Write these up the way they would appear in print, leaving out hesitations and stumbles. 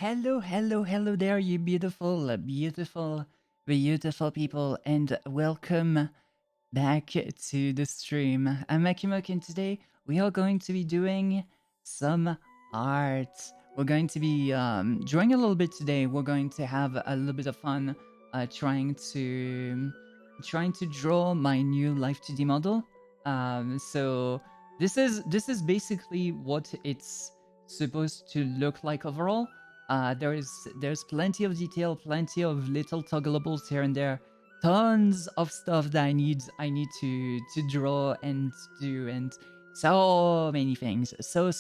hello there, you beautiful people, and welcome back to the stream. I'm Makimoke, and today we are going to be doing some art. We're going to be drawing a little bit today. We're going to have a little bit of fun trying to draw my new Life 2D model. So this is basically what it's supposed to look like overall. There's plenty of detail, plenty of little toggleables here and there, tons of stuff that I need to draw and do, and so many things, so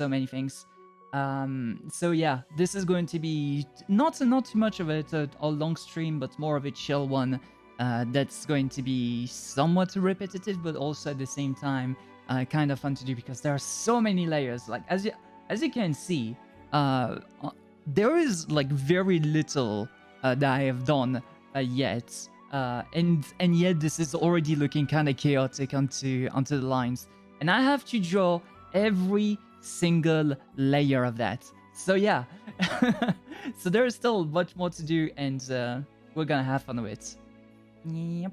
many things. So yeah, this is going to be not too much of a long stream, but more of a chill one. That's going to be somewhat repetitive, but also at the same time kind of fun to do because there are so many layers. Like as you can see, there is like very little that I have done yet, and yet this is already looking kind of chaotic onto the lines, and I have to draw every single layer of that. So yeah, so there is still much more to do, and we're gonna have fun with it. Yep.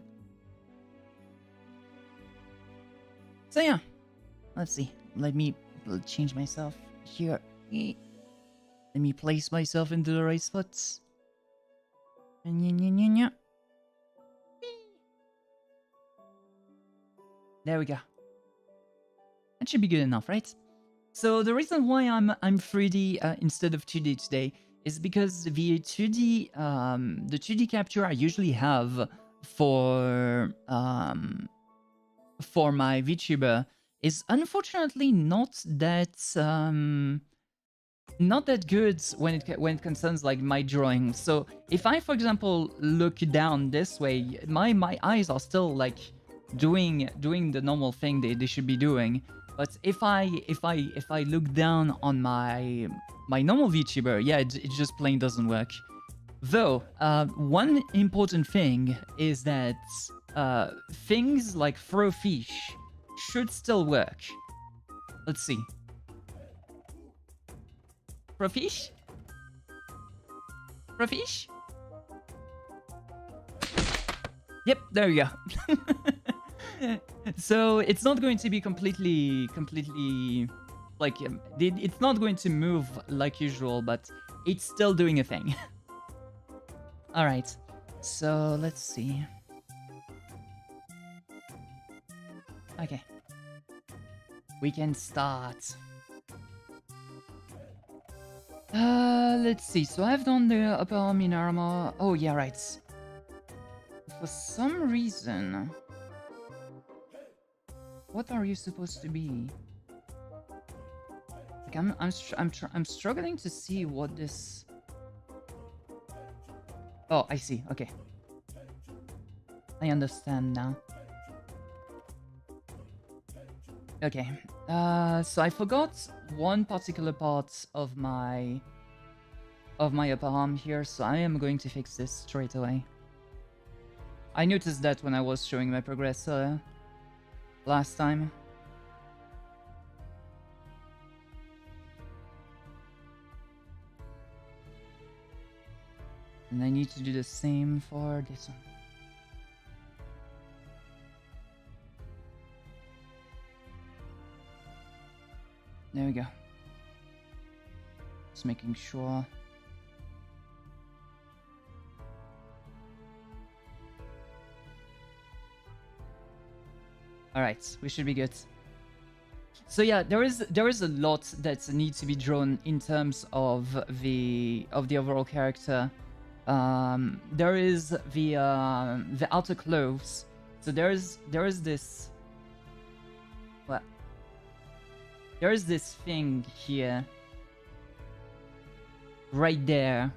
So yeah, let's see. Let me change myself here. Let me place myself into the right spots. There we go. That should be good enough, right? So the reason why I'm 3D instead of 2D today is because the 2D capture I usually have for my VTuber is unfortunately not that good when it concerns like my drawing. So if I, for example, look down this way, my eyes are still like doing the normal thing they should be doing. But if I look down on my normal VTuber, yeah, it just plain doesn't work. Though one important thing is that things like throw fish should still work. Let's see. Profish? Profish? Yep, there we go. So it's not going to be completely like it's not going to move like usual, but it's still doing a thing. All right, so let's see. Okay, we can start. Let's see. So I've done the upper arm in armor. Oh yeah, right. For some reason, what are you supposed to be? Like I'm struggling to see what this. Oh, I see. Okay, I understand now. Okay. So I forgot one particular part of my upper arm here, so I am going to fix this straight away. I noticed that when I was showing my progress last time. And I need to do the same for this one. There we go. Just making sure. Alright, we should be good. So yeah, there is a lot that needs to be drawn in terms of the overall character. There is the outer clothes. So there is this. What? There is this thing here, right there,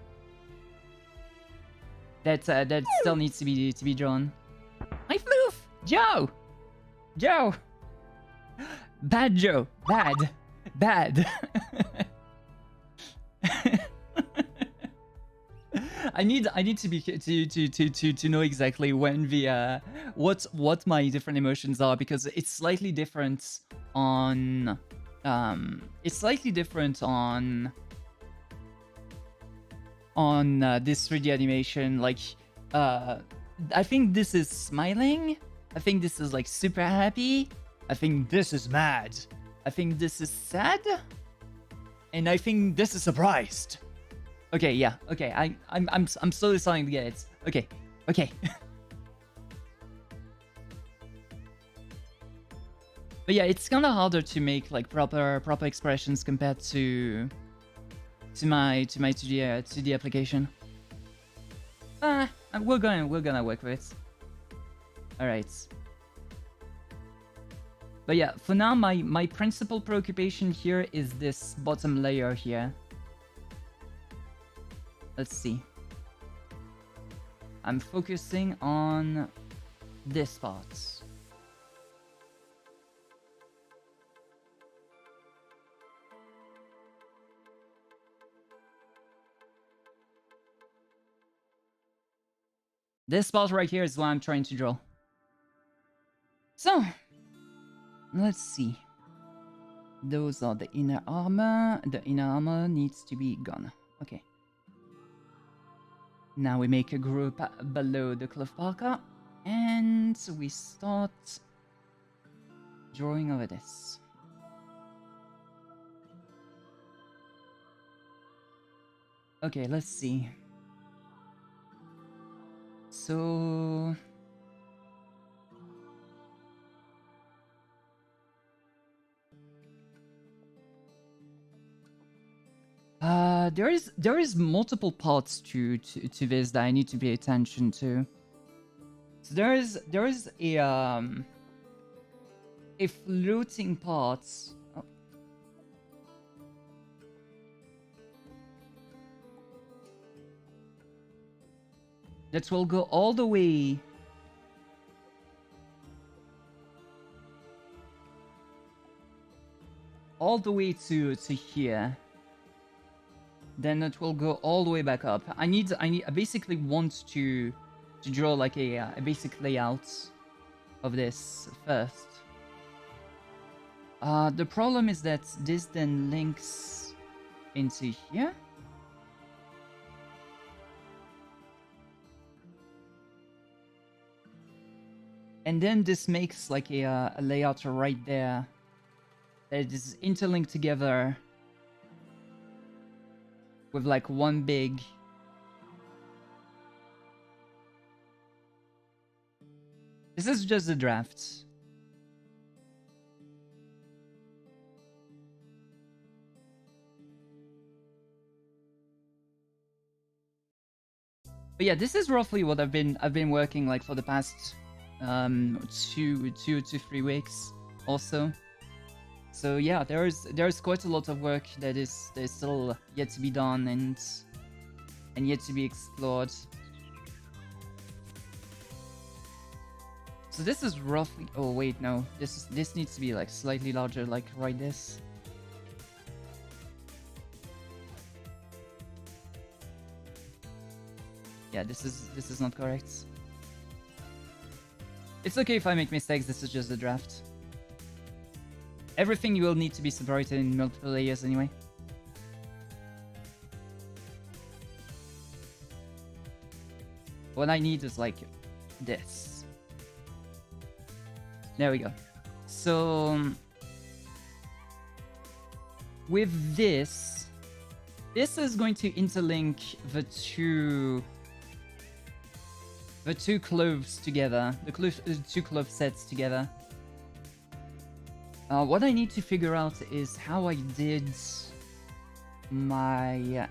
that still needs to be drawn. Hi, Floof! Joe! Joe! Bad Joe! Bad! I need to be to know exactly when the what my different emotions are, because it's slightly different on on this 3D animation. Like, I think this is smiling. I think this is like super happy. I think this is mad. I think this is sad. And I think this is surprised. Okay, yeah. Okay, I'm slowly starting to get it. Okay, okay. But yeah, it's kind of harder to make like proper expressions compared to my 2D application. We're gonna work with it. All right. But yeah, for now, my principal preoccupation here is this bottom layer here. Let's see. I'm focusing on this part. This part right here is what I'm trying to draw. So, let's see. Those are the inner armor. The inner armor needs to be gone. Okay. Now we make a group below the cloth parka. And we start drawing over this. Okay, let's see. So... there is multiple parts to this that I need to pay attention to. So there is a floating part. Oh. That will go all the way to here. Then it will go all the way back up. I basically want to draw like a basic layout of this first. The problem is that this then links into here. And then this makes like a layout right there that is interlinked together with like one big... This is just a draft. But yeah, this is roughly what I've been working like for the past 2 to 3 weeks also. So yeah, there's quite a lot of work that is still yet to be done and yet to be explored. So this is roughly... Oh wait, no, this needs to be like slightly larger, like right this. Yeah, this is not correct. It's okay if I make mistakes. This is just a draft. Everything will need to be separated in multiple layers anyway. What I need is like this. There we go. So with this is going to interlink the two clothes together, the two clothes sets together. What I need to figure out is how I did my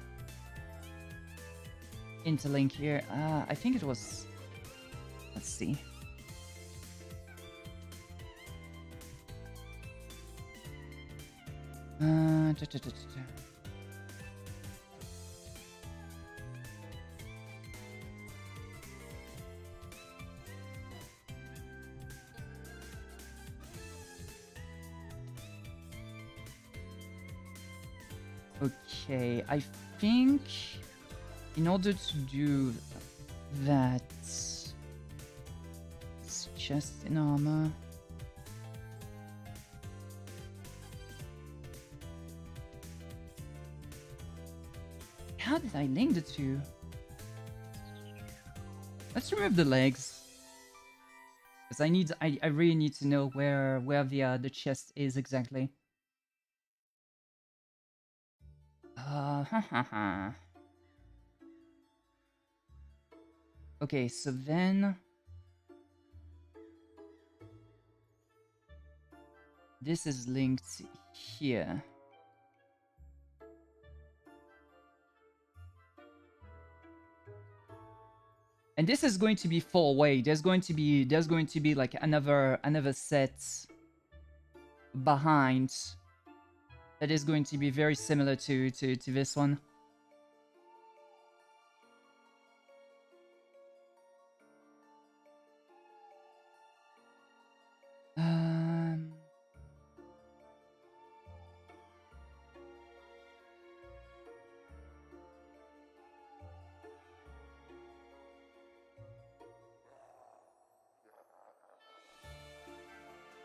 interlink here. I think it was... Let's see. Okay, I think in order to do that, it's just in armor. how did I link the two? Let's remove the legs. Because I really need to know where the chest is exactly. Okay, so then this is linked here. And this is going to be far away. There's going to be like another set behind that is going to be very similar to this one.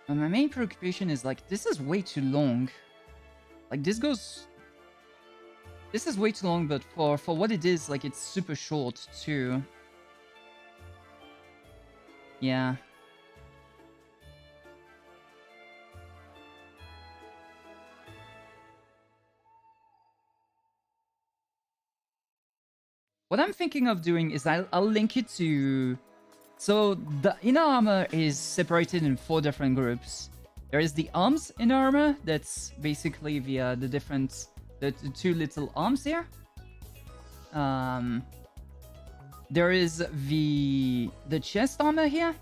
My main preoccupation is like, this is way too long. Like this is way too long, but for what it is, like it's super short too. Yeah. What I'm thinking of doing is I'll link it to... So the inner armor is separated in 4 different groups. There is the arms inner armor, that's basically the different... the 2 little arms here. There is the chest armor here.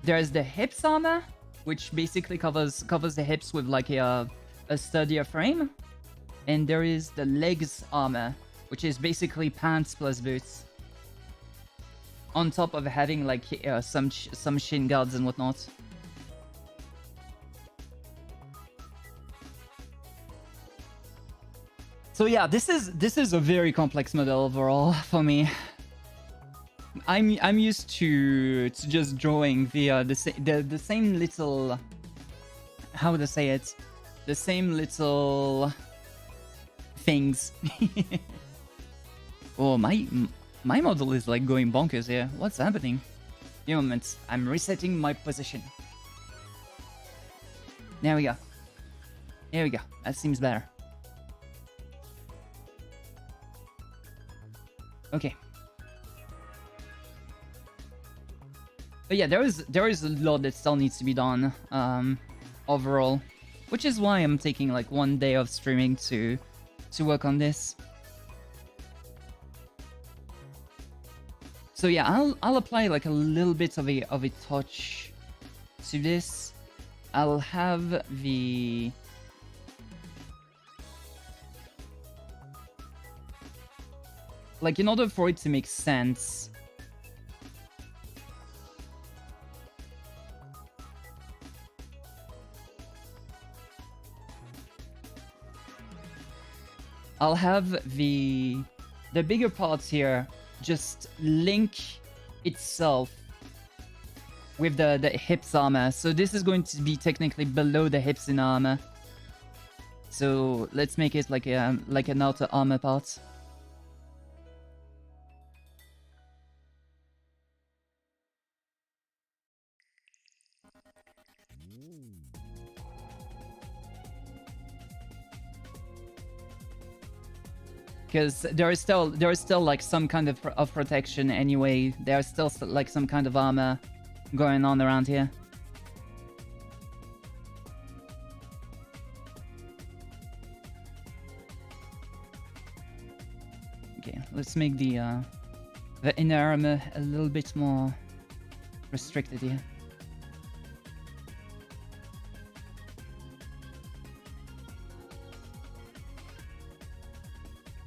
There is the hips armor, which basically covers the hips with like a sturdier frame. And there is the legs armor, which is basically pants plus boots. On top of having like some shin guards and whatnot. So yeah, this is a very complex model overall for me. I'm used to just drawing the same little, how would I say it? The same little things. Oh, my model is like going bonkers here. What's happening? Give me a moment. I'm resetting my position. There we go. There we go. That seems better. Okay. But yeah, there is a lot that still needs to be done overall, which is why I'm taking like 1 day of streaming to work on this. So yeah, I'll apply like a little bit of a touch to this. I'll have the... like, in order for it to make sense, I'll have the bigger parts here just link itself with the hips armor. So this is going to be technically below the hips in armor. So let's make it like an outer armor part. Because there is still like some kind of protection anyway. There's still like some kind of armor going on around here. Okay, let's make the inner armor a little bit more restricted here.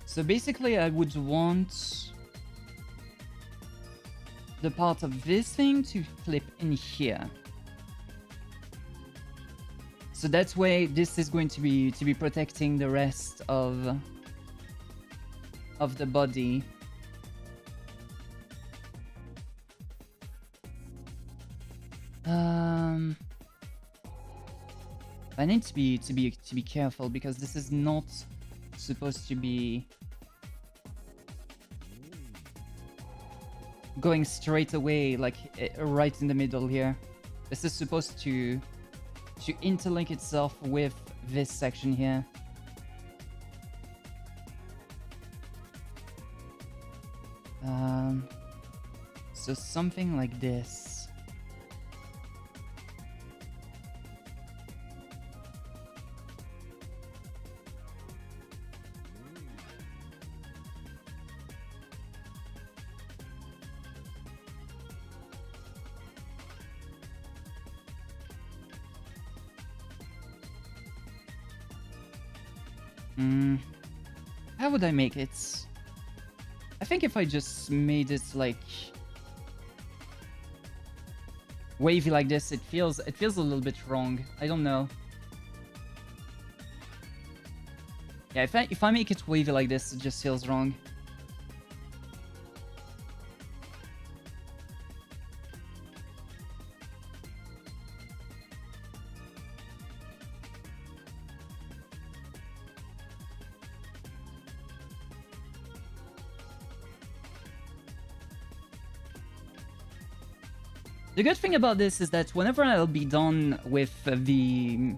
So basically I would want the part of this thing to flip in here. So that's why this is going to be protecting the rest of the body. I need to be careful because this is not supposed to be going straight away, like right in the middle here. This is supposed to interlink itself with this section here. So something like this. How would I make it? I think if I just made it like wavy like this, it feels a little bit wrong. I don't know. Yeah, if I make it wavy like this, it just feels wrong. The good thing about this is that whenever I'll be done with the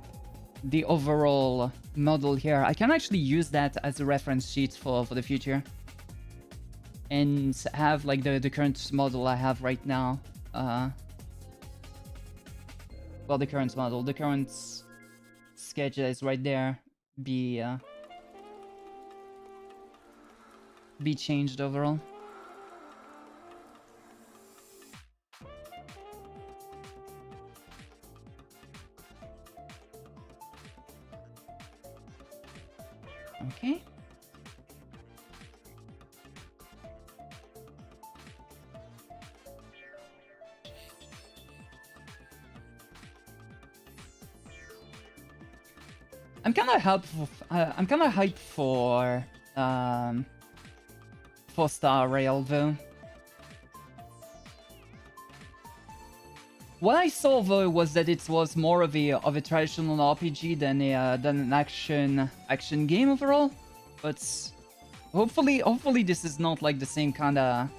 overall model here, I can actually use that as a reference sheet for the future. And have like the current model I have right now. Well, the current model, the current sketch that is right there be changed overall. Okay. I'm kind of hyped for Star Rail though. What I saw though was that it was more of a traditional RPG than an action game overall. But hopefully this is not like the same kind of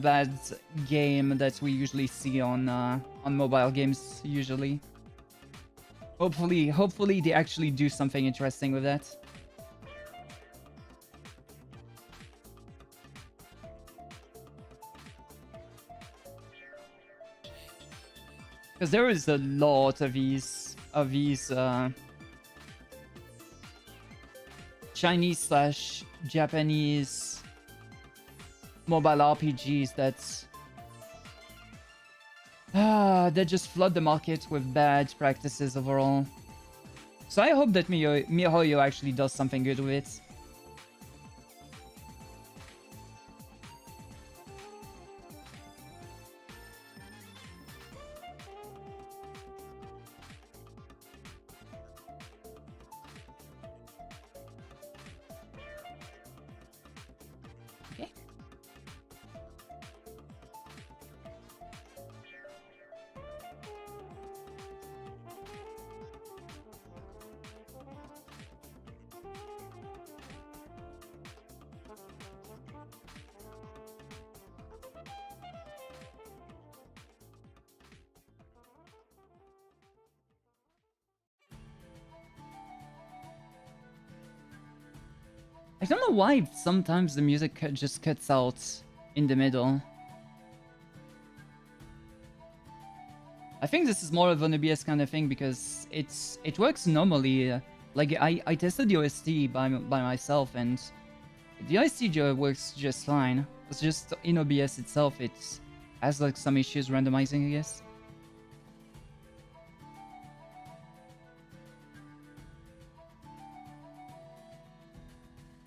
bad game that we usually see on mobile games usually. Hopefully they actually do something interesting with that. Because there is a lot of these Chinese/Japanese mobile RPGs that just flood the market with bad practices overall. So I hope that MiHoYo actually does something good with it. I don't know why sometimes the music just cuts out in the middle. I think this is more of an OBS kind of thing because it works normally. Like I tested the OST by myself and the OST works just fine. It's just in OBS itself it has like some issues randomizing, I guess.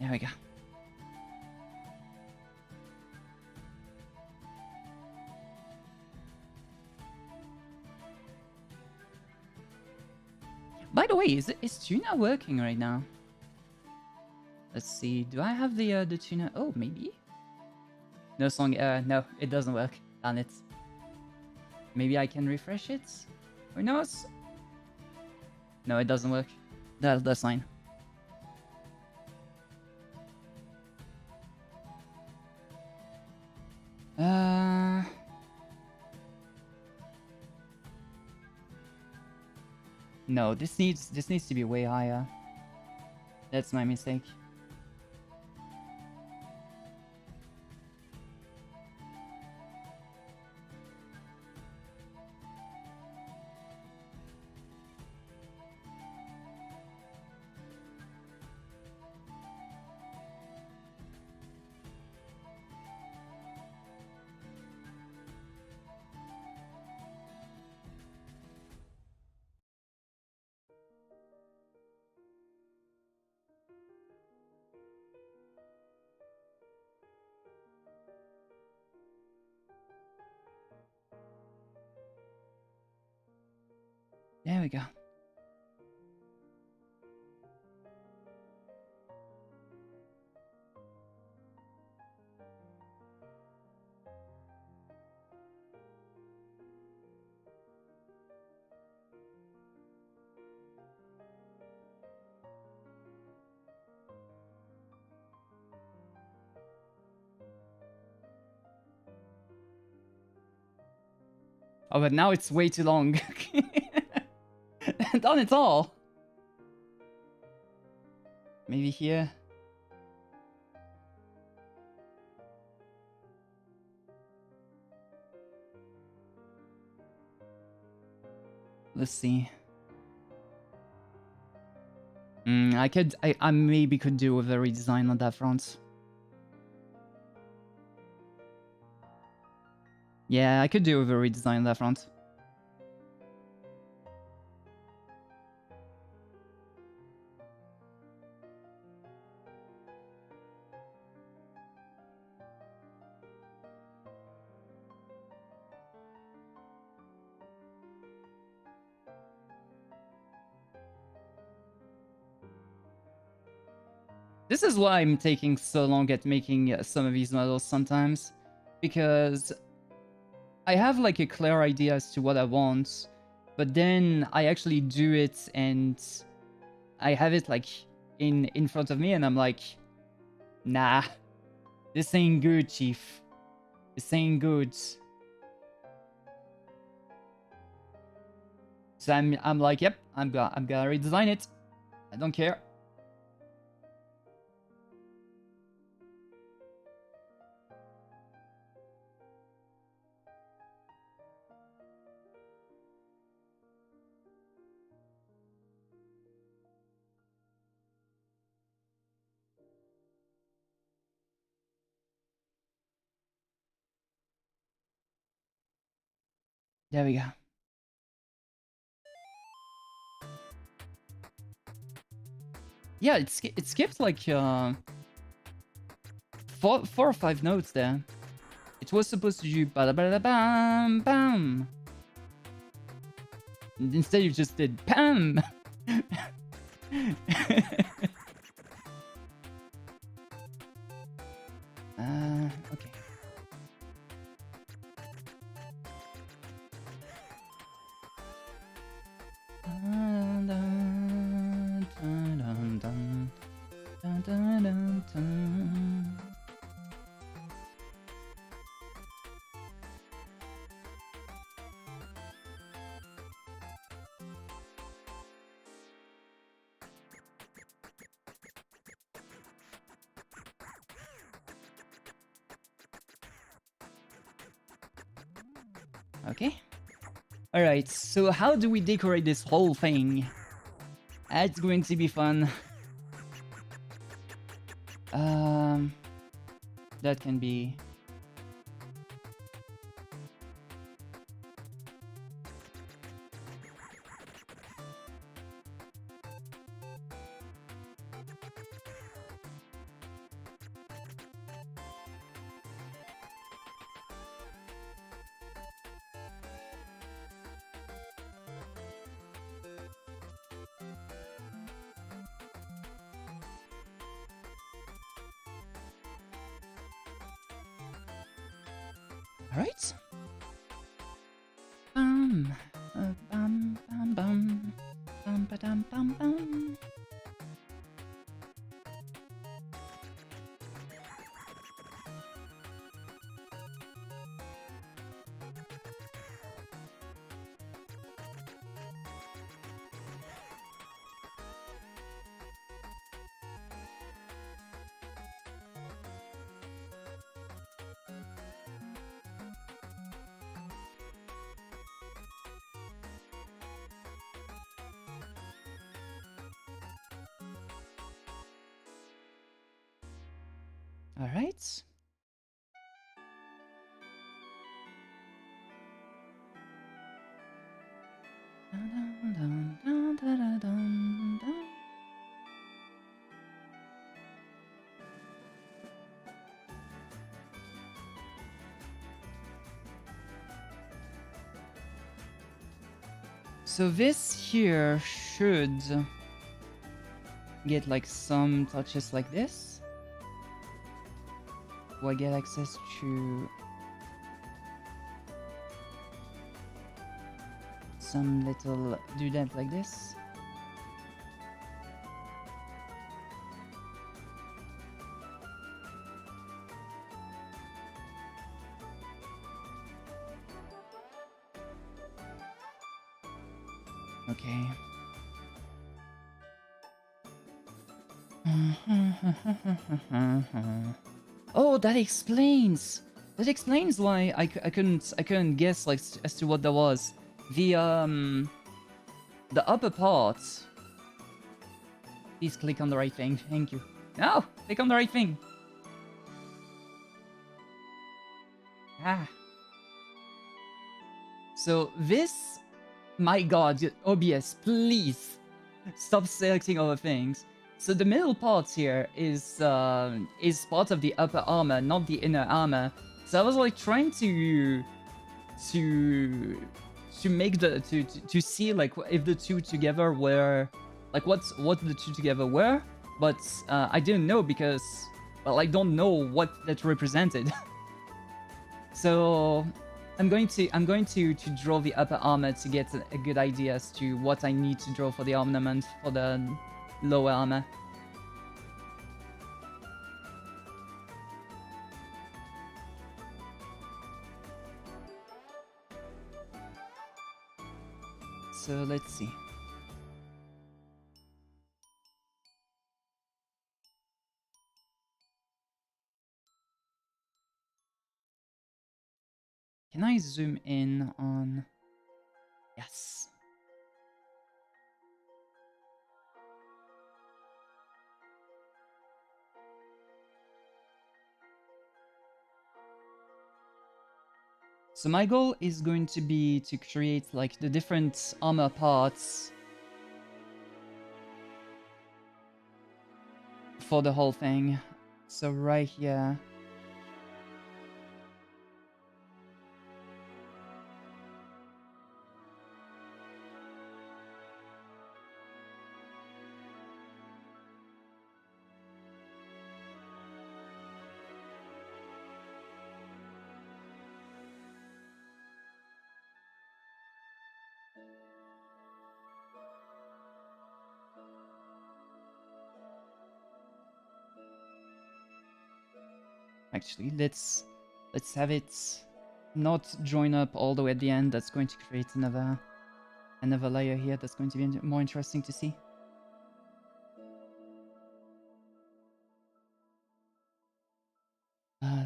There we go. By the way, is Tuna working right now? Let's see. Do I have the Tuna? Oh, maybe. No song. No, it doesn't work. Darn it. Maybe I can refresh it. Who knows? No, it doesn't work. That's fine. No, this needs to be way higher. That's my mistake. There we go. Oh, but now it's way too long. Done it all. Maybe here. Let's see. I maybe could do with a redesign on that front. Yeah, I could do with a redesign on that front. This is why I'm taking so long at making some of these models sometimes, because I have like a clear idea as to what I want, but then I actually do it and I have it like in front of me and I'm like, nah, this ain't good, chief. This ain't good. So I'm like, yep, I'm gonna redesign it. I don't care. There we go. Yeah, it skipped like 4 or 5 notes there. It was supposed to do ba ba da bam bam. Instead, you just did pam. Okay. Okay. Alright, so how do we decorate this whole thing? That's going to be fun. That can be... Alright. Bum, bum, bum, bum, bum, ba-dum, bum, bum. All right. So this here should get like some touches like this. Do I get access to some little doodad like this? Okay. Oh, that explains. That explains why I couldn't guess like as to what that was. The upper part. Please click on the right thing. Thank you. No, click on the right thing. Ah. So this, my God, OBS, please stop selecting other things. So the middle part here is part of the upper armor, not the inner armor. So I was like trying to make the to see like if the two together were like what the two together were, but I didn't know because well I don't know what that represented. So I'm going to draw the upper armor to get a good idea as to what I need to draw for the ornament for the lower armor. So let's see. Can I zoom in on... Yes. So my goal is going to be to create like the different armor parts for the whole thing. So right here. Actually, let's have it not join up all the way at the end. That's going to create another layer here. That's going to be more interesting to see.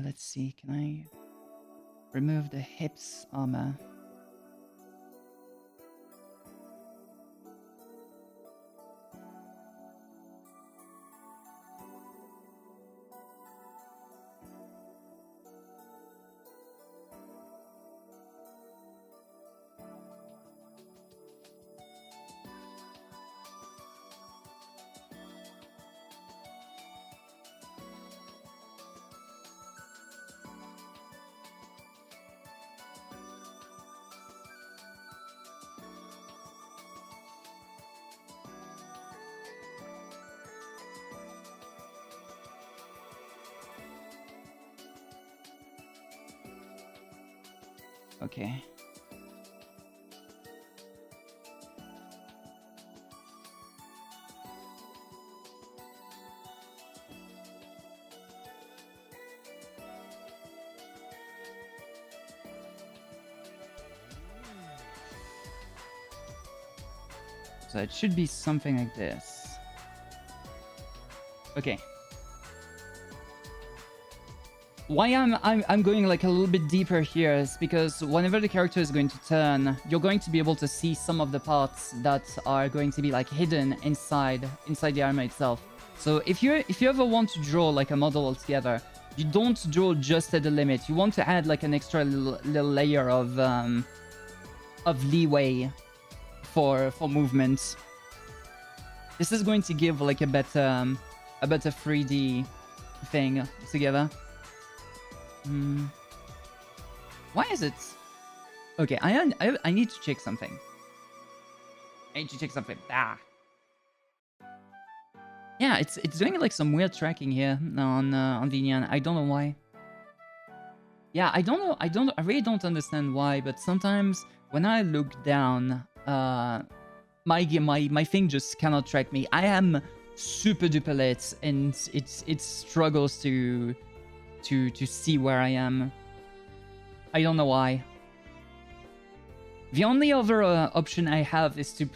Let's see. Can I remove the hips armor? Okay. So it should be something like this. Okay. Why I'm going like a little bit deeper here is because whenever the character is going to turn, you're going to be able to see some of the parts that are going to be like hidden inside the armor itself. So if you ever want to draw like a model altogether, You don't draw just at the limit. You want to add like an extra little layer of leeway for movements. This is going to give like a better 3D thing together. Why is it? Okay, I need to check something. Yeah, it's doing like some weird tracking here on VNyan. I don't know why. Yeah, I don't know. I really don't understand why. But sometimes when I look down, my thing just cannot track me. I am super duper late, and it struggles to see where I am. I don't know why. The only other option I have is to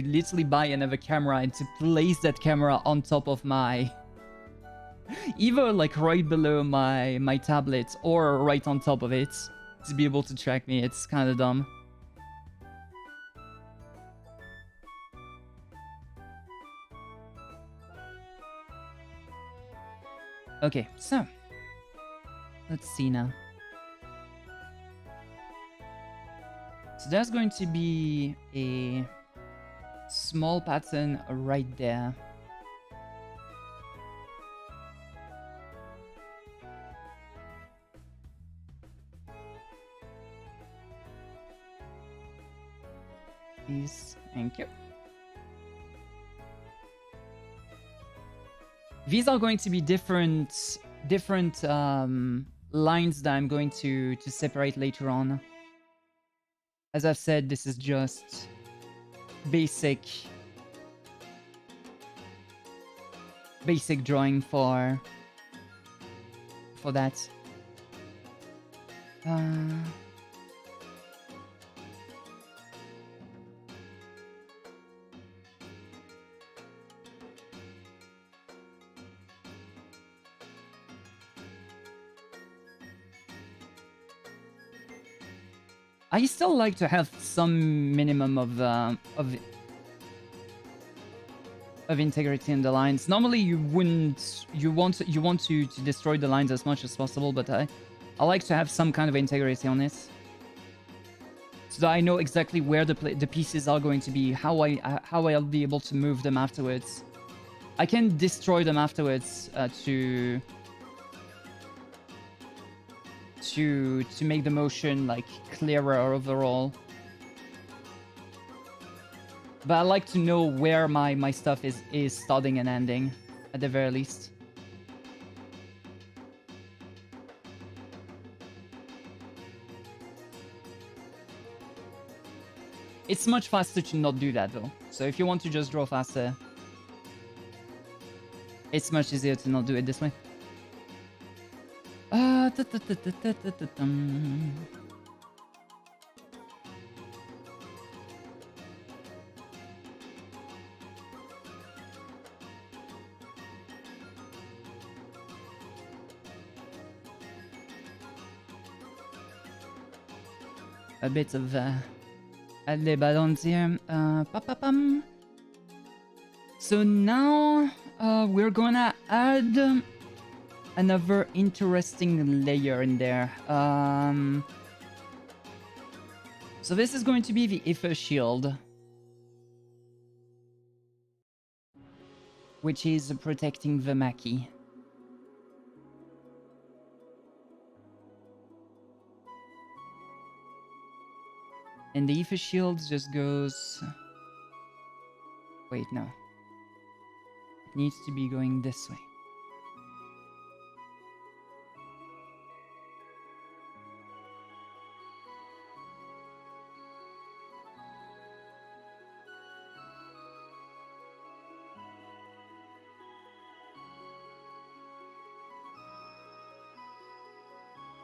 literally buy another camera and to place that camera on top of my... either like right below my tablet or right on top of it to be able to track me. It's kind of dumb. Okay, so let's see now. So there's going to be a small pattern right there. Please, thank you. These are going to be different lines that I'm going to separate later on. As I've said, this is just basic drawing for that. I still like to have some minimum of integrity in the lines. Normally, you wouldn't. You want to destroy the lines as much as possible, but I like to have some kind of integrity on it, so that I know exactly where the pieces are going to be, how I'll be able to move them afterwards. I can destroy them afterwards to make the motion like clearer overall. But I like to know where my stuff is starting and ending, at the very least. It's much faster to not do that though. So if you want to just draw faster, it's much easier to not do it this way. A bit of add les balance here. So now we're gonna add another interesting layer in there. So this is going to be the Ether Shield, which is protecting the Maki. And the Ether Shield just goes... Wait, no. It needs to be going this way.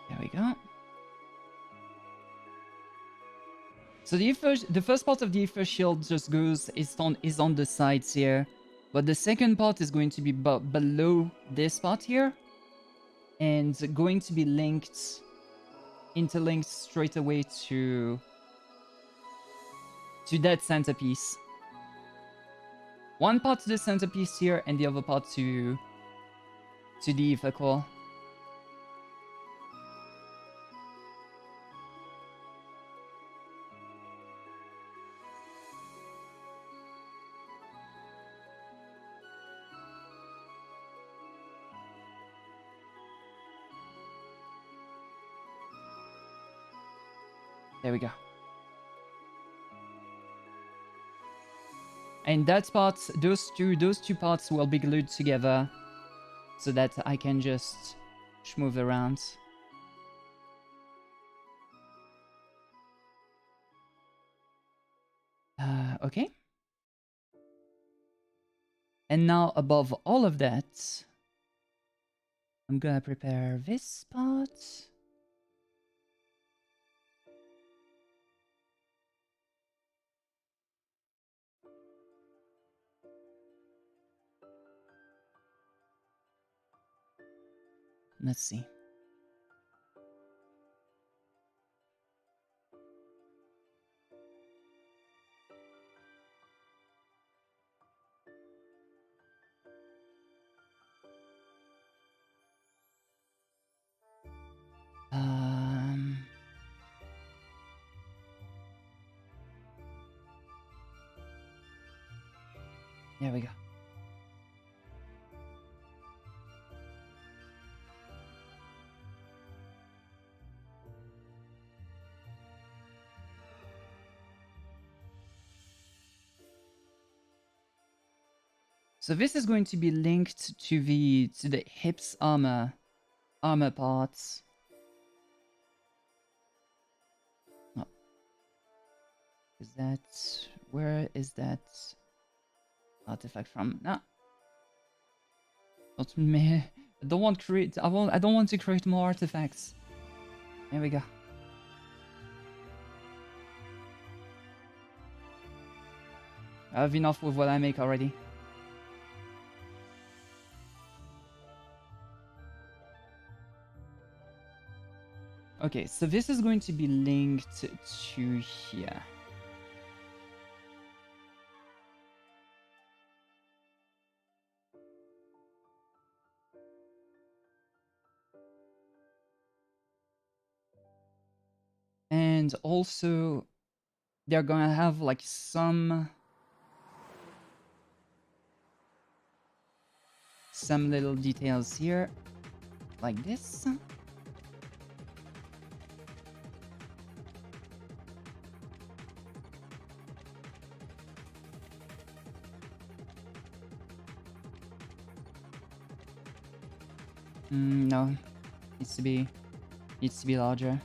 There we go. So the first part of the Ether Shield just is on the sides here, but the second part is going to be below this part here, and going to be interlinked straight away to that centerpiece. One part to the centerpiece here, and the other part to the Ether Core. There we go. And that part, those two parts will be glued together so that I can just move around. Okay. And now above all of that, I'm gonna prepare this part. Let's see. There we go. So this is going to be linked to the hips armor parts. Oh. Is that, where is that artifact from? No. Not me. I don't want to create more artifacts. There we go. I have enough with what I make already. Okay, so this is going to be linked to here. And also, they're gonna have like some little details here, like this. No, needs to be larger.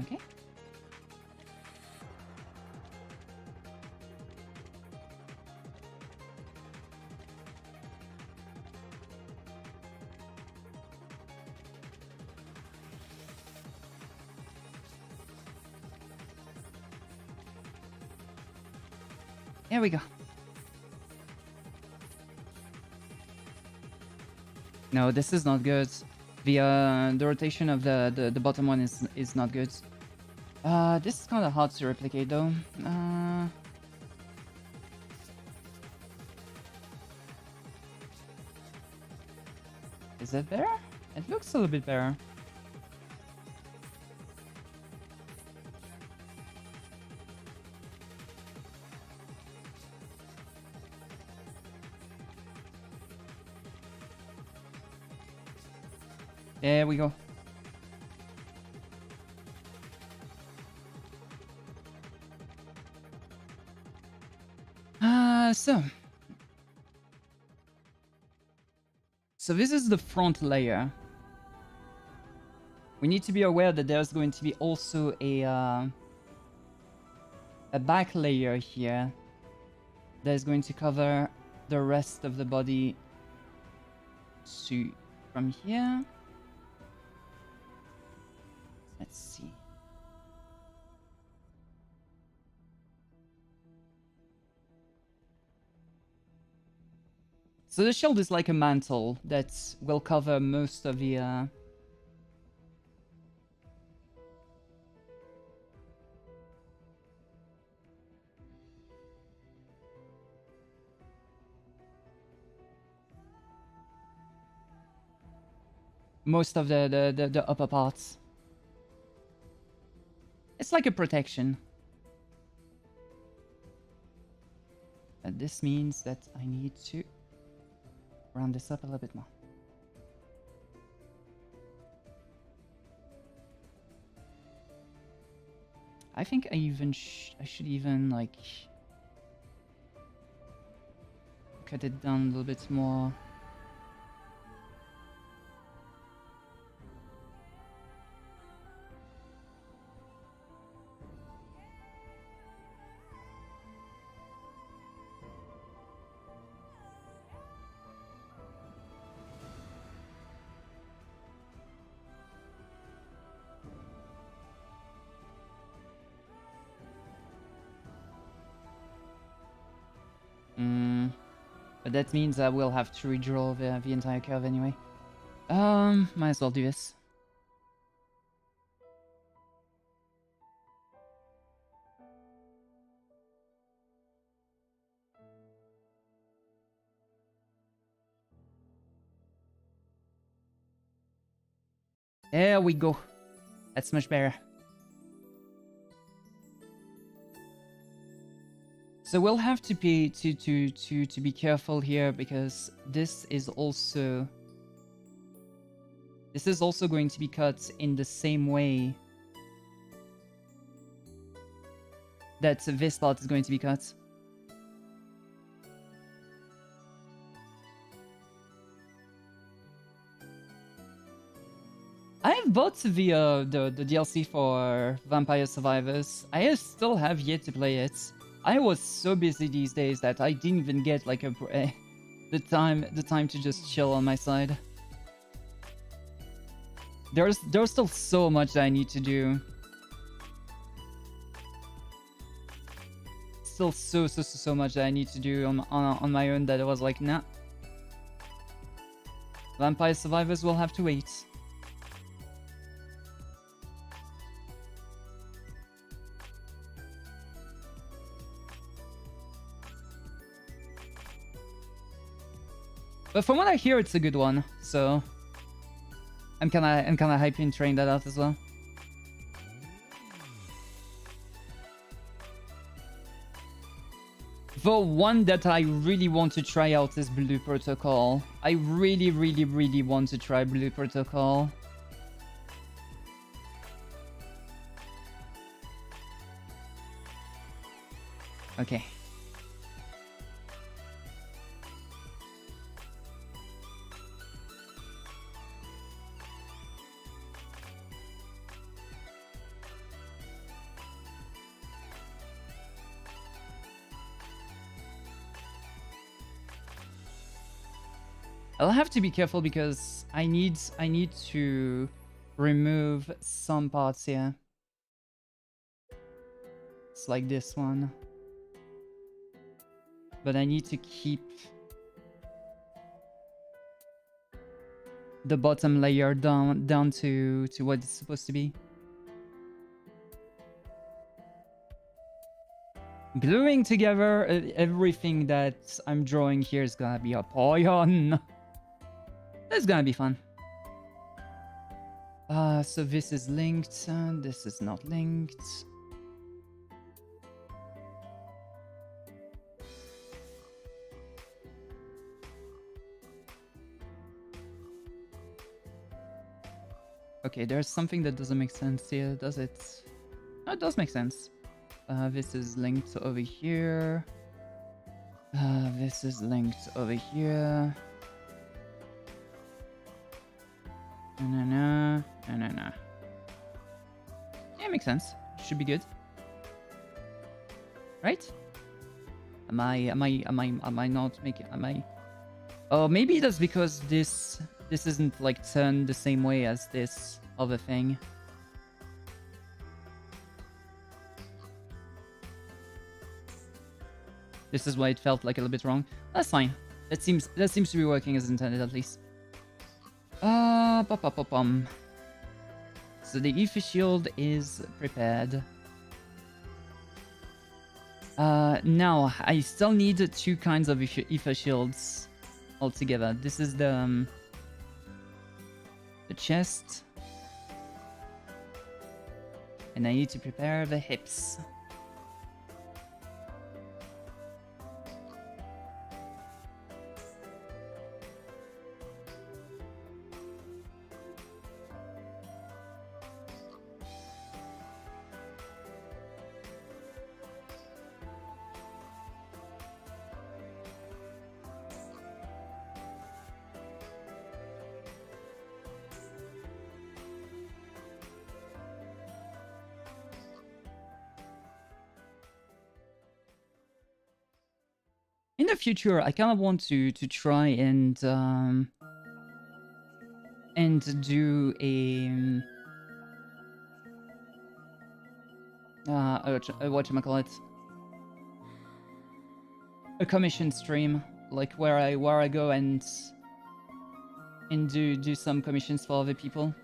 Okay. There we go. No, this is not good. The rotation of the bottom one is not good. This is kind of hard to replicate though. Is that better? It looks a little bit better. There we go. So this is the front layer. We need to be aware that there's going to be also a back layer here that is going to cover the rest of the body. So from here, let's see. So the shield is like a mantle that will cover most of the the upper parts. It's like a protection. This means that I need to round this up a little bit more. I think I even I should even like cut it down a little bit more. But that means I will have to redraw the entire curve anyway. Might as well do this. There we go. That's much better. So we'll have to be careful here because this is also going to be cut in the same way that this part is going to be cut. I've bought the DLC for Vampire Survivors. I still have yet to play it. I was so busy these days that I didn't even get like the time to just chill on my side. There's still so much that I need to do. Still so much that I need to do on my own that I was like, nah. Vampire Survivors will have to wait. But from what I hear, it's a good one, so I'm kinda hyped in trying that out as well. The one that I really want to try out is Blue Protocol. I really want to try Blue Protocol. Okay. I'll have to be careful because I need to remove some parts here. It's like this one. But I need to keep the bottom layer down to what it's supposed to be. Gluing together everything that I'm drawing here is gonna be a poyon. That's gonna be fun. So this is linked, this is not linked. Okay, there's something that doesn't make sense here, does it? No, it does make sense. This is linked over here. This is linked over here. No. Yeah, makes sense. Should be good. Right? Am I not making... Am I... Oh, maybe that's because this isn't like turned the same way as this other thing. This is why it felt like a little bit wrong. That's fine. That seems to be working as intended at least. So the Aether shield is prepared. Now I still need two kinds of Aether shields altogether. This is the chest, and I need to prepare the hips. the future, I kind of want to try and do a whatchamacallit, a commission stream, like where I go and do some commissions for other people.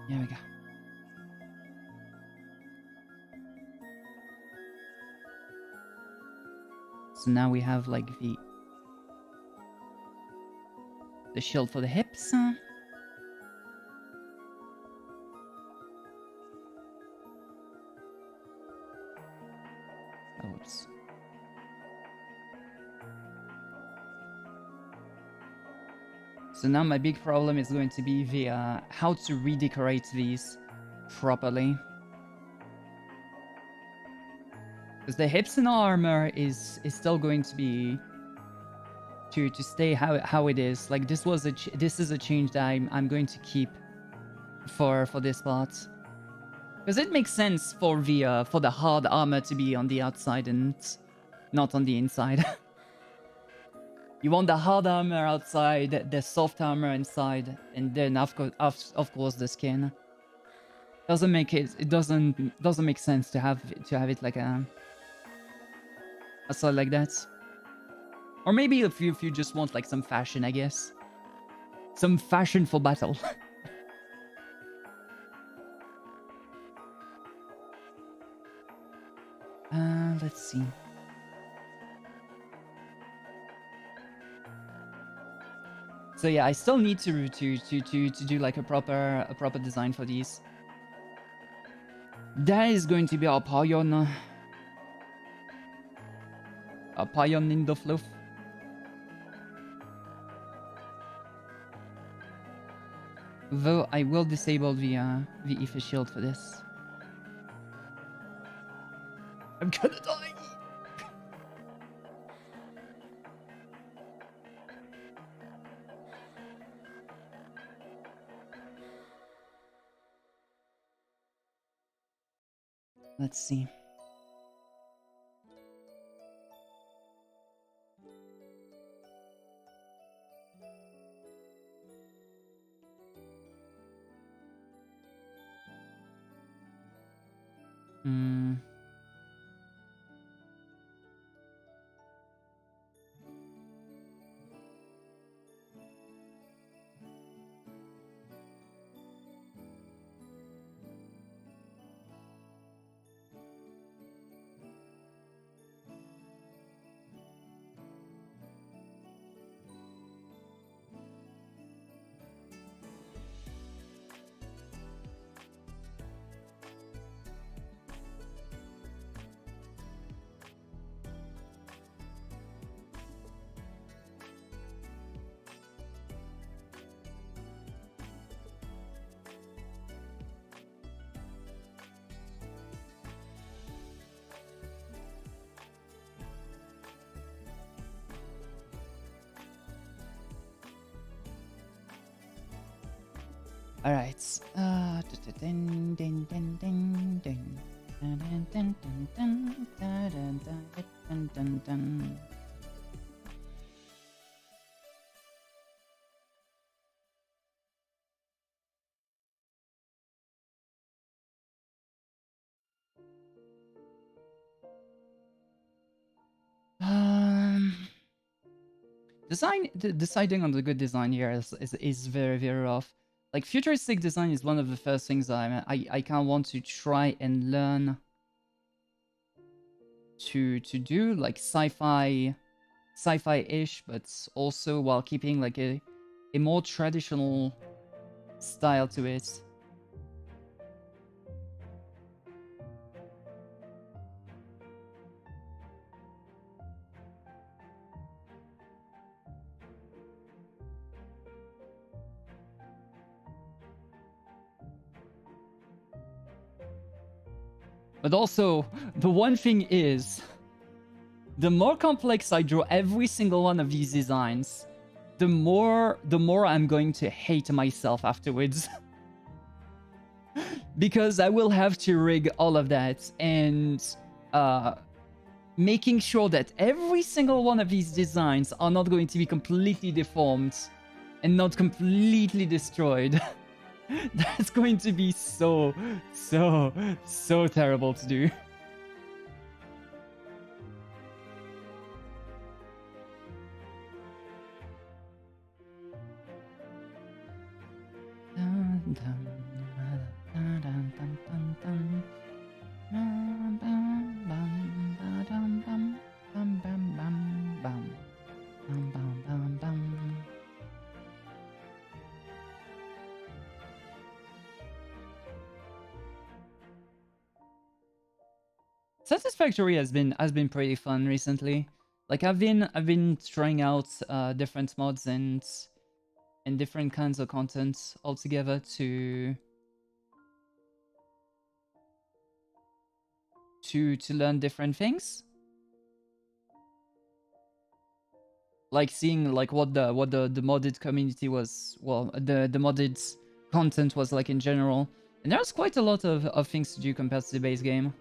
There we go. So now we have like the shield for the hips. Oops. So now my big problem is going to be the how to redecorate these properly. Because the hips and armor is still going to be to stay how it is. Like this is a change that I'm going to keep for this part. Because it makes sense for the hard armor to be on the outside and not on the inside. You want the hard armor outside, the soft armor inside, and then of course the skin. Doesn't make it doesn't make sense to have it like a side like that. Or maybe if you just want like some fashion, I guess. Some fashion for battle. Let's see. So yeah, I still need to do like a proper design for these. That is going to be our Payon. A Payon in the Floof. Though I will disable the Aether shield for this. I'm gonna die. Let's see. All right. Deciding on the good design here is very, very rough. Like futuristic design is one of the first things I kind of want to try and learn to do, like sci-fi-ish, but also while keeping like a more traditional style to it. But also, the one thing is, the more complex I draw every single one of these designs, the more I'm going to hate myself afterwards. because I will have to rig all of that and making sure that every single one of these designs are not going to be completely deformed and not completely destroyed. That's going to be so terrible to do. Satisfactory has been pretty fun recently. Like I've been trying out different mods and different kinds of content altogether to learn different things. Like seeing like what the modded community was, well, the modded content was like in general. And there's quite a lot of things to do compared to the base game.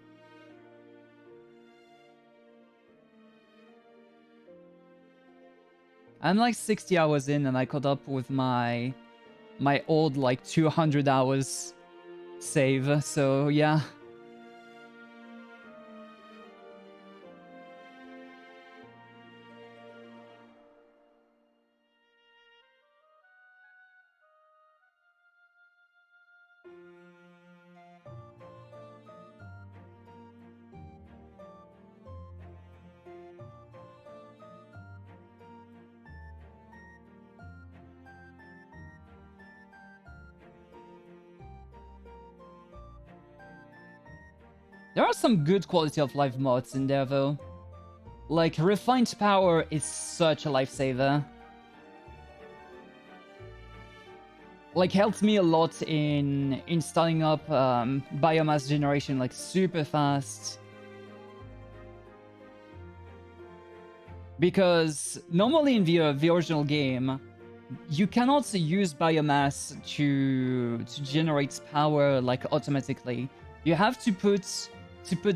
I'm like 60 hours in and I caught up with my old like 200 hours save, so yeah. There are some good quality of life mods in there though. Like Refined Power is such a lifesaver. Like helped me a lot in starting up biomass generation like super fast. Because normally in the original game, you cannot use biomass to generate power like automatically. You have to put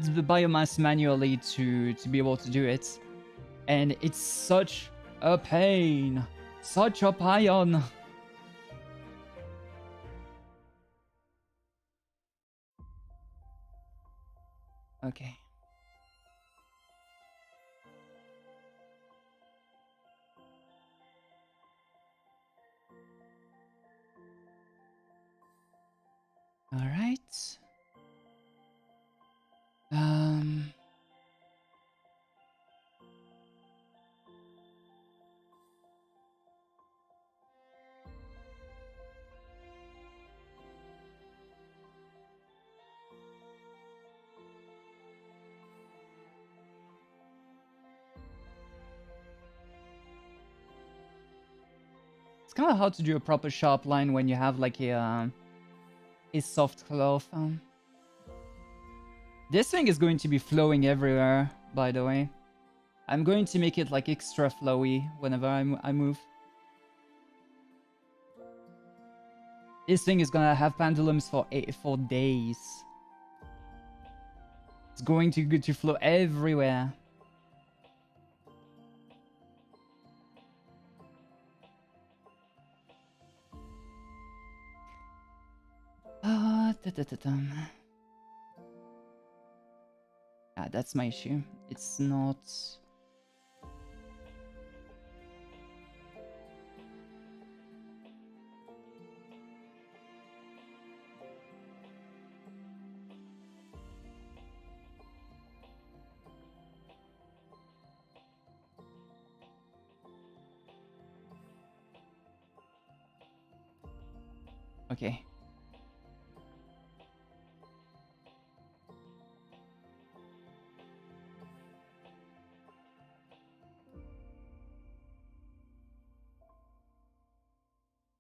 the biomass manually to be able to do it. And it's such a pain. Such a pain. Okay. All right. It's kind of hard to do a proper sharp line when you have like a soft cloth. This thing is going to be flowing everywhere, by the way. I'm going to make it like extra flowy whenever I move. This thing is gonna have pendulums for days. It's going to flow everywhere. That's my issue. It's not... Okay.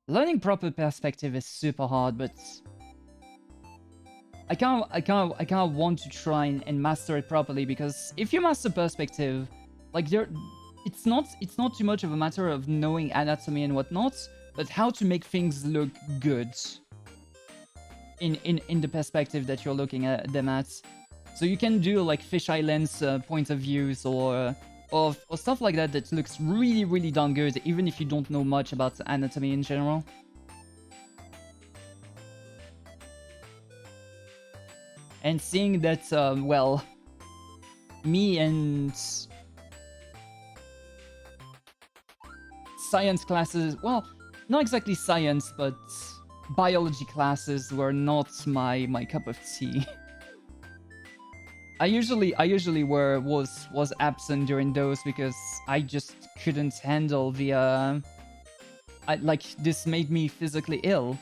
Learning proper perspective is super hard, but I kind of want to try and master it properly, because if you master perspective, like it's not too much of a matter of knowing anatomy and whatnot, but how to make things look good. in the perspective that you're looking at them at. So you can do like fisheye lens point of views or stuff like that that looks really, really darn good, even if you don't know much about anatomy in general. And seeing that, well, me and science classes, well, not exactly science, but biology classes were not my cup of tea. I usually was absent during those because I just couldn't handle the like this made me physically ill.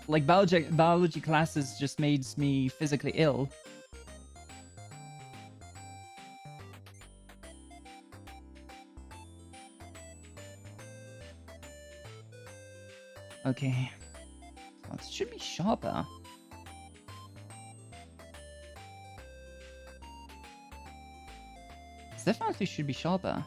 Like biology classes just made me physically ill. Okay. Oh, it should be sharper. It definitely should be sharper.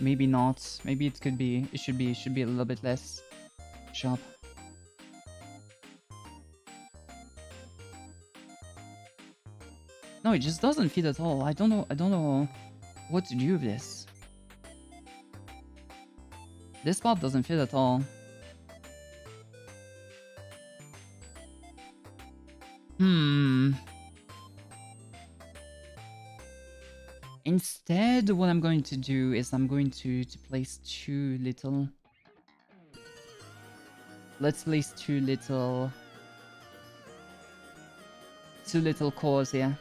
Maybe not. Maybe it could be. It should be a little bit less sharp. No, it just doesn't fit at all. I don't know what to do with this. This part doesn't fit at all. Instead, what I'm going to do is I'm going to place two little... Let's place two little cores here.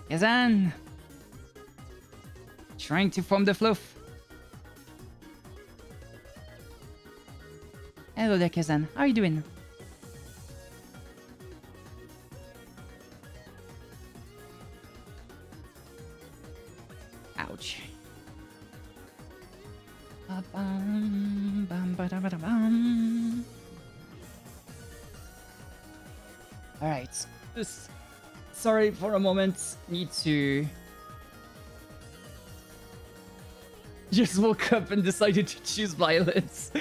Kazan! Trying to form the floof. Hello there, Kazan. How are you doing? Ouch. Alright. Sorry for a moment. Need to... Just woke up and decided to choose violence.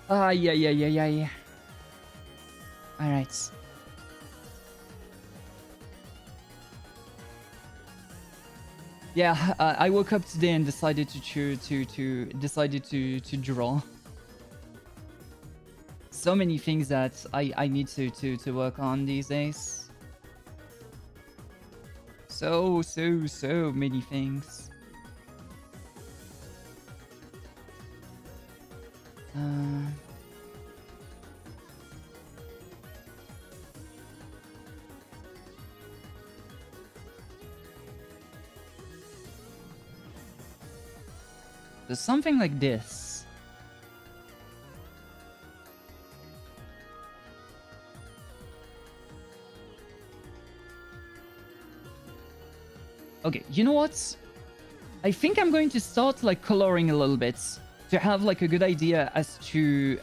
Yeah. Alright. Yeah, I woke up today and decided to draw. So many things that I need to work on these days. So many things. There's something like this. Okay, you know what? I think I'm going to start like coloring a little bit to have like a good idea as to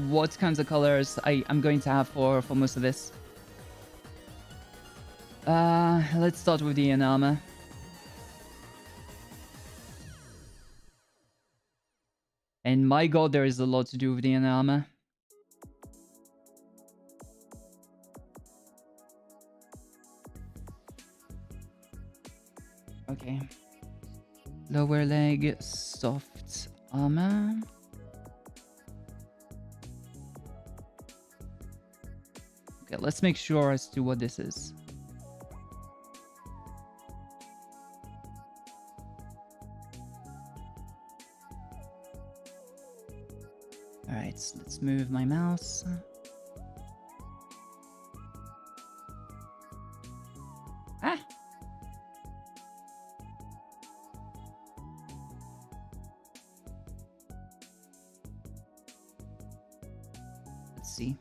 what kinds of colors I'm going to have for most of this. Let's start with the inner armor. And my god, there is a lot to do with the inner armor. Okay. Lower leg, soft armor. Okay, let's make sure as to what this is. Alright, so let's move my mouse. Ah! see.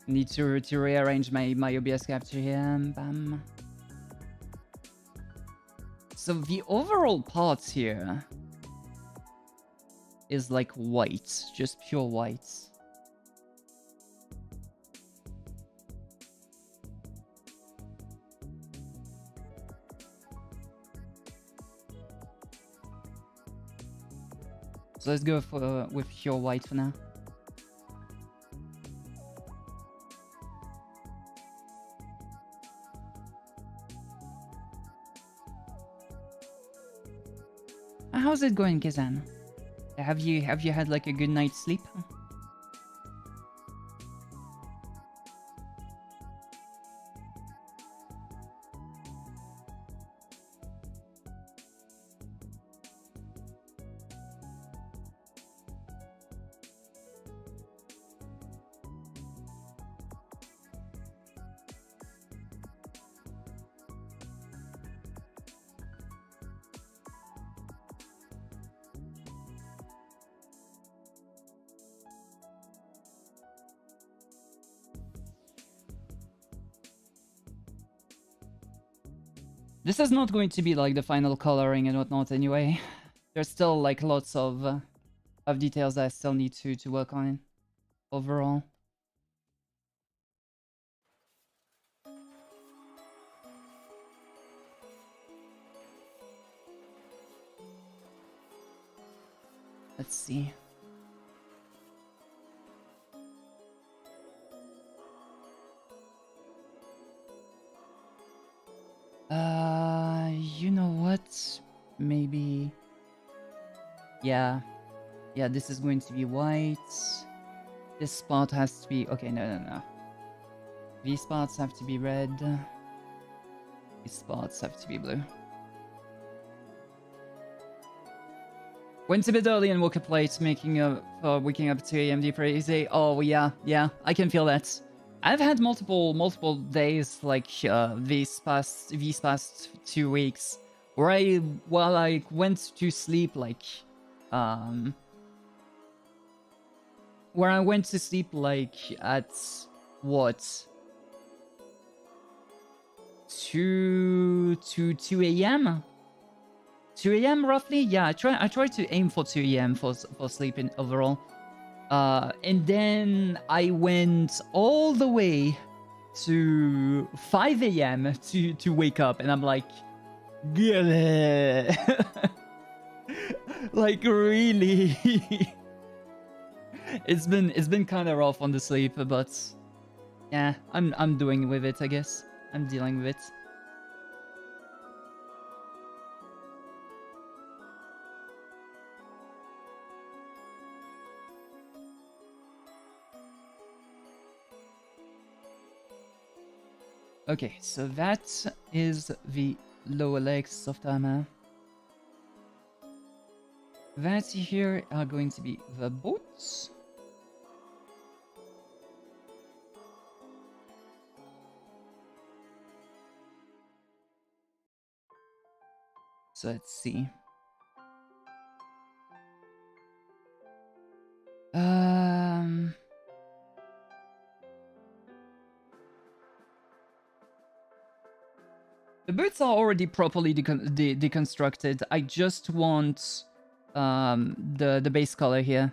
Need to rearrange my OBS capture here. Bam. So the overall part here is like white, just pure white. So let's go for with pure white for now. How's it going, Kizan? Have you had like a good night's sleep? This is not going to be like the final coloring and whatnot anyway. There's still like lots of details I still need to work on overall. Let's see. You know what? Maybe... Yeah, this is going to be white. This spot has to be... Okay, no. These spots have to be red. These spots have to be blue. Went a bit early and woke up late, waking up 2 a.m. deep crazy. Oh, yeah, I can feel that. I've had multiple days like these past 2 weeks where I went to sleep like where I went to sleep like at what 2 a.m. 2 a.m. roughly. Yeah, I try to aim for 2 a.m. for sleeping overall. And then I went all the way to 5 a.m. to wake up, and I'm like, like really. It's been kind of rough on the sleep, but yeah, I'm doing with it, I guess. I'm dealing with it. Okay, so that is the lower legs of the armor. That here are going to be the boots. So let's see. The boots are already properly deconstructed. I just want the base color here.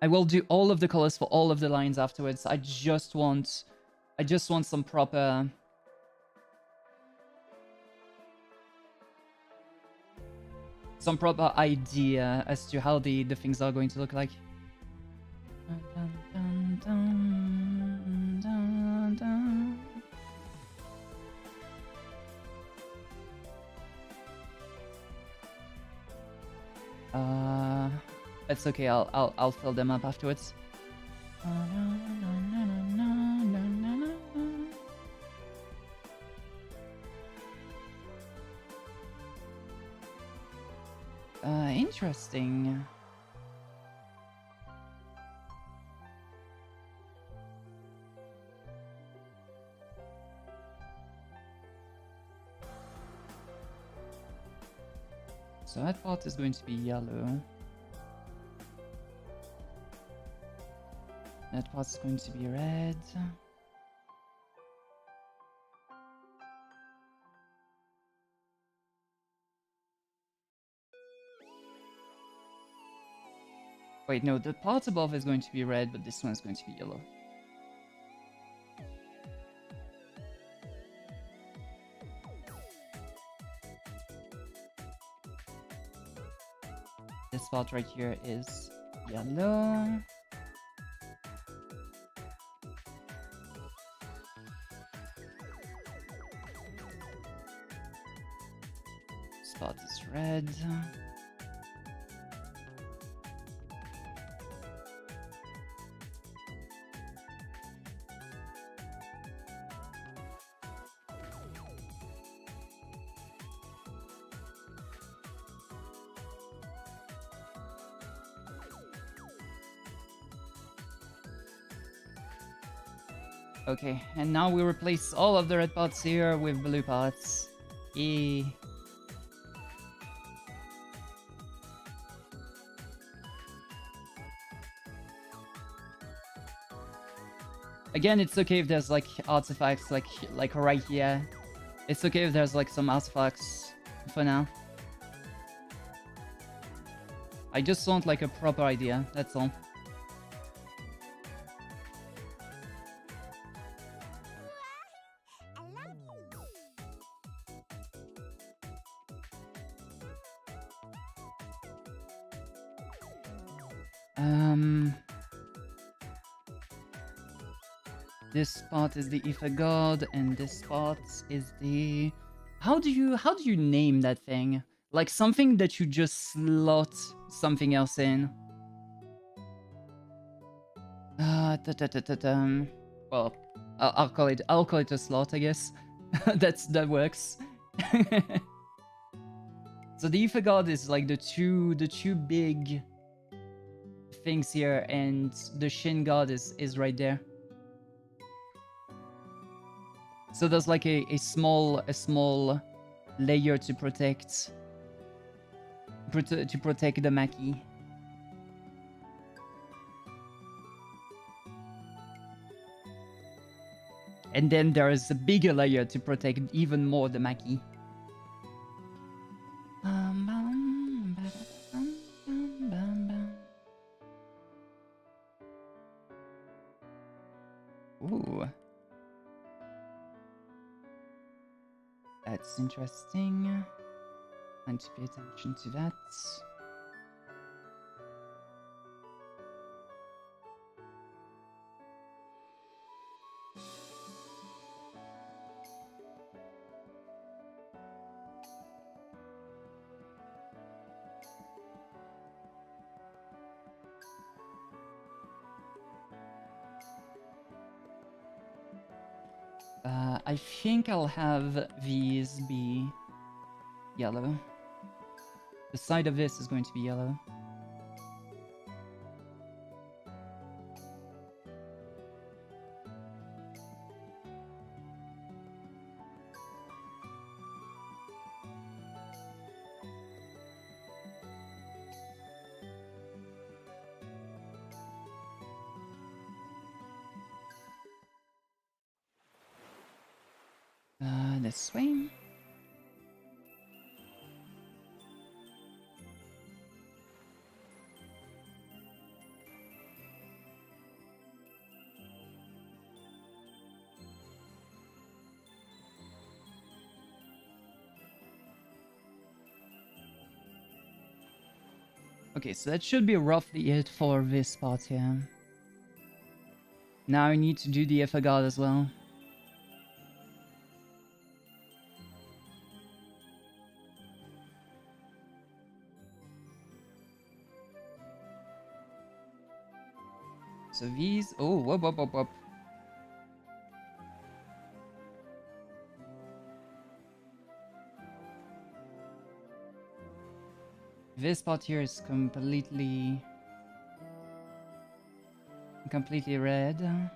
I will do all of the colors for all of the lines afterwards. I just want some proper idea as to how the things are going to look like. That's okay. I'll fill them up afterwards. Interesting. So So that part is going to be yellow. That part's going to be red. Wait, no, the part above is going to be red, but this one is going to be yellow. This part right here is yellow. This part is red. Okay, and now we replace all of the red parts here with blue parts. E. Again, it's okay if there's like artifacts like right here. It's okay if there's like some artifacts for now. I just want like a proper idea, that's all. This part is the Ifa God, and this part is the... How do you name that thing? Like something that you just slot something else in. Well, I'll call it a slot, I guess. That works. So the Ifa God is like the two big things here, and the Shin God is right there. So there's like a small layer to protect the Maki. And then there is a bigger layer to protect even more the Maki. Ooh. That's interesting. I need to pay attention to that. I think I'll have these be yellow. The side of this is going to be yellow. This way. Okay, so that should be roughly it for this part here. Now I need to do the Efagard as well. So these... Oh, whoop, whoop, whoop, whoop. This part here is completely red.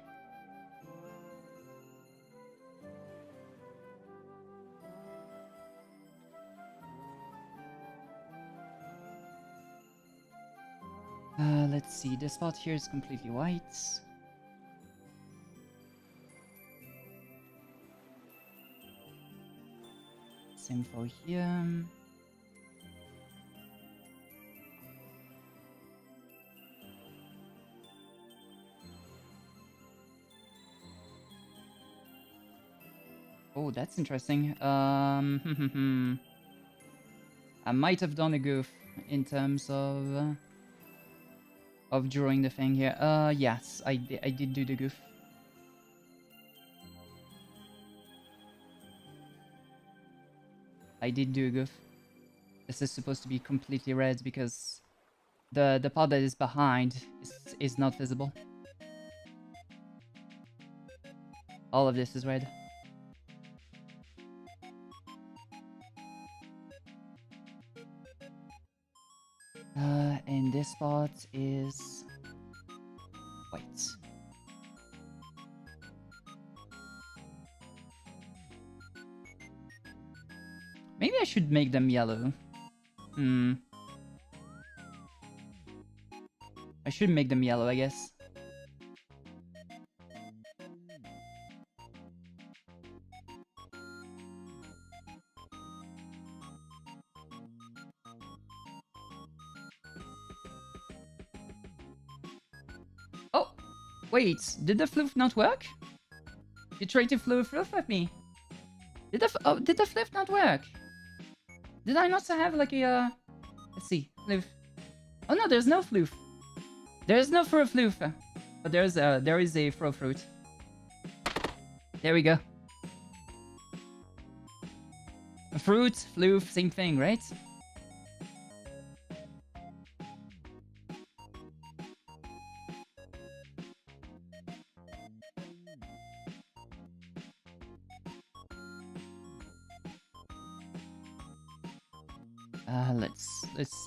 Let's see. This spot here is completely white. Same for here. Oh, that's interesting. I might have done a goof in terms of drawing the thing here. Yes, I did do the goof. I did do a goof. This is supposed to be completely red because the part that is behind is not visible. All of this is red. And this spot is white. Maybe I should make them yellow. I should make them yellow, I guess. Oh! Wait, did the floof not work? You tried to floof at me. Did the floof not work? Did I not have like a let's see, floof. Oh no, there's no floof. There is no floof. But there is a fro fruit. There we go. A fruit, floof, same thing, right?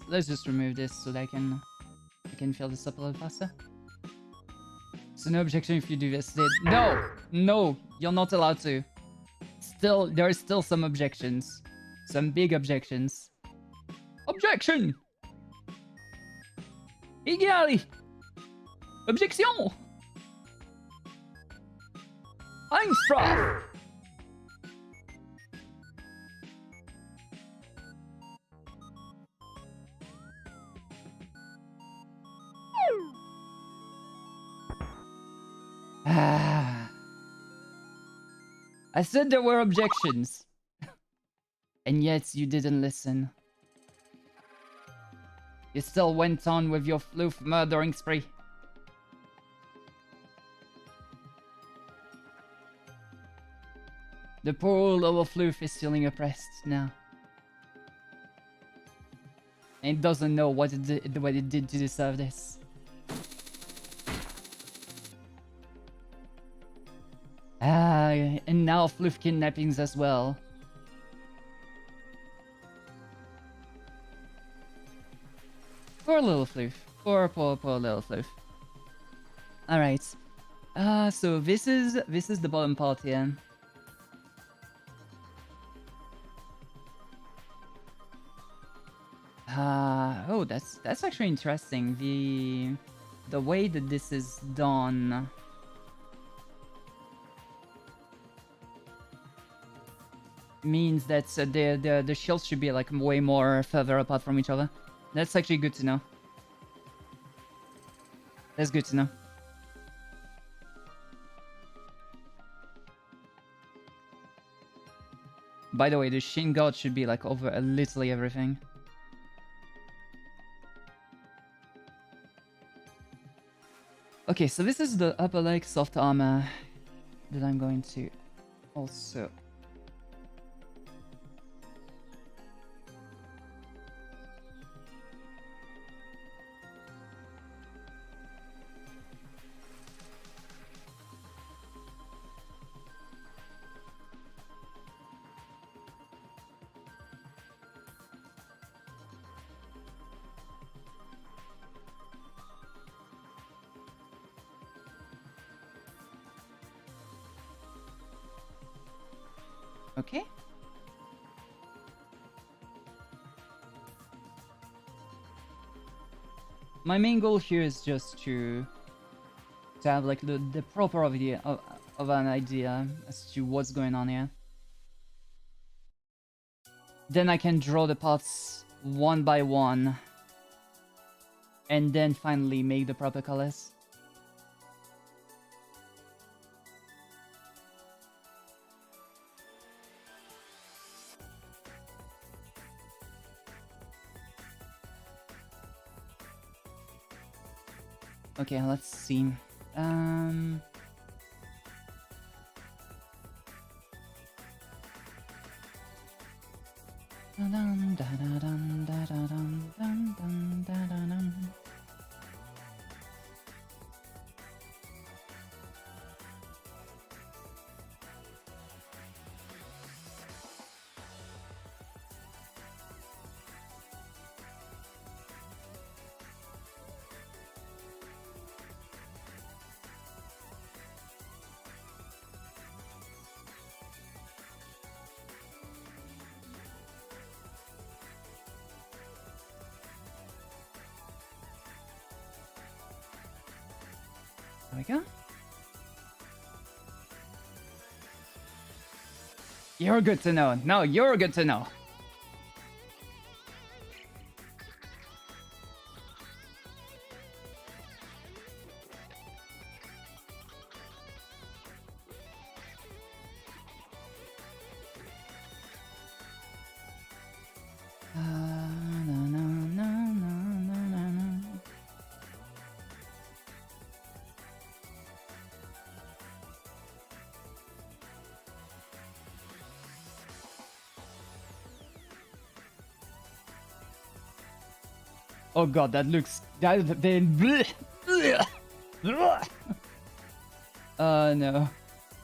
Let's just remove this so that I can fill this up a little faster. So no objection if you do this. No, you're not allowed to. Still, there are still some objections, some big objections. Objection! Égale! Objection! Einspruch! I said there were objections. And yet you didn't listen. You still went on with your floof murdering spree. The poor little floof is feeling oppressed now. And it doesn't know what it did to deserve this. And now floof kidnappings as well. Poor little floof. Poor little floof. Alright. So this is the bottom part here. Oh, that's actually interesting. The way that this is done. Means that the shields should be like way more further apart from each other. That's actually good to know. That's good to know. By the way, the shin guard should be like over literally everything. Okay, so this is the upper leg soft armor that I'm going to also. Okay. my main goal here is just to have like the proper idea of an idea as to what's going on here. Then I can draw the parts one by one, and then finally make the proper colors. Okay, let's see. There we go. You're good to know. No, you're good to know. Oh god, that looks... no.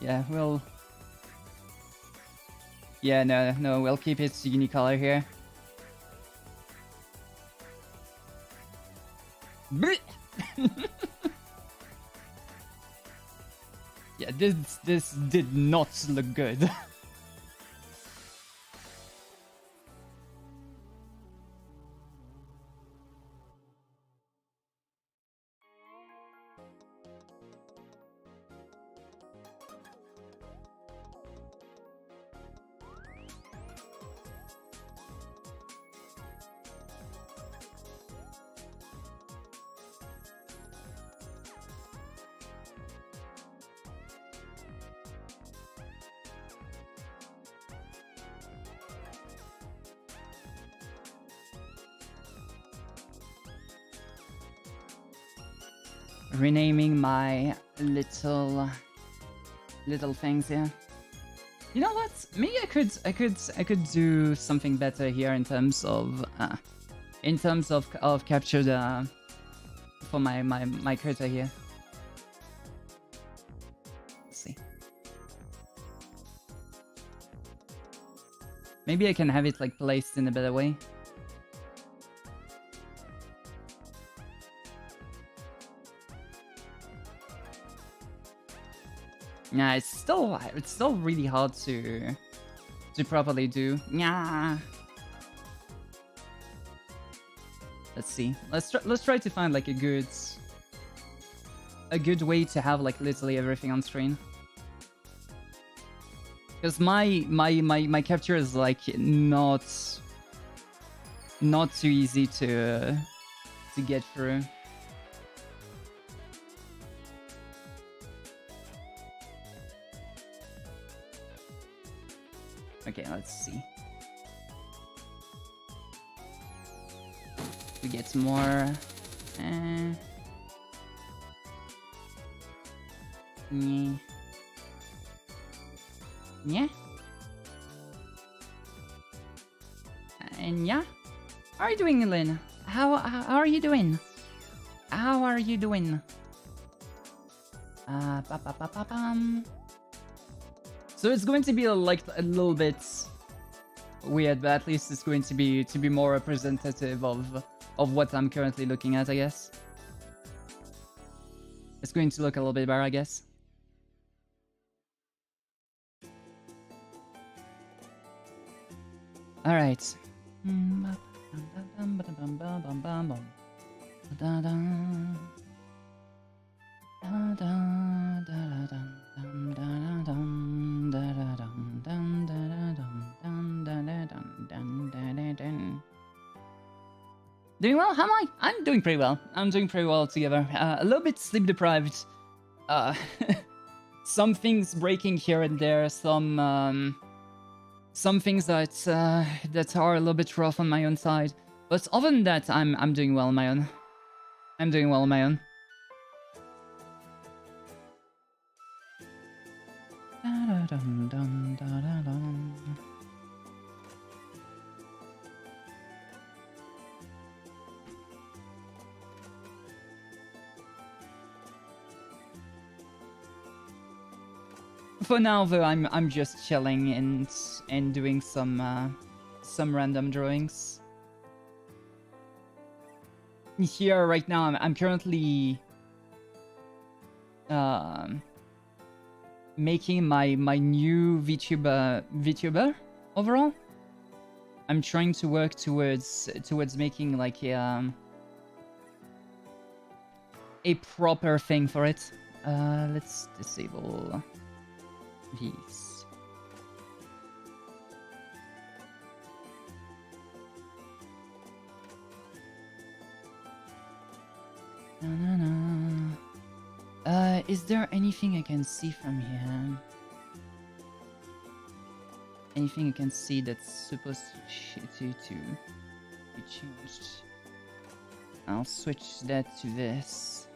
Yeah, we'll... Yeah, no, we'll keep it unicolor here. Yeah, this did not look good. Renaming my little things here. You know what? Maybe I could do something better here in terms of capture the for my critter here. Let's see. Maybe I can have it like placed in a better way. Yeah, it's still really hard to properly do. Yeah. Let's see. Let's try to find like a good way to have like literally everything on screen. Because my capture is like not too easy to get through. Okay, let's see. We get more. Yeah. Yeah. And yeah. How are you doing, Lynn? How are you doing? How are you doing? So it's going to be like a little bit weird, but at least it's going to be more representative of what I'm currently looking at, I guess. It's going to look a little bit better, I guess. All right. Da da da da da da dum da dum da da dum da dum da dum da dum. Doing well? How am I? I'm doing pretty well. I'm doing pretty well together. A little bit sleep deprived. Some things breaking here and there. Some things that that are a little bit rough on my own side. But other than that, I'm doing well on my own. I'm doing well on my own. For now, though, I'm just chilling and doing some random drawings. Here right now, I'm currently making my new VTuber overall. I'm trying to work towards making like a proper thing for it. Let's disable these. Is there anything I can see from here? Anything I can see that's supposed to be changed? I'll switch that to this.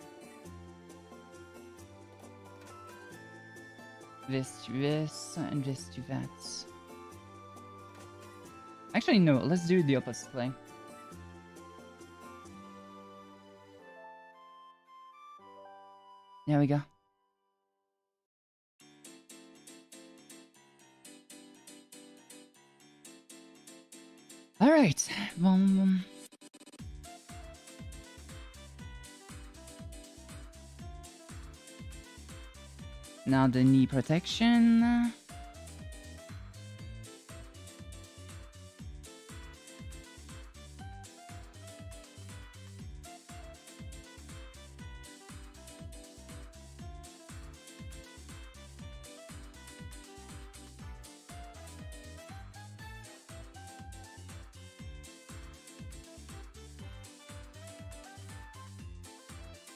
This to this, and this to that. Actually, no, let's do the opposite way. There we go. Alright. Now the knee protection.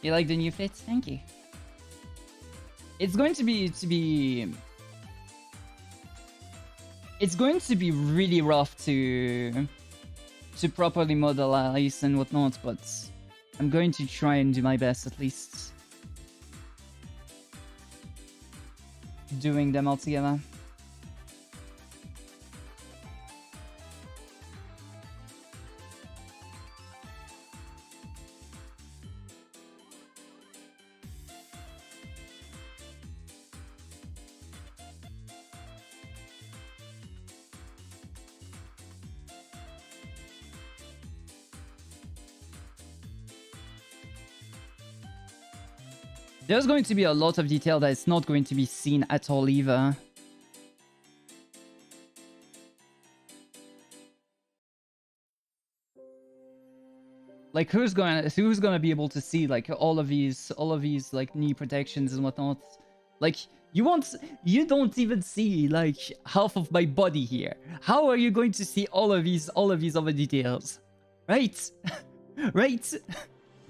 You like the new fit? Thank you. It's going to be it's going to be really rough to properly modelize and whatnot, but I'm going to try and do my best at least. Doing them all together. There's going to be a lot of detail that is not going to be seen at all either. Like who's gonna be able to see like all of these like knee protections and whatnot? Like you don't even see like half of my body here. How are you going to see all of these other details? Right? Right?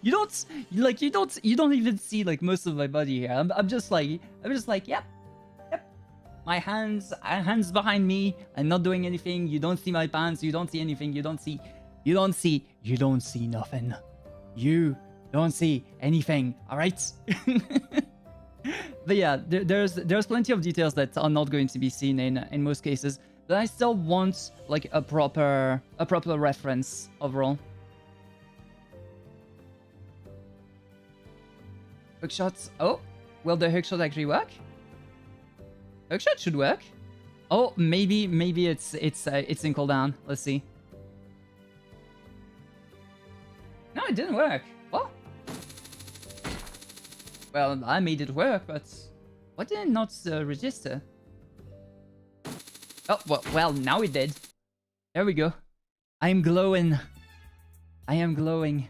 You don't even see like most of my body here. I'm just like, yep. My hands behind me. I'm not doing anything. You don't see my pants. You don't see anything. You don't see nothing. You don't see anything. All right. But yeah, there's plenty of details that are not going to be seen in most cases. But I still want like a proper reference overall. Hookshots. Oh, will the hookshot actually work? Hookshot should work. Oh, maybe it's in cooldown. Let's see. No, it didn't work. What? Well, I made it work, but why did it not register? Oh, well, now it did. There we go. I am glowing. I am glowing.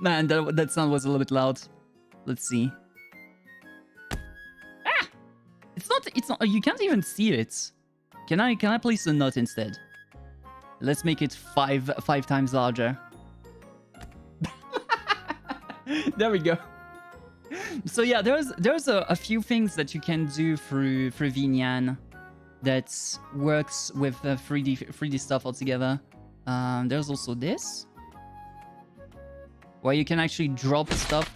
Man, that sound was a little bit loud. Let's see. Ah! It's not, you can't even see it. Can I place a nut instead? Let's make it five times larger. There we go. So yeah, there's a few things that you can do through Vinyan that works with 3D stuff altogether. There's also this, where you can actually drop stuff.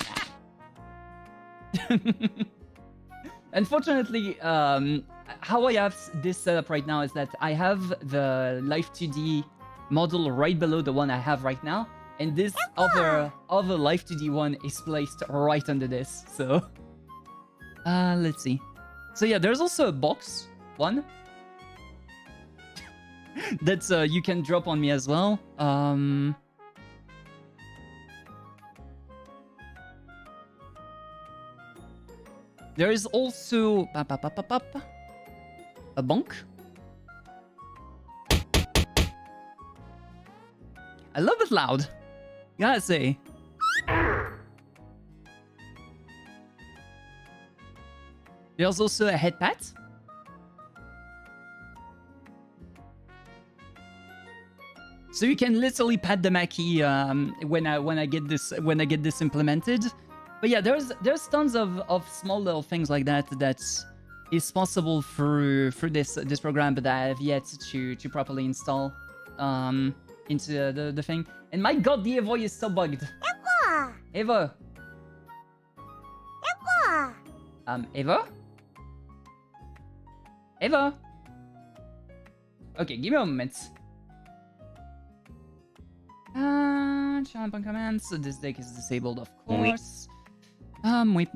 Unfortunately, how I have this set up right now is that I have the Life 2D model right below the one I have right now, and this other Life 2D one is placed right under this. So, let's see. So yeah, there's also a box one that you can drop on me as well. There is also a bonk. I love it loud. Gotta say. There's also a head pat. So you can literally pat the Maki when I get this implemented. But yeah, there's tons of small little things like that is possible through this program, but I have yet to properly install into the thing. And my god, the Evo is so bugged. Evo. Evo? Evo? Okay, give me a moment. Jump on commands. So this deck is disabled, of course. Wait.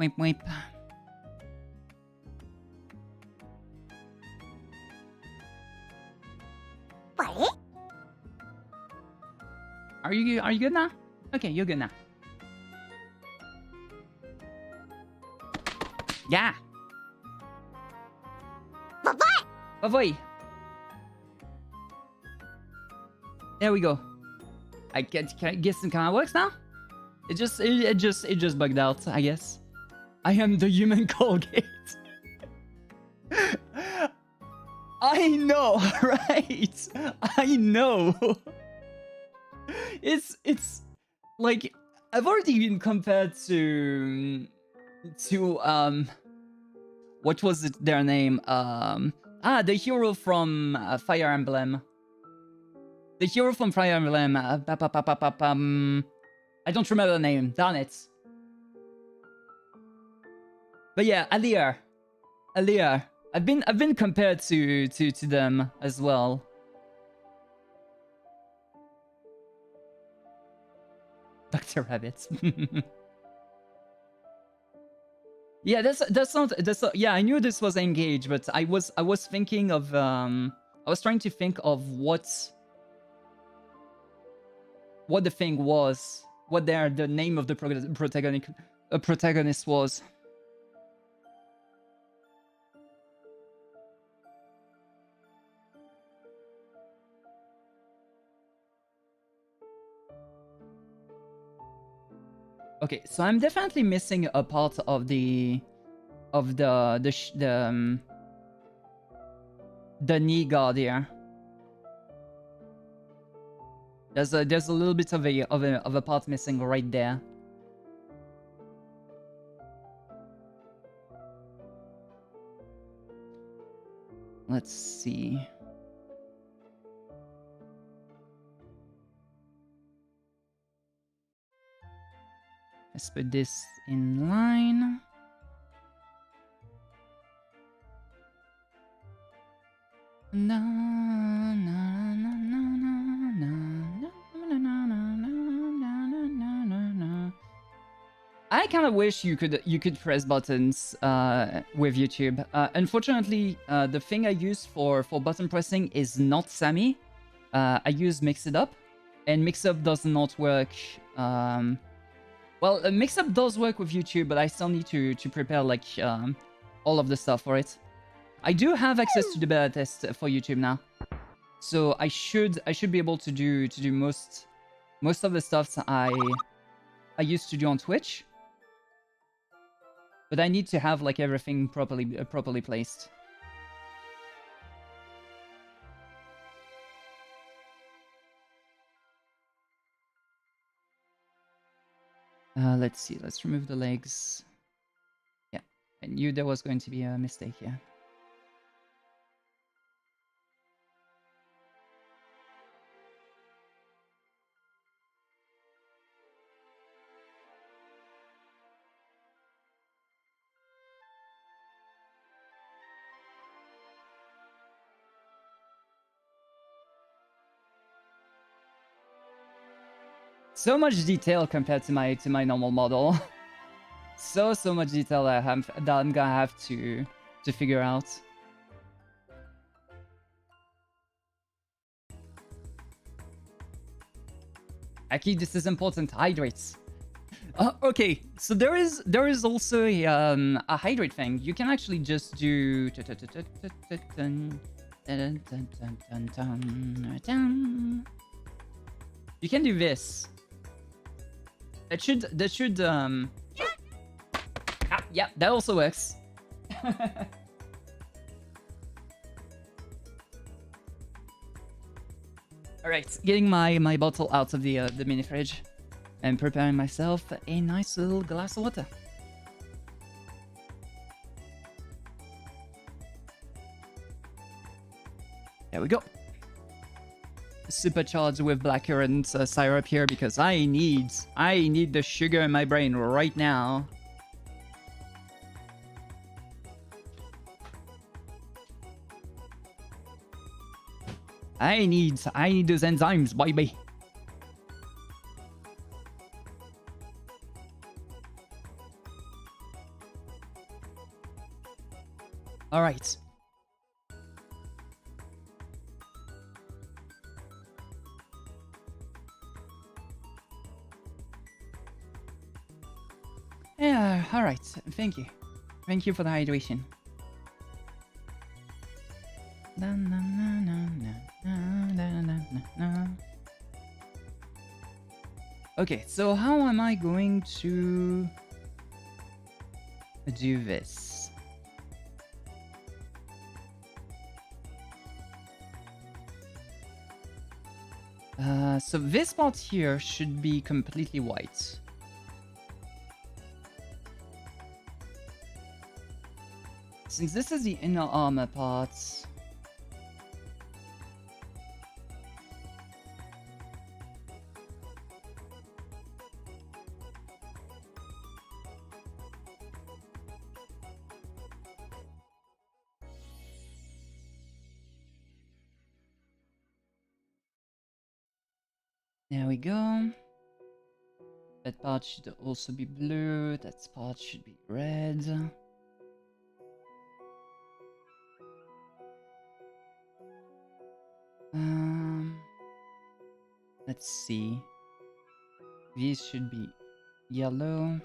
Are you good now? Okay, you're good now. Yeah. Bye-bye. There we go. I guess it kind of works now. It just bugged out, I guess. I am the human Colgate. I know, right? I know. It's like I've already been compared to what was it their name? The hero from Fire Emblem. The hero from Fire Emblem. I don't remember the name. Darn it. But yeah, Alia. I've been compared to them as well. Dr. Rabbit. Yeah, that's not yeah, I knew this was engaged, but I was thinking of I was trying to think of what the thing was, what the name of the protagonist was. Okay, so I'm definitely missing a part of the knee guard here. There's a little bit of a part missing right there. Let's see. Let's put this in line. Na, na, na, na, na, na, na, na, na, na. I kind of wish you could press buttons with YouTube. Unfortunately, the thing I use for button pressing is not Sammy. I use Mix It Up, and Mix Up does not work. Well, Mix Up does work with YouTube, but I still need to prepare like all of the stuff for it. I do have access to the beta test for YouTube now, so I should be able to do most Most of the stuff I used to do on Twitch, but I need to have like everything properly placed. Let's see. Let's remove the legs. Yeah, I knew there was going to be a mistake here. So much detail compared to my normal model. so much detail that I'm gonna have to figure out. Aki, this is important. Hydrates. Okay, so there is also a hydrate thing. You can actually just do. You can do this. That should yeah, that also works. Alright, getting my bottle out of the mini fridge and preparing myself a nice little glass of water. There we go. Supercharged with blackcurrant syrup here because I need the sugar in my brain right now. I need those enzymes, baby. All right. Yeah, all right. Thank you. Thank you for the hydration. Okay, so how am I going to do this? So this part here should be completely white. Since this is the inner armor part, there we go. That part should also be blue. That part should be red. Let's see. These should be yellow.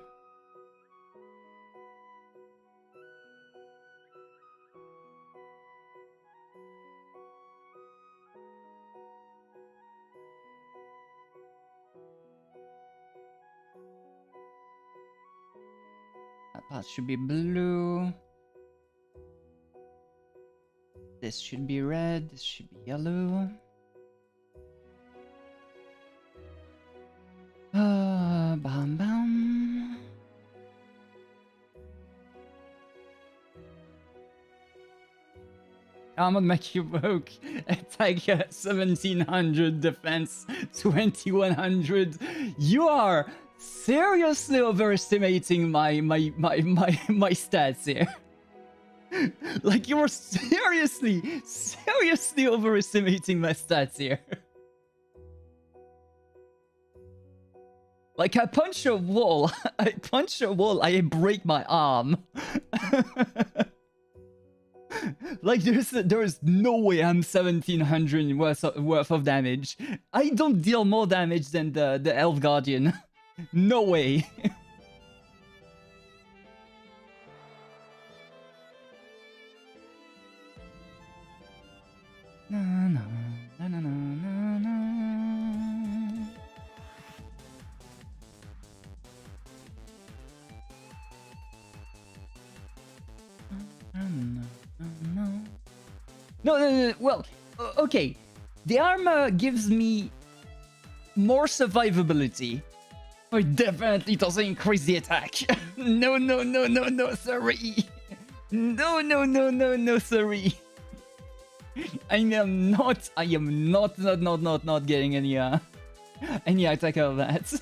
That part should be blue. This should be red. This should be yellow. Bam bam. I'm on Makimoke. Attack 1700, defense 2100. You are seriously overestimating my stats here. Like, you were seriously overestimating my stats here. Like, I punch a wall, I break my arm. Like, there's no way I'm 1700 worth of damage. I don't deal more damage than the Elf Guardian. No way. No. Well, okay. The armor gives me more survivability. But it definitely doesn't increase the attack. No, sorry. No, sorry. I am not getting any attack out of that.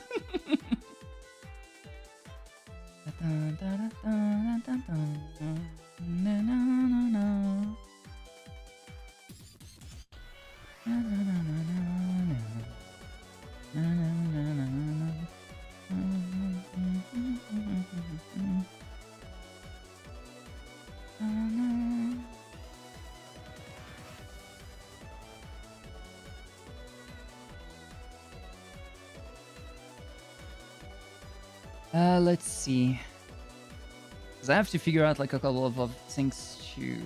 Let's see. Because I have to figure out like a couple of things too.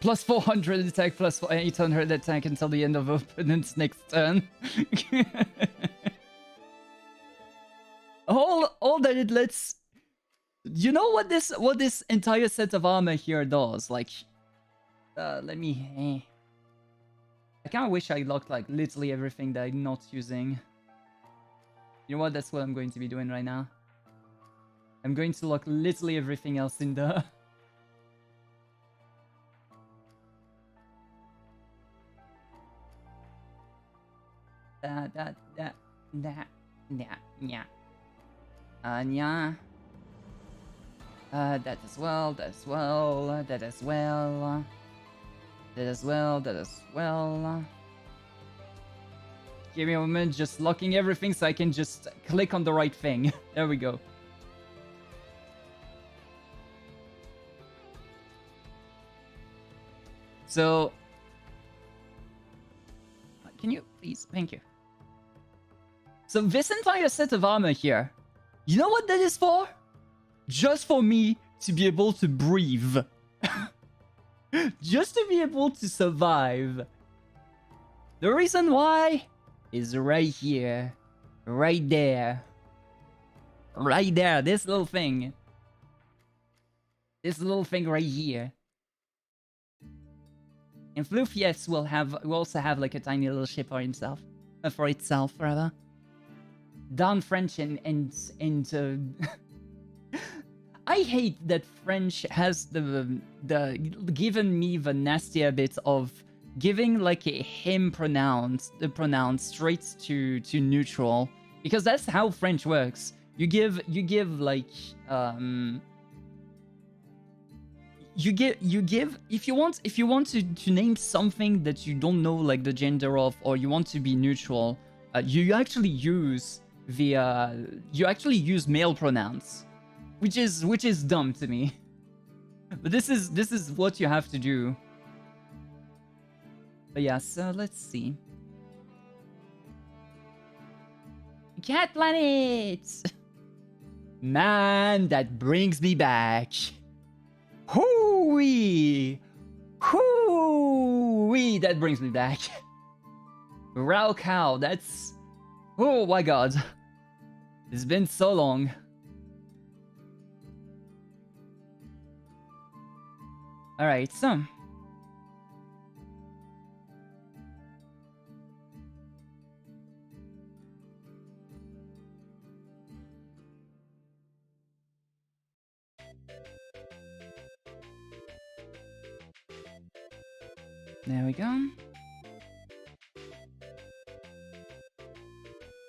Plus 400 attack, plus 800 attack until the end of opponent's next turn. all that it lets. You know what this entire set of armor here does? Like, let me. I kind of wish I locked like literally everything that I'm not using. You know what? That's what I'm going to be doing right now. I'm going to lock literally everything else in the. That. Yeah. Yeah. That as well. That as well. That as well. That as well. That as well. Give me a moment, just locking everything so I can just click on the right thing. There we go. So, can you please? Thank you. So this entire set of armor here, you know what that is for? Just for me to be able to breathe. Just to be able to survive. The reason why is right here. Right there. Right there. This little thing. This little thing right here. And Floof, yes, will also have like a tiny little ship for himself. For itself, rather. Down French and I hate that French has the given me the nasty habit of giving like a him pronounce straight to neutral, because that's how French works. You give like you give if you want to name something that you don't know like the gender of, or you want to be neutral, you actually use male pronouns, which is dumb to me. But this is what you have to do. But yeah, so let's see. Cat Planet! Man, that brings me back. Hoo-wee! Hoo-wee! That brings me back. Rao Cow, that's... Oh my god. It's been so long. Alright, so... There we go.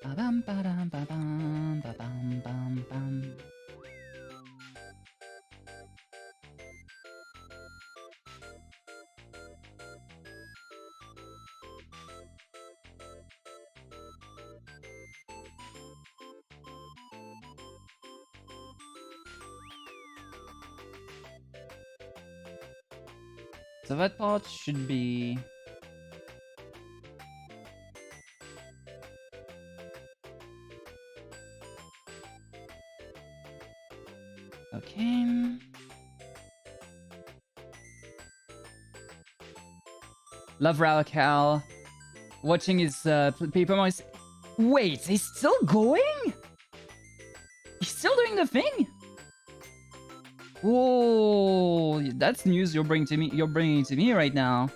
Ba-bam, ba-dam, ba-bam, ba-bam, bam, bam. So that part should be... Okay. Love Raukal. Watching his paper mice. Wait, he's still going? He's still doing the thing? Whoa, that's news you're bringing to me. You're bringing to me right now.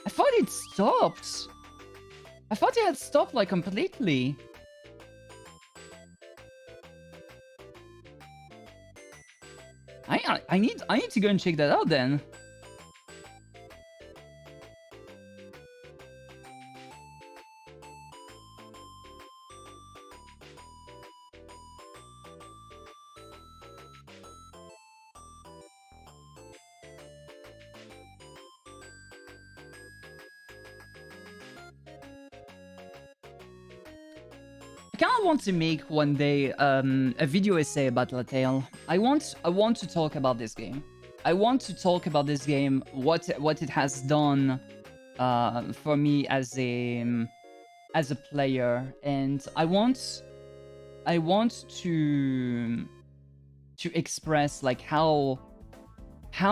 I thought it stopped. I thought it had stopped like completely. I need to go and check that out then. I kind of want to make one day a video essay about Lattale. I want to talk about this game. I want to talk about this game, what it has done for me as a player, and I want to express like how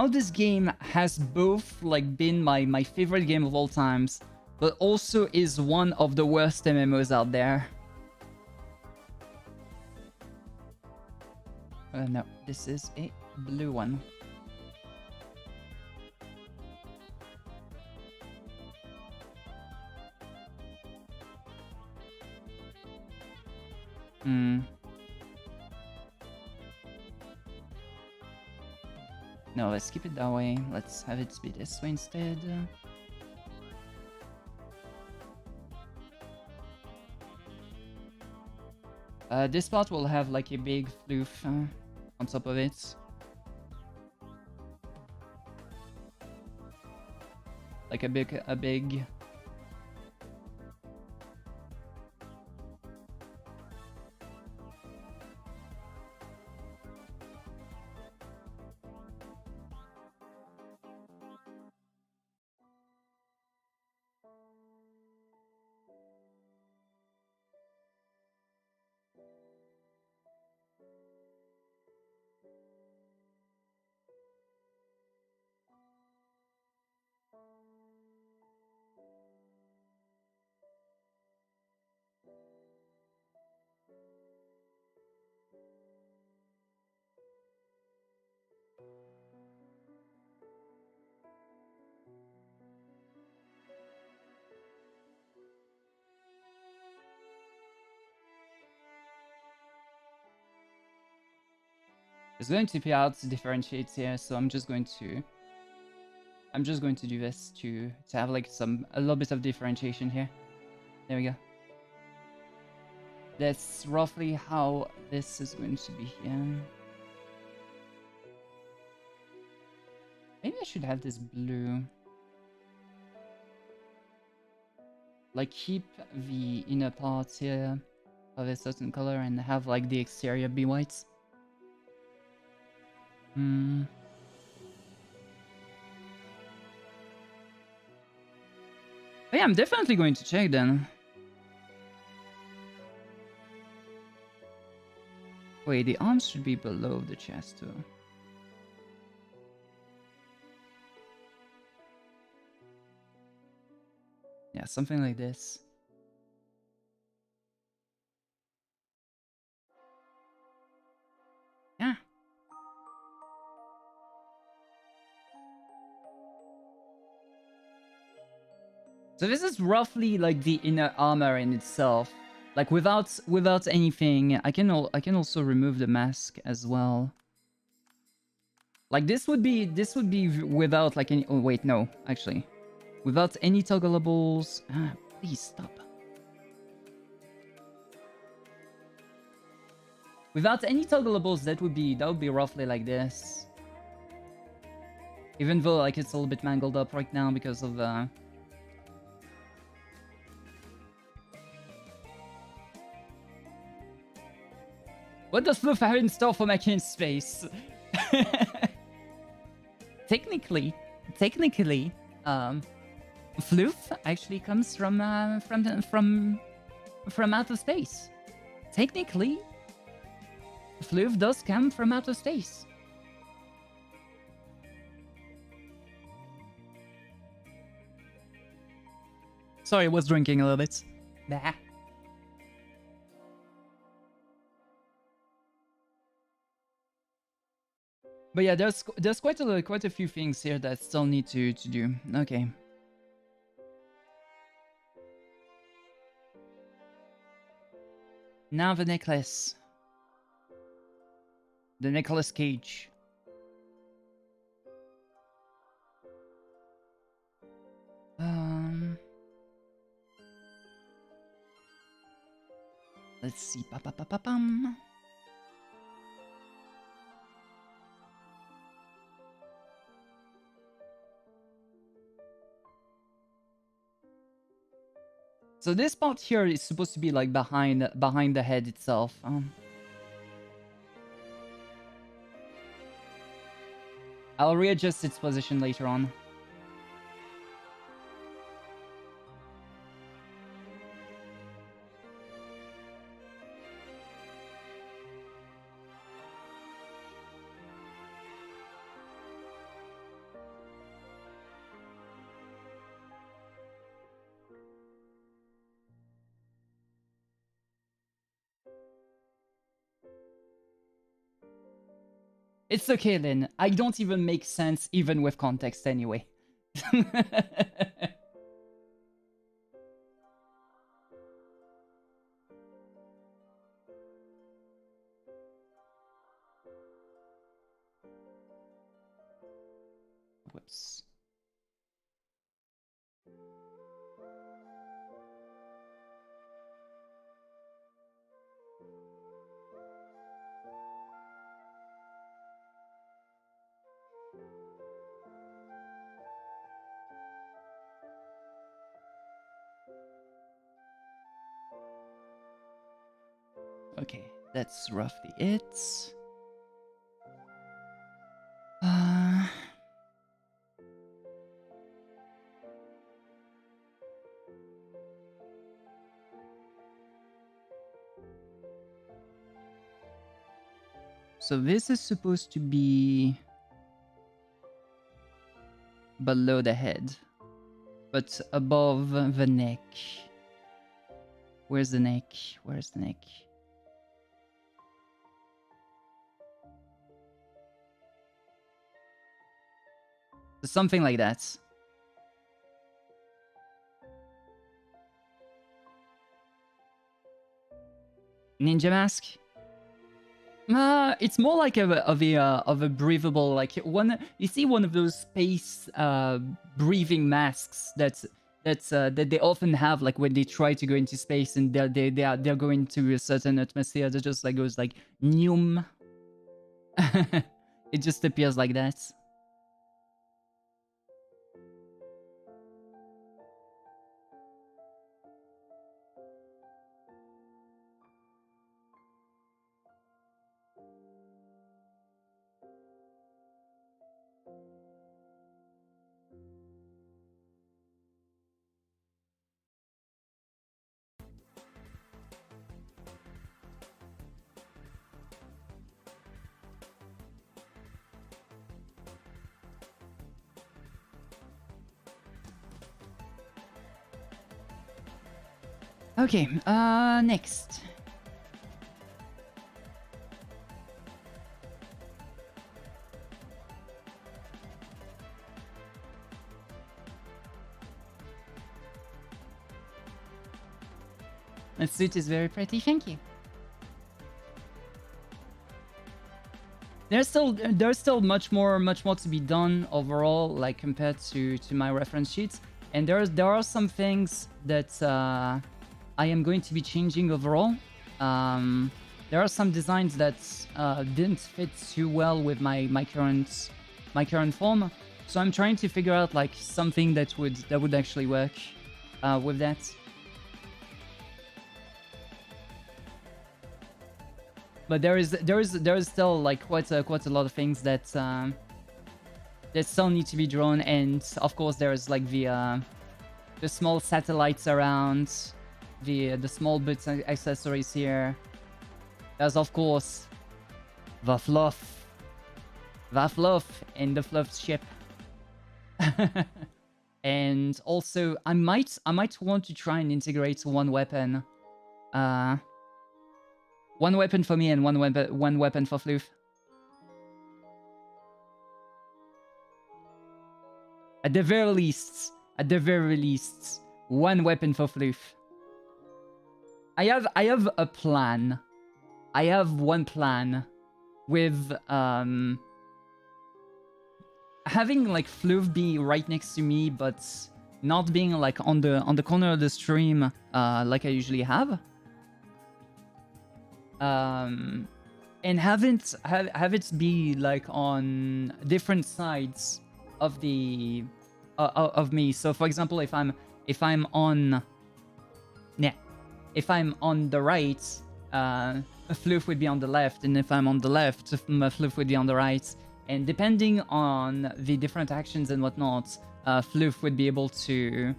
this game has both like been my favorite game of all times, but also is one of the worst MMOs out there. No, this is a blue one. No, let's keep it that way. Let's have it be this way instead. This part will have like a big floof on top of it. Like a big... It's going to be out to differentiate here, so I'm just going to do this to have like a little bit of differentiation here. There we go. That's roughly how this is going to be here. Maybe I should have this blue. Like keep the inner part here of a certain color and have like the exterior be white. Oh yeah, I'm definitely going to check then. Wait, the arms should be below the chest too. Yeah, something like this. Yeah. So this is roughly like the inner armor in itself. Like without anything, I can also remove the mask as well. Like this would be without like any... Oh wait, no, actually. Without any toggleables... Ah, please stop. Without any toggleables, that would be roughly like this. Even though like it's a little bit mangled up right now because of What does Floof have in store for Maki in space? technically, Floof actually comes from outer space. Technically, Floof does come from outer space. Sorry, I was drinking a little bit. Bah. But yeah, there's quite a few things here that still need to do. Okay. Now the necklace. The necklace cage. Let's see. Pa-pa-pa-pa-pam. So this part here is supposed to be like behind the head itself. I'll readjust its position later on. It's okay, Lynn. I don't even make sense even with context anyway. Whoops. Okay, that's roughly it. So this is supposed to be below the head, but above the neck. Where's the neck? Where's the neck? Something like that. Ninja mask? It's more like of a breathable, like one. You see one of those space breathing masks that they often have, like when they try to go into space and they're going to a certain atmosphere that just like goes like Noom. It just appears like that. Okay, next. The suit is very pretty, thank you. There's still much more to be done overall, like compared to my reference sheets, and there are some things that I am going to be changing overall. There are some designs that didn't fit too well with my current form, so I'm trying to figure out like something that would actually work with that. But there is still like quite a lot of things that that still need to be drawn, and of course there's like the small satellites around, the small bits and accessories here. There's of course the fluff in the fluff ship. And also I might want to try and integrate one weapon for me and one weapon for Floof. At the very least, one weapon for Floof. I have a plan. I have one plan with having like Floof be right next to me, but not being like on the corner of the stream like I usually have. And have it be like on different sides of the of me. So for example, if I'm on the right, Floof would be on the left, and if I'm on the left, Floof would be on the right. And depending on the different actions and whatnot, Floof would be able to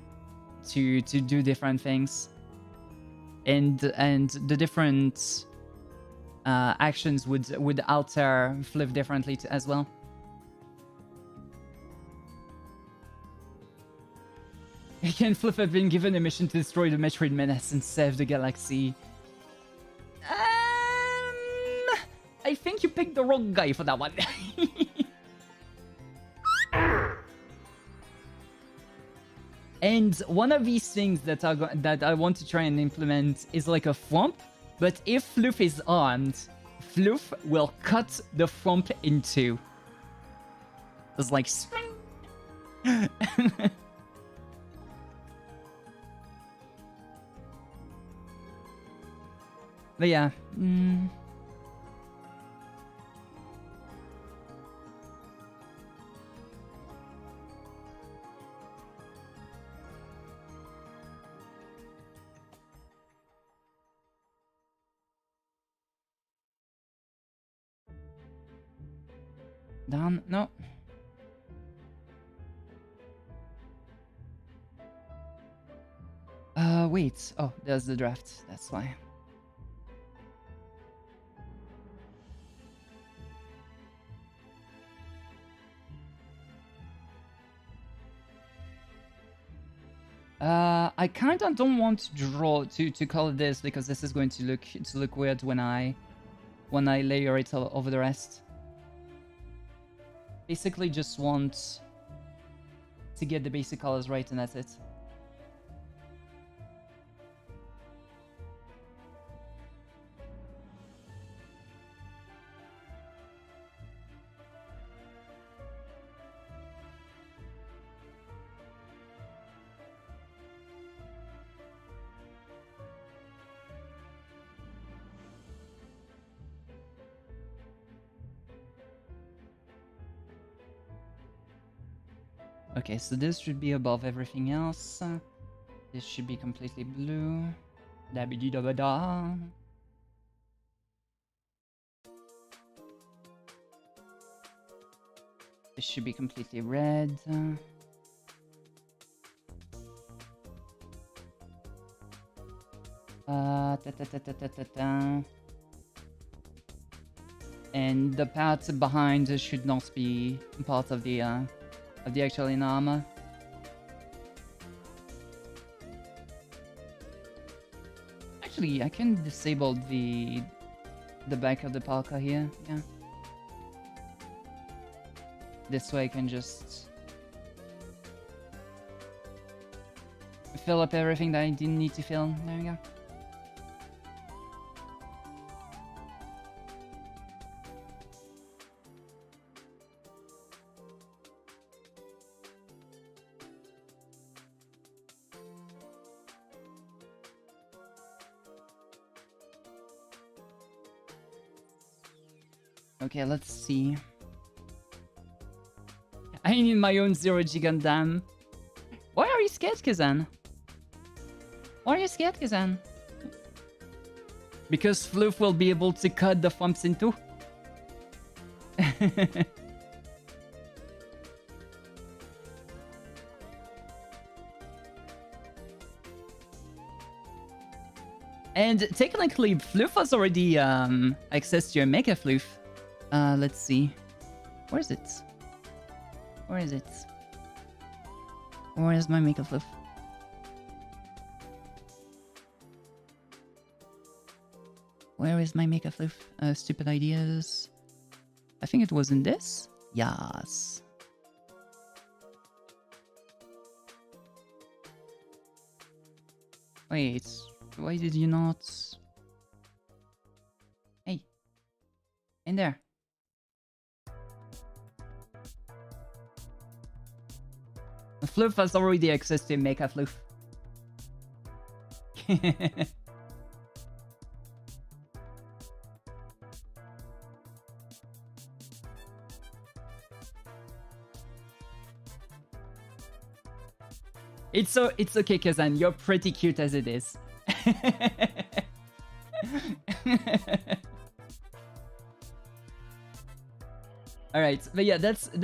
do different things, and the different actions would alter Floof differently as well. Can Floof have been given a mission to destroy the Metroid Menace and save the galaxy? I think you picked the wrong guy for that one. And one of these things that I want to try and implement is like a thwomp. But if Floof is armed, Floof will cut the thwomp in two. It's like... But yeah. Down? No. Wait. Oh, there's the draft. That's why. I kind of don't want to draw to color this because this is going to look weird when I layer it over the rest. Basically, just want to get the basic colors right, and that's it. Okay, so this should be above everything else. This should be completely blue. Da-bi-dee-da-ba-da. This should be completely red. And the part behind should not be part of the actual inner armor. Actually, I can disable the back of the parka here. Yeah. This way I can just fill up everything that I didn't need to fill. There we go. Okay, let's see. I need my own 0G Gundam. Why are you scared, Kazan? Why are you scared, Kazan? Because Floof will be able to cut the thumps in two. And technically, Floof has already access to your Mega Floof. Let's see. Where is it? Where is it? Where is my Mega Floof? Where is my Mega Floof? Stupid ideas. I think it was in this? Yes. Wait, why did you not... Hey. In there. Floof has already access to Mega Floof. It's okay, Kazan. You're pretty cute as it is. All right, but yeah, that's the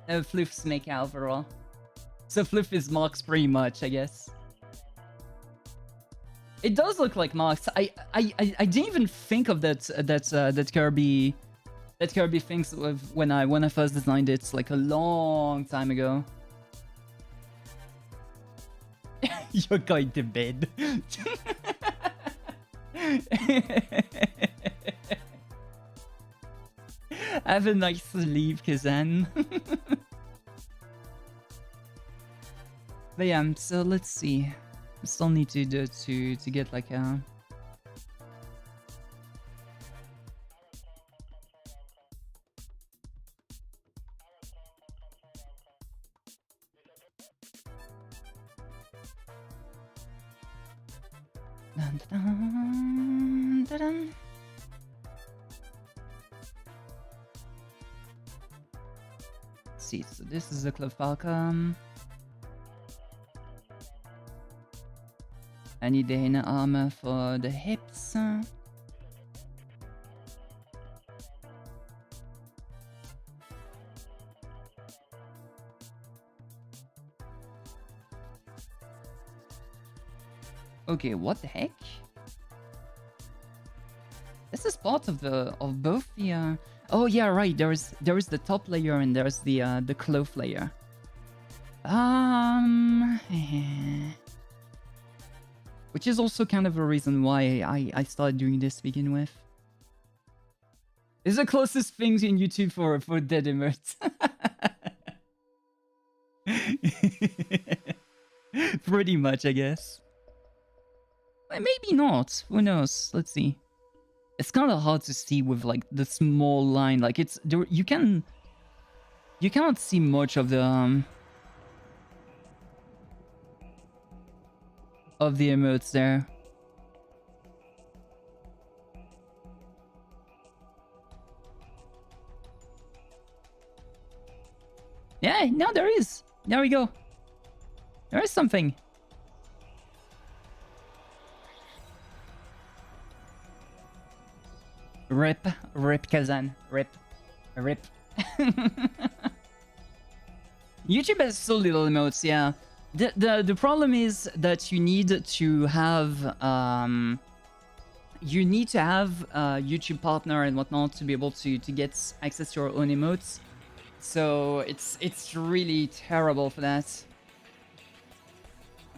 Floof's mecha overall. So Floof is Mox pretty much, I guess. It does look like Mox. I didn't even think of that Kirby things when I first designed it like a long time ago. You're going to bed. Have a nice sleep, Kazan. But yeah, so let's see. I still need to do to get like a... Dun, dun, dun, dun. Let's see, so this is the Club Falcon. I need the inner armor for the hips. Okay, what the heck? This is part of both the oh yeah, right, there is the top layer and there's the cloth layer. Which is also kind of a reason why I started doing this to begin with. It's the closest things in YouTube for dead emotes. Pretty much, I guess. Maybe not. Who knows? Let's see. It's kind of hard to see with like the small line. Like it's there, you cannot see much of the emotes there. Yeah, no, there is. There we go. There is something. Rip Kazan, rip. YouTube has so little emotes, yeah. The problem is that you need to have YouTube partner and whatnot to be able to get access to your own emotes. So it's really terrible for that.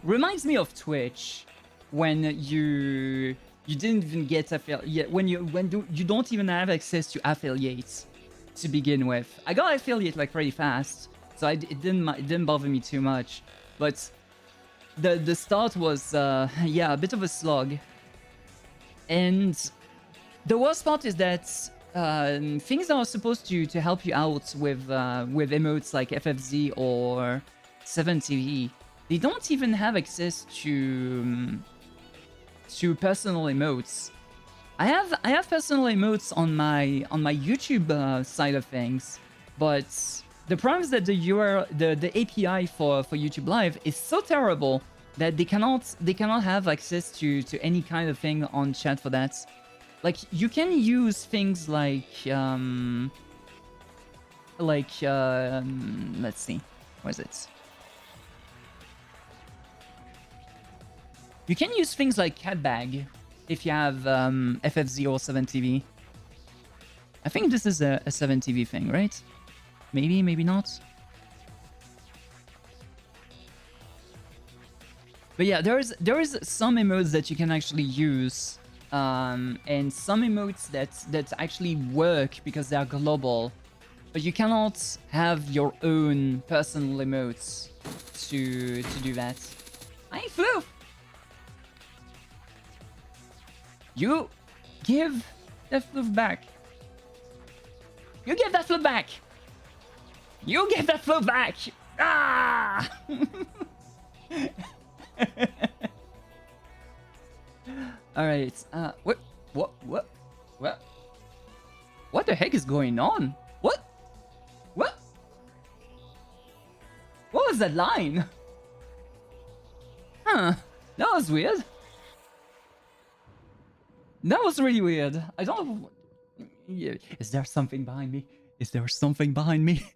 Reminds me of Twitch when you didn't even get affiliate when you don't even have access to affiliates to begin with. I got affiliate like pretty fast, so it didn't bother me too much. But the start was yeah, a bit of a slog. And the worst part is that things that are supposed to help you out with emotes like FFZ or 7TV, they don't even have access to personal emotes. I have personal emotes on my YouTube side of things, but the problem is that the API for YouTube Live is so terrible that they cannot have access to any kind of thing on chat for that. Like you can use things like let's see, where is it? You can use things like cat bag if you have FF07TV. I think this is a 7TV thing, right? Maybe, maybe not. But yeah, there is some emotes that you can actually use, and some emotes that actually work because they are global. But you cannot have your own personal emotes to do that. Hi, Floof! You give the Floof back. You give that Floof back! You give that Floof back! Ah! Alright, what the heck is going on? What was that line? Huh, that was weird. That was really weird. I don't know. Is there something behind me? Is there something behind me?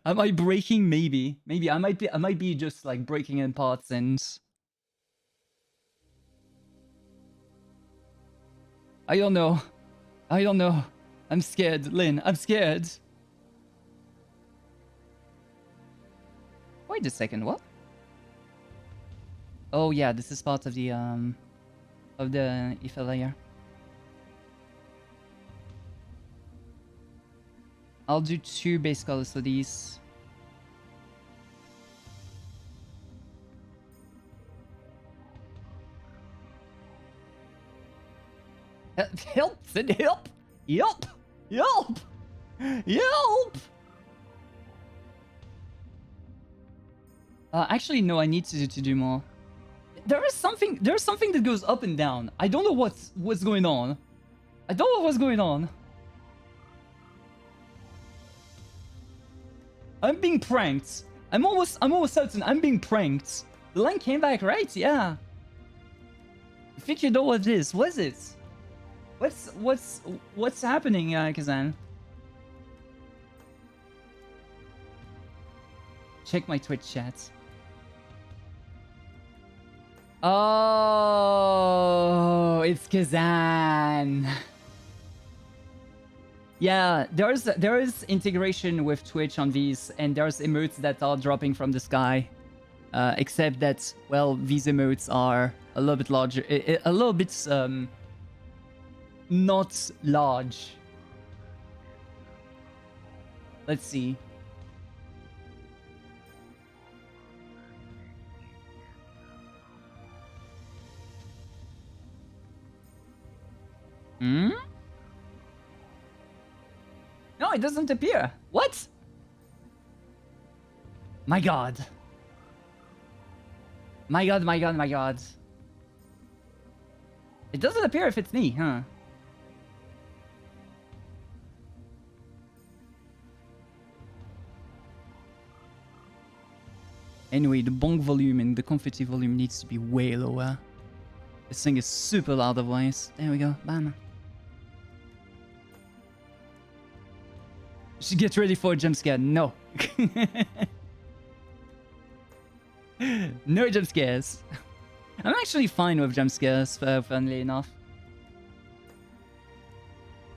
Am I breaking? Maybe I might be just like breaking in parts and I don't know. I'm scared, Lynn. I'm scared. Wait a second, what? Oh yeah, this is part of the Ether layer. I'll do 2 base colors for these. Help! Help! Help! Help! Help! Actually, no. I need to do more. There's something that goes up and down. I don't know what's going on. I don't know what's going on. I'm being pranked. I'm almost certain I'm being pranked. The line came back, right? Yeah. I think you know what it is. What is it? What's happening, Kazan? Check my Twitch chat. Oh, it's Kazan. Yeah, there is integration with Twitch on these, and there's emotes that are dropping from the sky. Except that, well, these emotes are a little bit larger, a little bit not large. Let's see. Hmm? No, it doesn't appear. What? My god. My god, my god, my god. It doesn't appear if it's me, huh? Anyway, the bong volume and the confetti volume needs to be way lower. This thing is super loud otherwise. There we go. Bam. Should get ready for a jump scare. No. No jump scares. I'm actually fine with jump scares, funnily enough.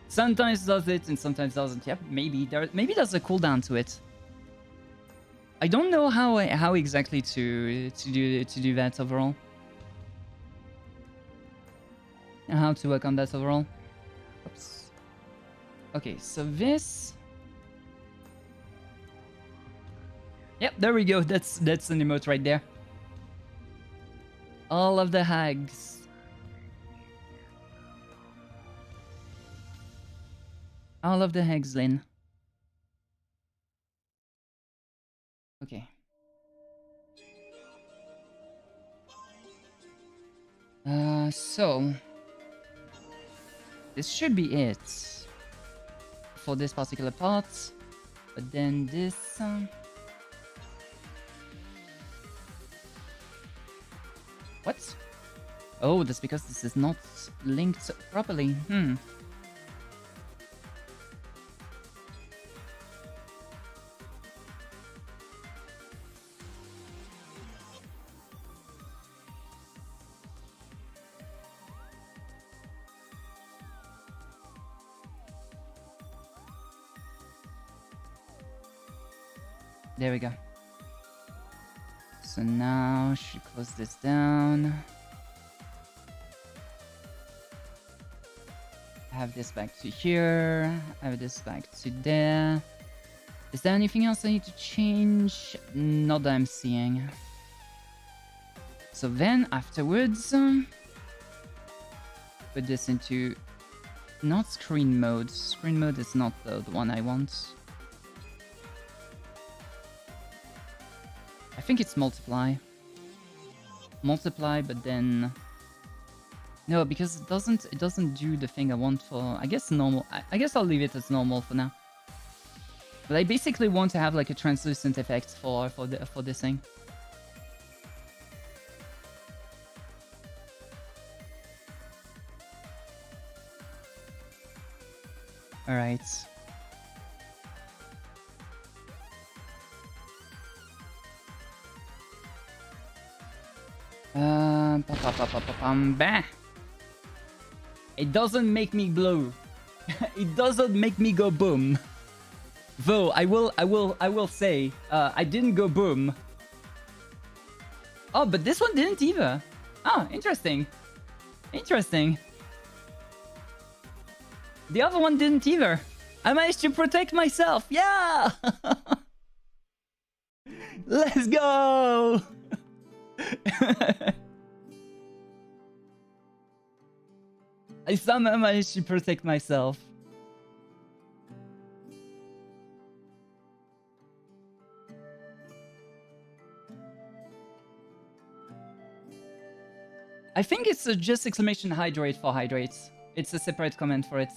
Sometimes does it and sometimes doesn't. Yep, maybe there's a cooldown to it. I don't know how exactly to do that overall. And how to work on that overall. Oops. Okay, so this. Yep, there we go. That's an emote right there. All of the hags. All of the hags, Lynn. Okay. So this should be it for this particular part. But then this. Oh, that's because this is not linked properly. There we go. So now, should close this down. Have this back to here. Have this back to there. Is there anything else I need to change? Not that I'm seeing. So then, afterwards, put this into not screen mode. Screen mode is not the one I want. I think it's multiply. Multiply, but then no, because it doesn't do the thing I want for. I guess normal. I guess I'll leave it as normal for now. But I basically want to have like a translucent effect for this thing. All right. Bah. It doesn't make me blow. It doesn't make me go boom. Though I will say, I didn't go boom. Oh, but this one didn't either. Oh, interesting. Interesting. The other one didn't either. I managed to protect myself. Yeah! Let's go! I somehow managed to protect myself. I think it's just exclamation hydrate for hydrates. It's a separate comment for it.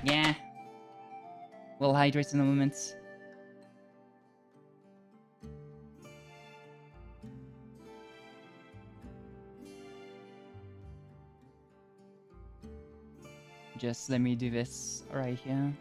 Yeah. We'll hydrate in a moment. Just let me do this right here.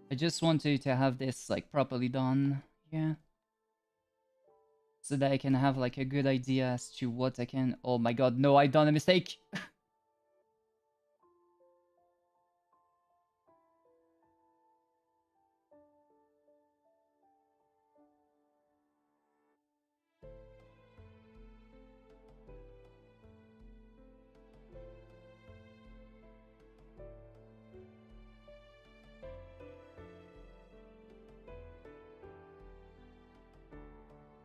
I just wanted to have this like properly done, yeah. So that I can have like a good idea as to what I can... Oh my god, no, I done a mistake!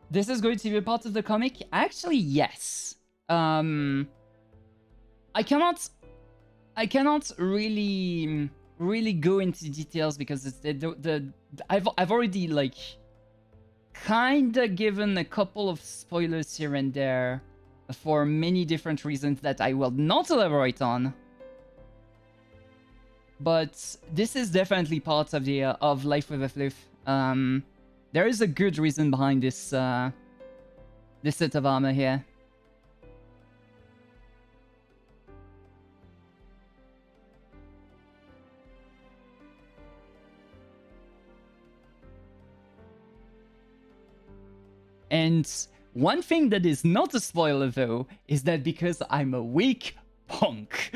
This is going to be a part of the comic? Actually, yes. I cannot really go into details because it's I've already like kinda given a couple of spoilers here and there for many different reasons that I will not elaborate on. But this is definitely part of the of Life With A Floof. There is a good reason behind this this set of armor here. And one thing that is not a spoiler though is that because I'm a weak punk.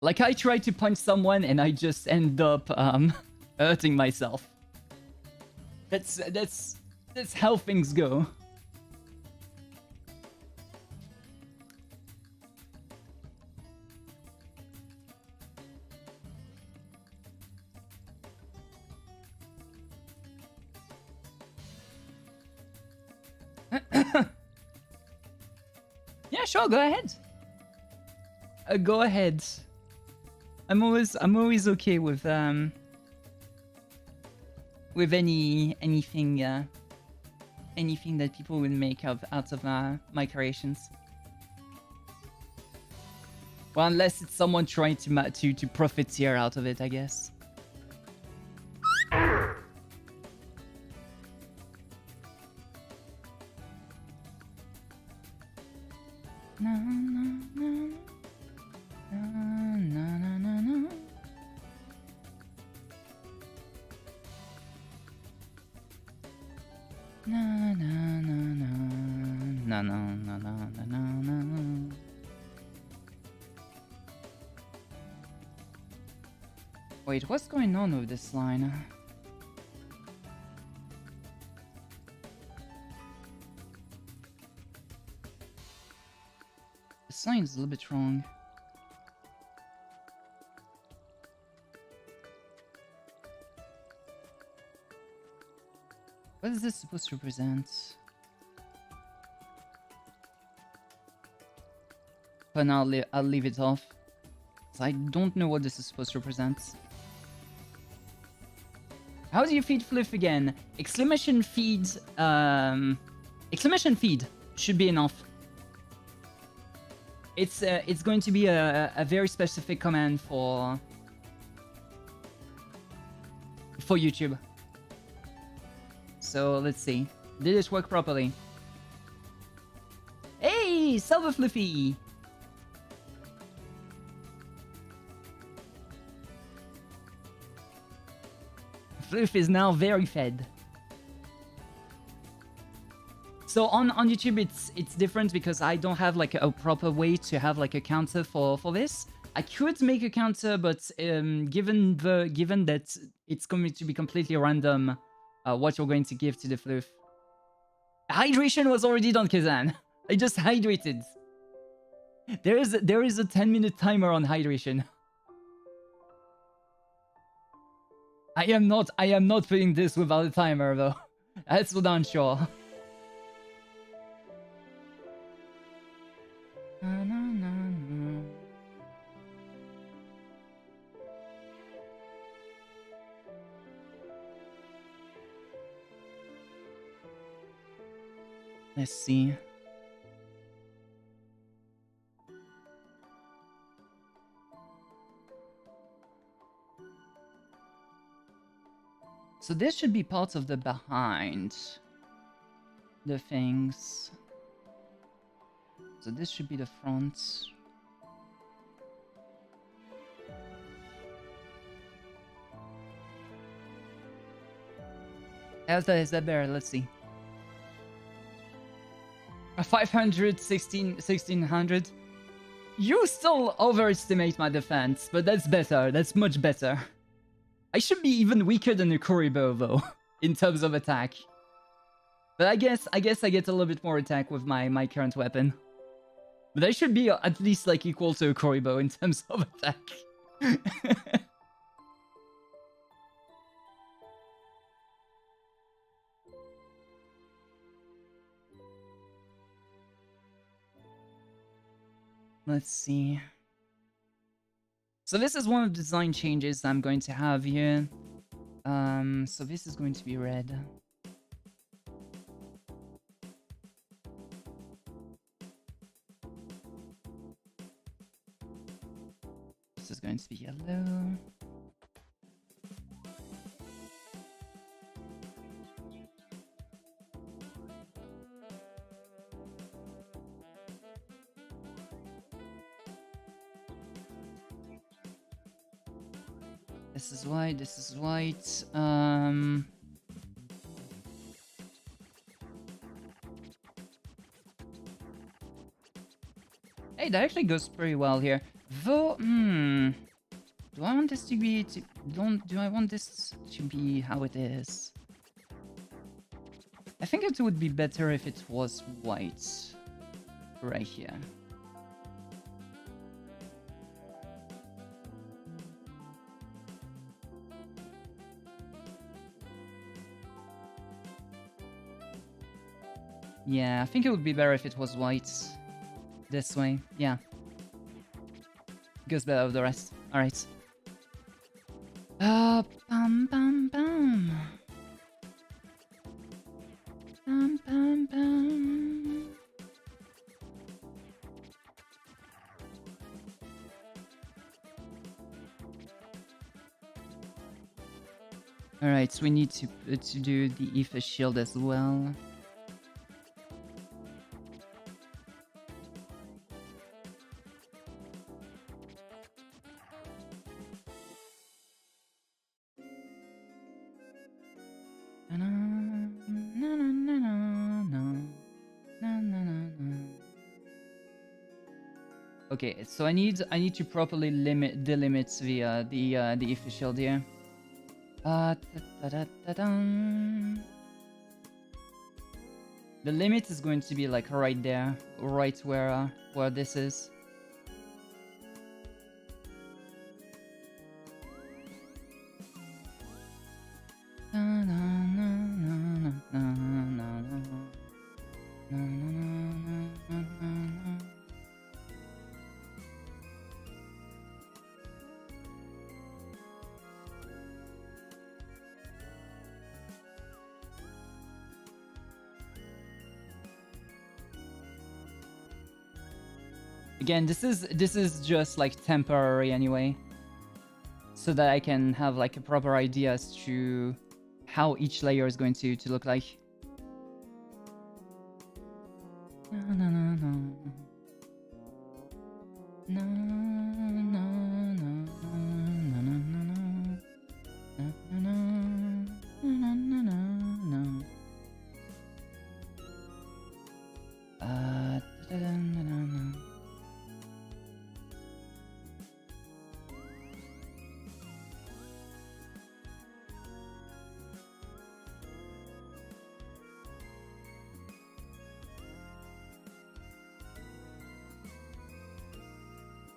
Like I try to punch someone and I just end up hurting myself. That's how things go. Yeah, sure, go ahead. Go ahead. I'm always okay with anything that people will make out of my creations. Well, unless it's someone trying to profiteer out of it, I guess. Na, na, na, na, na, na, na, na. Na, na, na, na, na, na, na, na, na, na. Wait, what's going on with this line? This line is a little bit wrong. What is this supposed to represent? But now I'll leave it off. So I don't know what this is supposed to represent. How do you feed Floof again? Exclamation feed. Exclamation feed should be enough. It's going to be a very specific command for YouTube. So let's see. Did it work properly? Hey, Silver Floofy! Floof is now very fed. So on YouTube it's different because I don't have like a proper way to have like a counter for this. I could make a counter, but given that it's going to be completely random, what you're going to give to the Floof. Hydration was already done, Kazan. I just hydrated. There is a 10-minute timer on hydration. I am not putting this without a timer though. That's for darn sure. Na, na, na, na. Let's see. So this should be part of the behind the things. So this should be the front. Is that better? Let's see. 500, 1600. You still overestimate my defense, but that's better. That's much better. I should be even weaker than a Kuribo though, in terms of attack. But I guess I get a little bit more attack with my current weapon. But I should be at least like equal to a Kuribo in terms of attack. Let's see. So this is one of the design changes I'm going to have here. So this is going to be red. This is going to be yellow. This is white, this is white. Hey, that actually goes pretty well here. Though, do I want this to be Do I want this to be how it is? I think it would be better if it was white right here. Yeah, I think it would be better if it was white this way. Yeah. Goes better with the rest. Alright. Bum bum bum. Bum bum bum. Alright, so we need to do the ether shield as well. Okay, so I need to properly delimit the ether shield here. The limit is going to be like right there, right where this is. Again, this is just like temporary anyway, so that I can have like a proper idea as to how each layer is going to look like.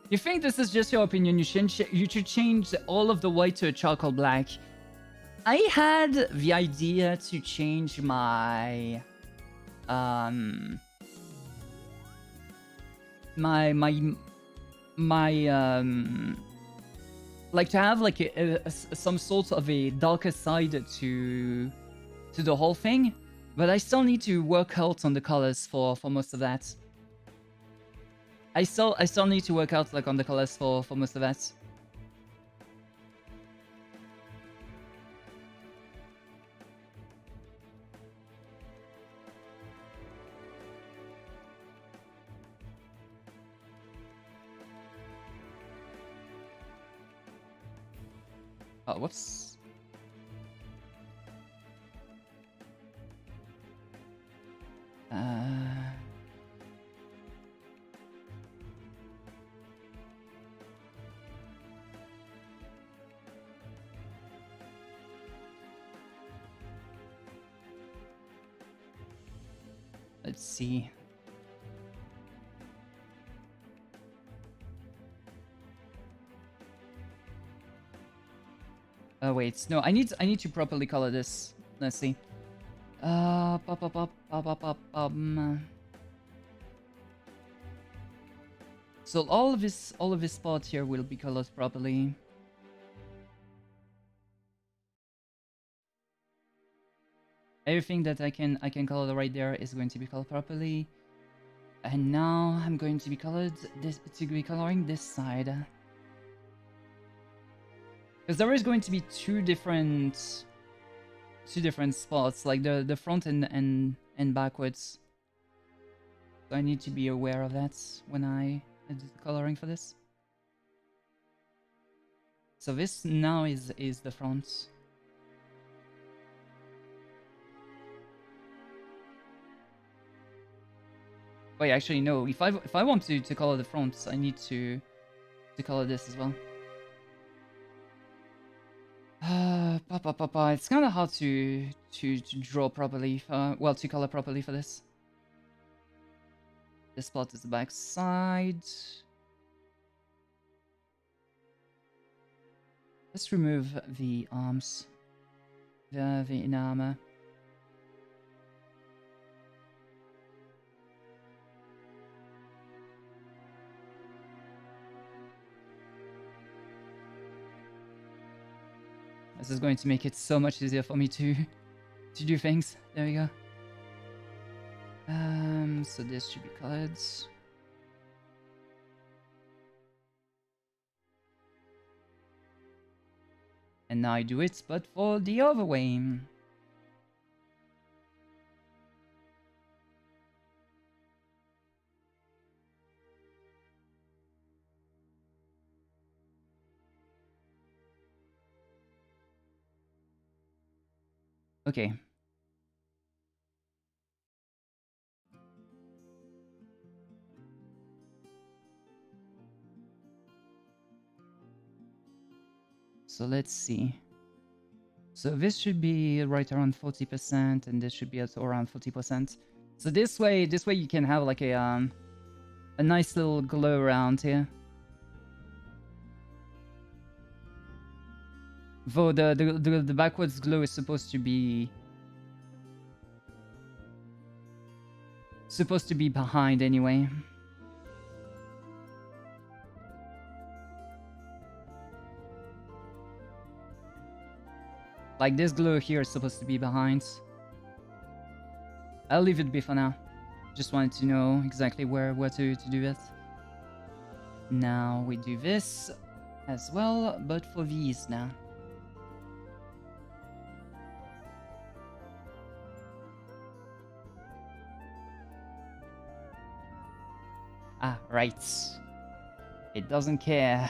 You think this is just your opinion? You should change all of the white to a charcoal black. I had the idea to change my like to have like some sort of a darker side to the whole thing, but I still need to work out on the colors for most of that. I still need to work out like on the colors for most of that. Oh, whoops. Let's see. Oh wait, no, I need to properly color this. Let's see. So all of this spot here will be colored properly. Everything that I can color right there is going to be colored properly. And now I'm going to be coloring this side. Because there is going to be two different spots, like the front and backwards. So I need to be aware of that when I do the coloring for this. So this now is the front. Wait, actually no. If I want to color the fronts, I need to color this as well. It's kind of hard to draw properly. Well, to color properly for this. This part is the back side. Let's remove the arms. The inner armor. This is going to make it so much easier for me to do things. There we go. So this should be colored. And now I do it, but for the other way. Okay. So let's see. So this should be right around 40%, and this should be also around 40%. So this way you can have like a nice little glow around here. Though the backwards glow is supposed to be behind anyway. Like this glow here is supposed to be behind. I'll leave it be for now. Just wanted to know exactly where to do it. Now we do this as well, but for these now. Ah, right. It doesn't care.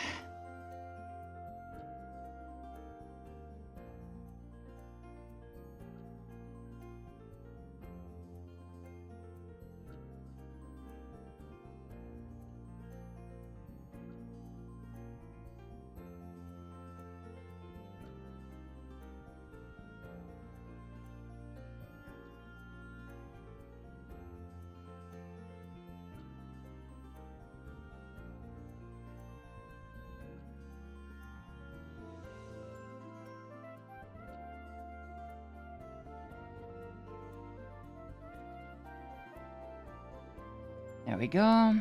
There we go.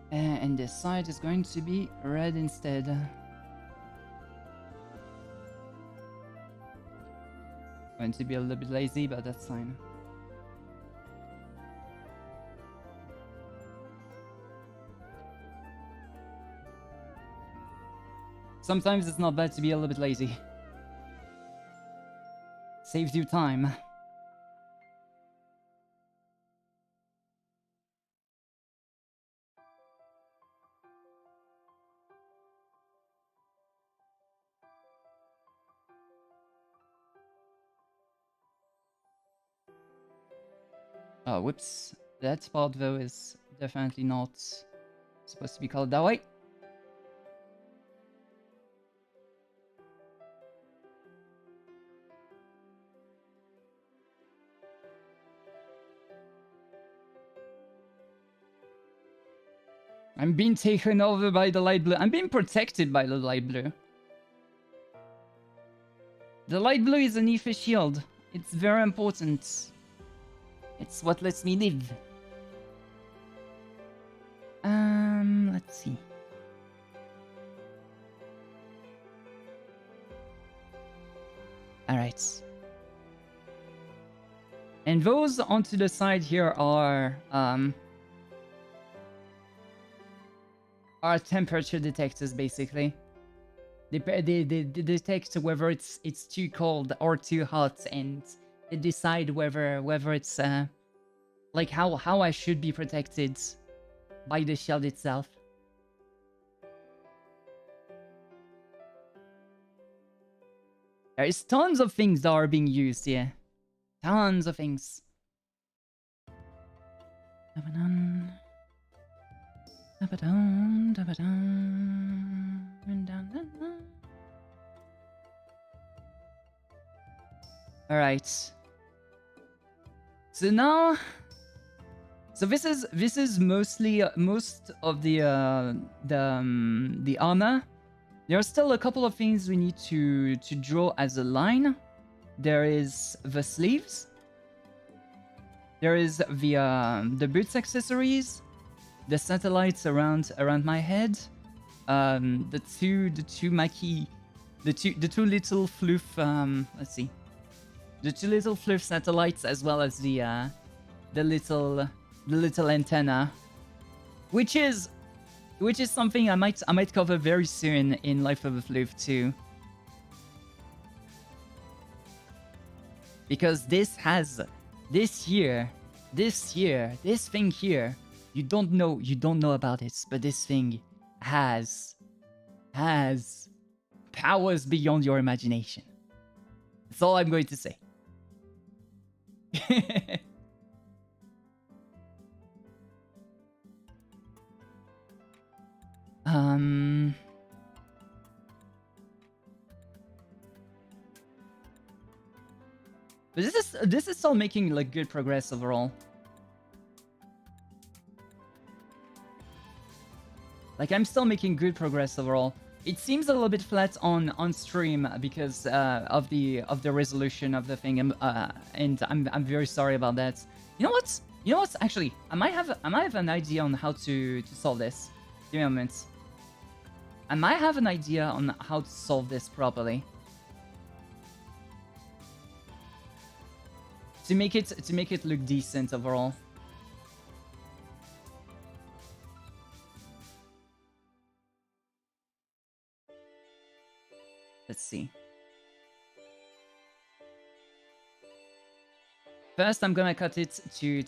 And this side is going to be red instead. Going to be a little bit lazy, but that's fine. Sometimes it's not bad to be a little bit lazy. Saves you time. Oh, whoops. That part, though, is definitely not supposed to be colored that way. I'm being taken over by the light blue. I'm being protected by the light blue. The light blue is an Aether shield. It's very important. It's what lets me live. Let's see. Alright. And those onto the side here are temperature detectors, basically. They detect whether it's too cold or too hot, and they decide whether it's like how I should be protected by the shield itself. There is tons of things that are being used here. Tons of things. All right. So now, so this is mostly most of the armor. There are still a couple of things we need to draw as a line. There is the sleeves. There is the boots accessories, the satellites around my head, the two Maki, the two little floof. Let's see, the two little floof satellites, as well as the little antenna, which is something I might cover very soon in Life With A Floof too, because this thing here, you don't know about it, but this thing has powers beyond your imagination. That's all I'm going to say. But this is still making like good progress overall. Like, I'm still making good progress overall. It seems a little bit flat on stream because of the resolution of the thing, and I'm very sorry about that. You know what? Actually, I might have an idea on how to solve this. Give me a moment. I might have an idea on how to solve this properly. To make it look decent overall. Let's see. First, I'm gonna cut it to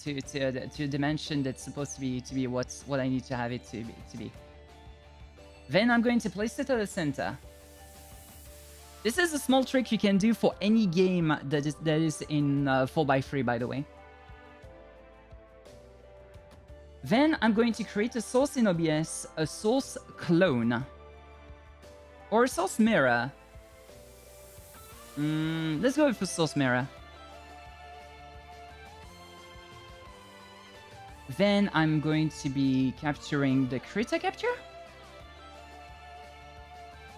a dimension that's supposed to be what I need to have it to be. Then I'm going to place it at the center. This is a small trick you can do for any game that is in 4x3, by the way. Then I'm going to create a source in OBS, a source clone, or a source mirror. Let's go with a source mirror. Then I'm going to be capturing the critter capture.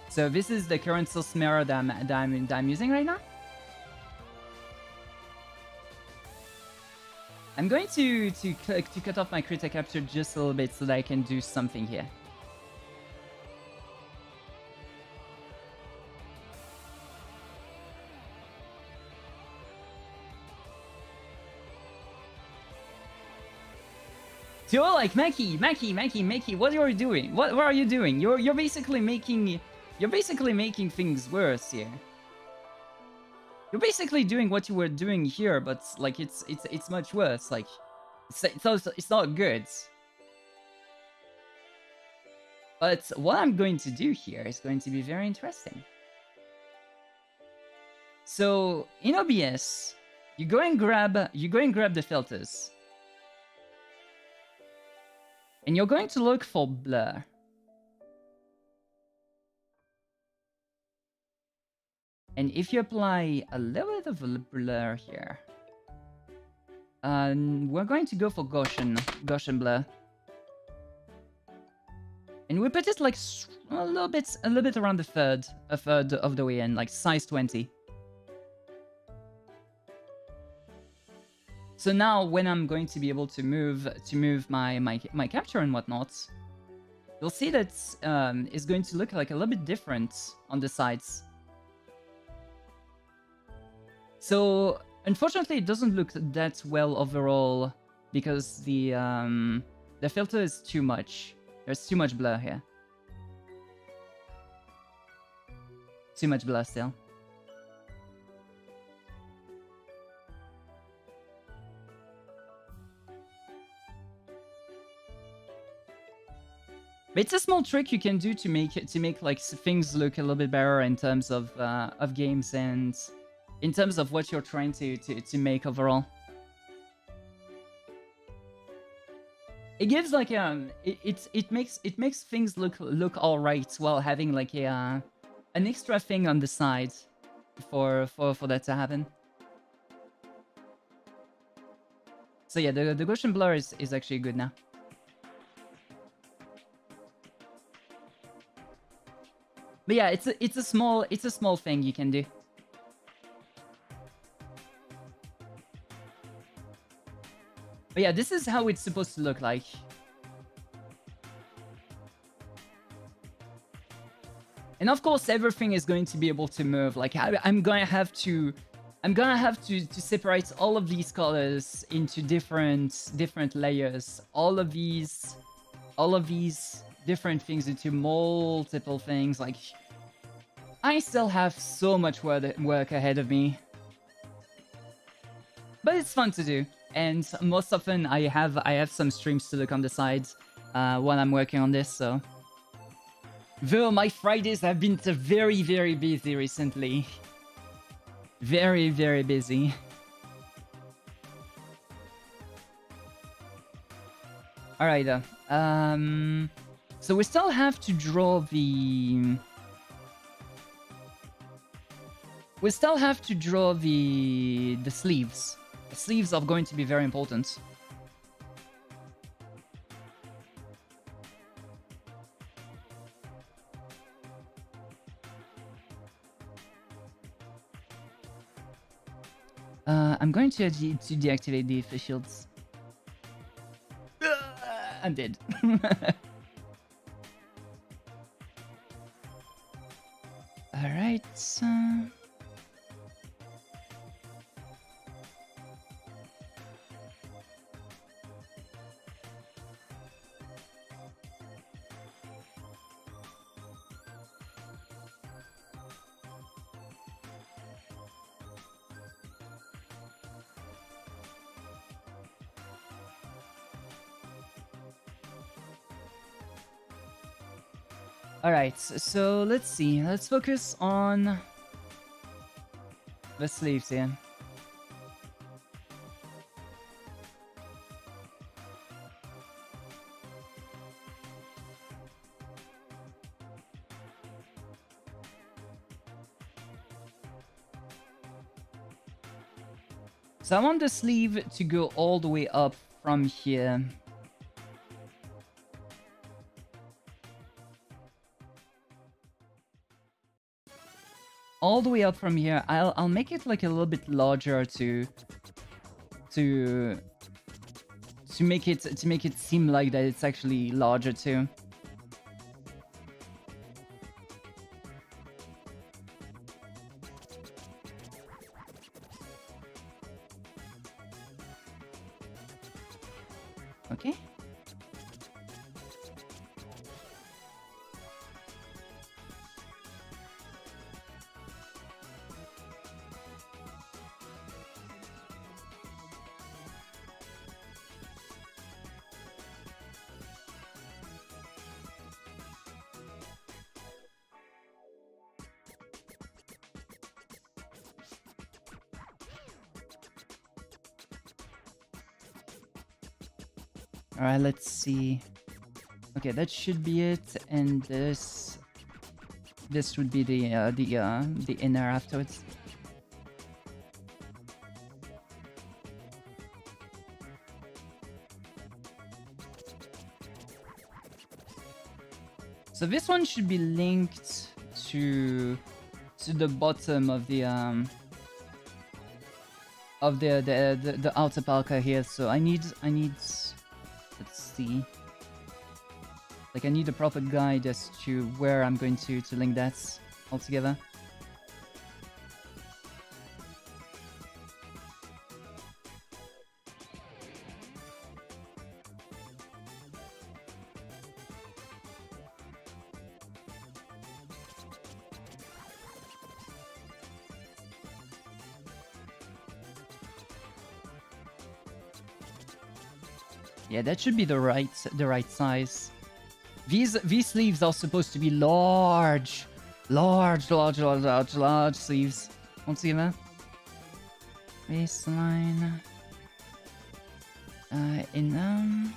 So this is the current source mirror that I'm using right now. I'm going to cut off my critter capture just a little bit so that I can do something here. So you're like, Maki, what are you doing? What are you doing? You're basically making things worse here. You're basically doing what you were doing here, but like it's much worse. Like it's not good. But what I'm going to do here is going to be very interesting. So in OBS, you go and grab the filters. And you're going to look for blur. And if you apply a little bit of a blur here, we're going to go for Gaussian blur. And we put it like a little bit around a third of the way in, like size 20. So now, when I'm going to be able to move my capture and whatnot, you'll see that it's going to look like a little bit different on the sides. So unfortunately, it doesn't look that well overall because the filter is too much. There's too much blur here. Too much blur still. But it's a small trick you can do to make like things look a little bit better in terms of games and in terms of what you're trying to make overall. It gives like it makes things look all right while having like an extra thing on the side for that to happen. So yeah, the Gaussian blur is actually good now. But yeah, it's a small thing you can do. But yeah, this is how it's supposed to look like. And of course, everything is going to be able to move. Like I'm gonna have to separate all of these colors into different layers. All of these different things into multiple things. Like I still have so much work ahead of me, but it's fun to do. And most often, I have some streams to look on the sides while I'm working on this. So, though my Fridays have been very busy recently, very busy. All right. So we still have to draw the. We still have to draw the sleeves. The sleeves are going to be very important. I'm going to deactivate the face shields. I'm dead. Alright. Alright, so let's see. Let's focus on the sleeves here. So I want the sleeve to go all the way up from here. All the way up from here. I'll make it like a little bit larger to make it seem like that it's actually larger too. Okay. Alright, let's see. Okay, that should be it, and this would be the inner afterwards. So this one should be linked to the bottom of the outer palca here. So I need let's see. Like I need a proper guide as to where I'm going to link that all together. Yeah, that should be the right size. These sleeves are supposed to be large sleeves. Once again, baseline. In them.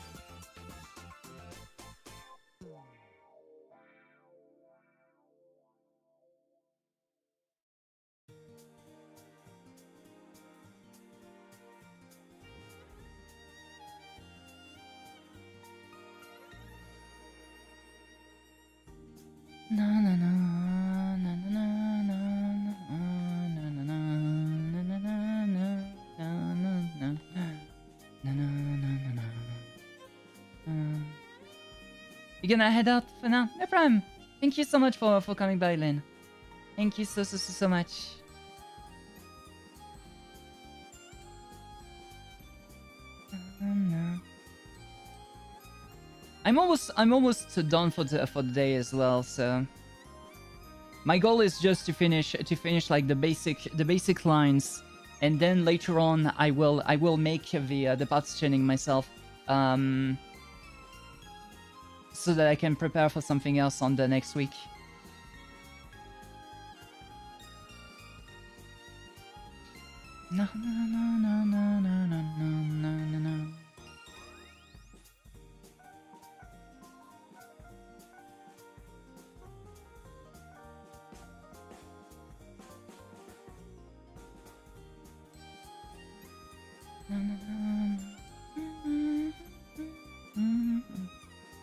You're gonna head out for now? No problem. Thank you so much for coming by, Lynn. Thank you so much. I'm almost done for the day as well. So my goal is just to finish like the basic lines, and then later on I will make the partitioning myself, so that I can prepare for something else on the next week. No.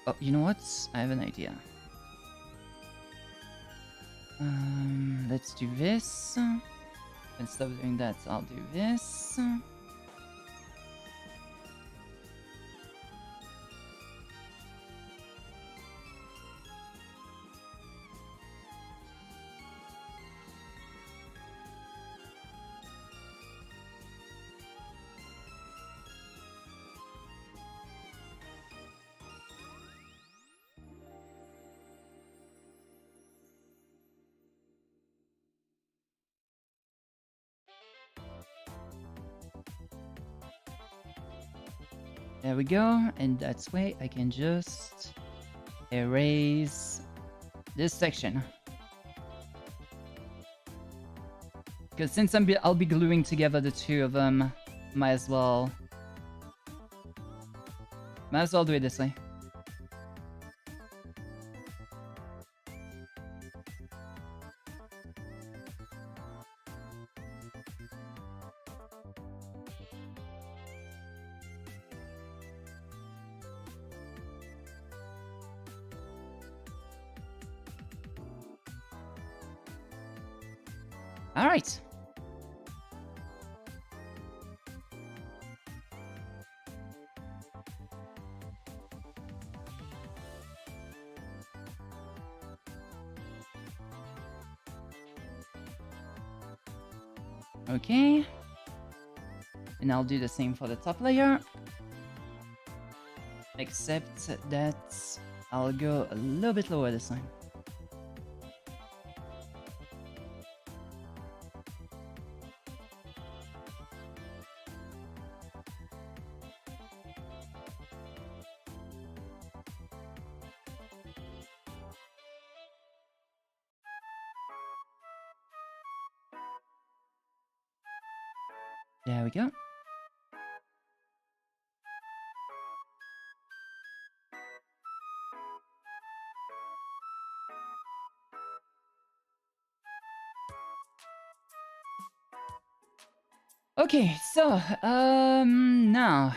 Oh, you know what? I have an idea. Let's do this. Instead of doing that, I'll do this. There we go, and that's way I can just erase this section. Because since I'll be gluing together the two of them, might as well do it this way. All right. Okay. And I'll do the same for the top layer. Except that I'll go a little bit lower this time. There we go. Okay, so now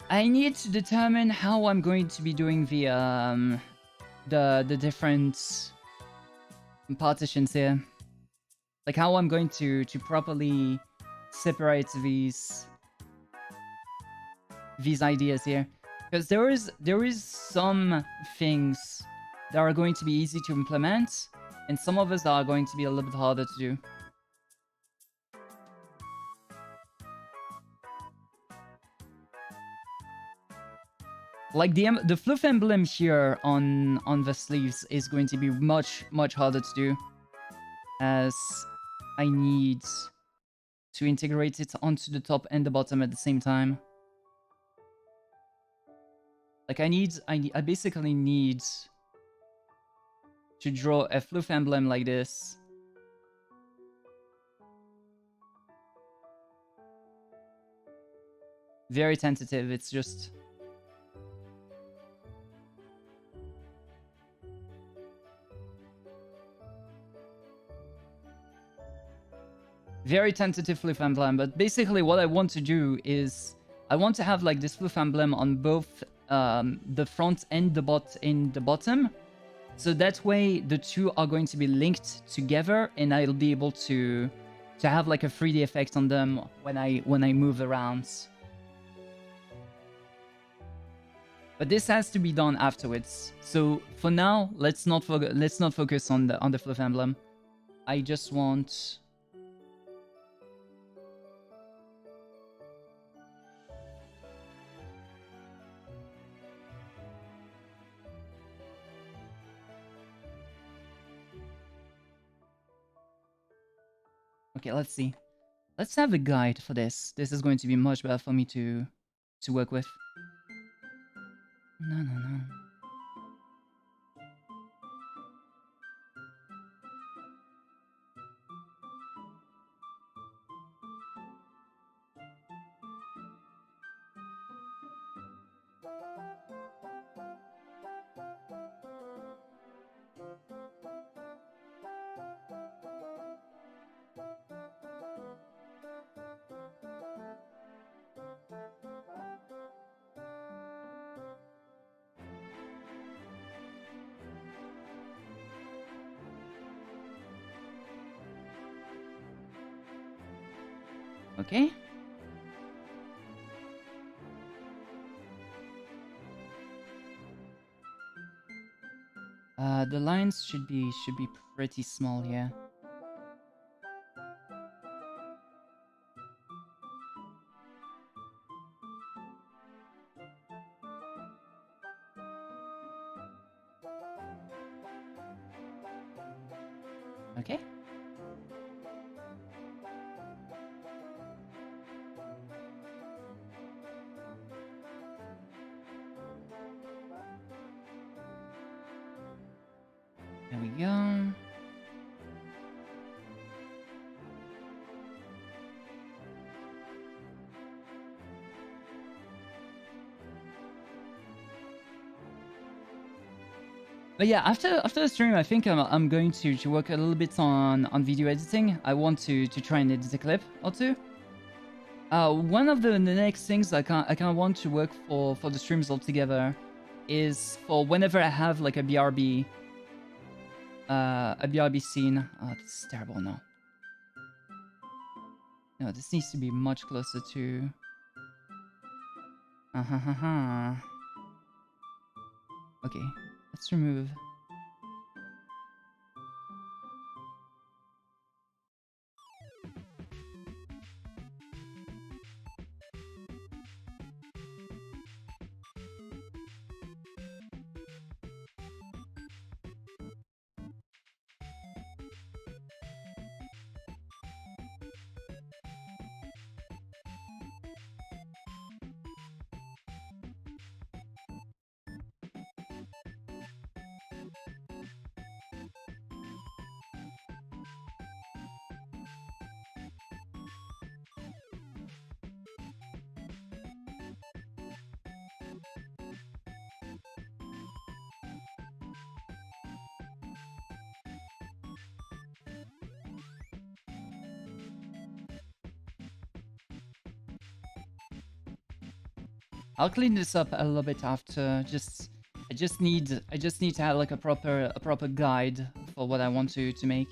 I need to determine how I'm going to be doing the different partitions here. Like how I'm going to properly separate these ideas here. Because there is some things that are going to be easy to implement, and some of us are going to be a little bit harder to do. Like the floof emblem here on the sleeves is going to be much harder to do, as I need to integrate it onto the top and the bottom at the same time. Like I basically need to draw a floof emblem like this. Very tentative, it's just... very tentative floof emblem, but basically what I want to do is I want to have like this floof emblem on both the front and the bottom. So that way the two are going to be linked together and I'll be able to have like a 3D effect on them when I move around. But this has to be done afterwards. So for now, let's not focus on the floof emblem. I just want... Okay, let's see. Let's have a guide for this. This is going to be much better for me to work with. No. Okay. The lines should be pretty small here. Okay. There we go. But yeah, after the stream, I think I'm going to work a little bit on video editing. I want to try and edit a clip or two. One of the next things I kind of want to work for the streams altogether is for whenever I have like a BRB scene. Oh, this is terrible now. No, this needs to be much closer to... Okay, let's remove... I'll clean this up a little bit after. I just need to have like a proper guide for what I want to make.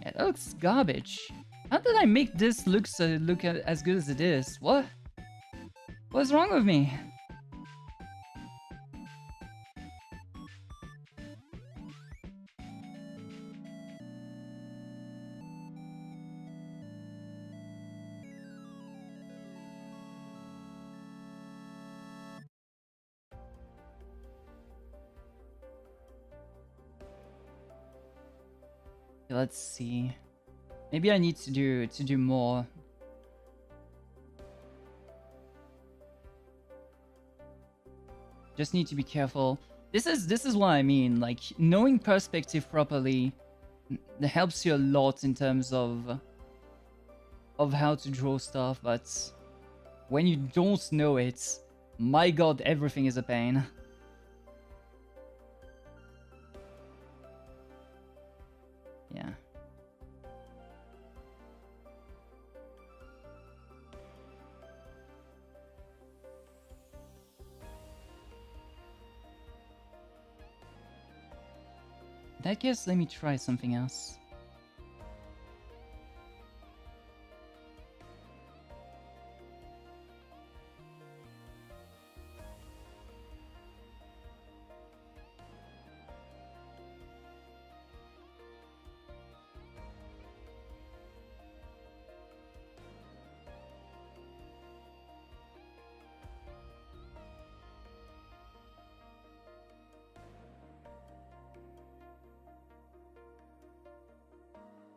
Yeah, that looks garbage. How did I make this look as good as it is? What's wrong with me? Let's see. Maybe I need to do more. Just need to be careful. This is what I mean. Like, knowing perspective properly helps you a lot in terms of how to draw stuff, but when you don't know it, my god, everything is a pain. Yeah. In that case, let me try something else.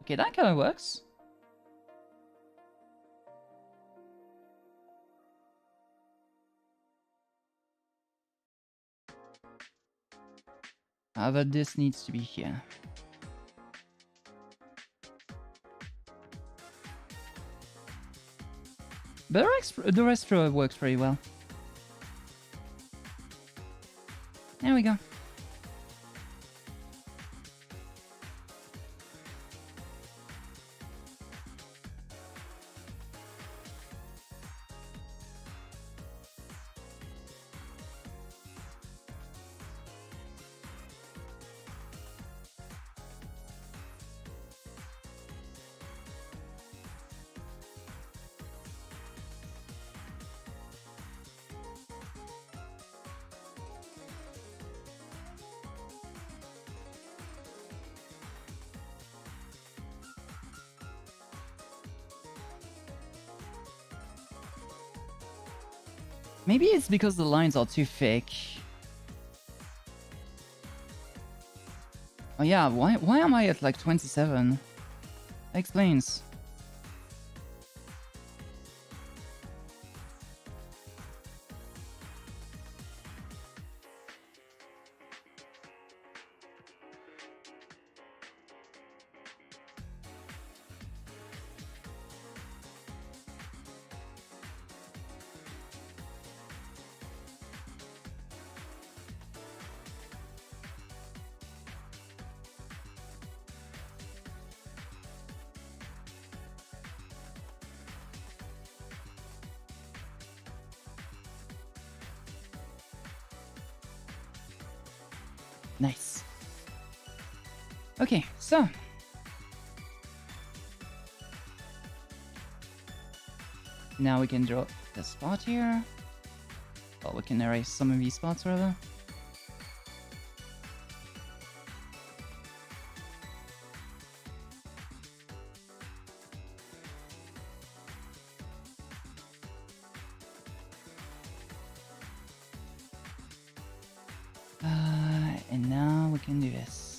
Okay, that kind of works. But this needs to be here. But the rest works pretty well. There we go. Maybe it's because the lines are too thick. Oh yeah, why am I at like 27? That explains. Nice. Okay, so now we can draw the spot here. Well, we can erase some of these spots rather. And now we can do this.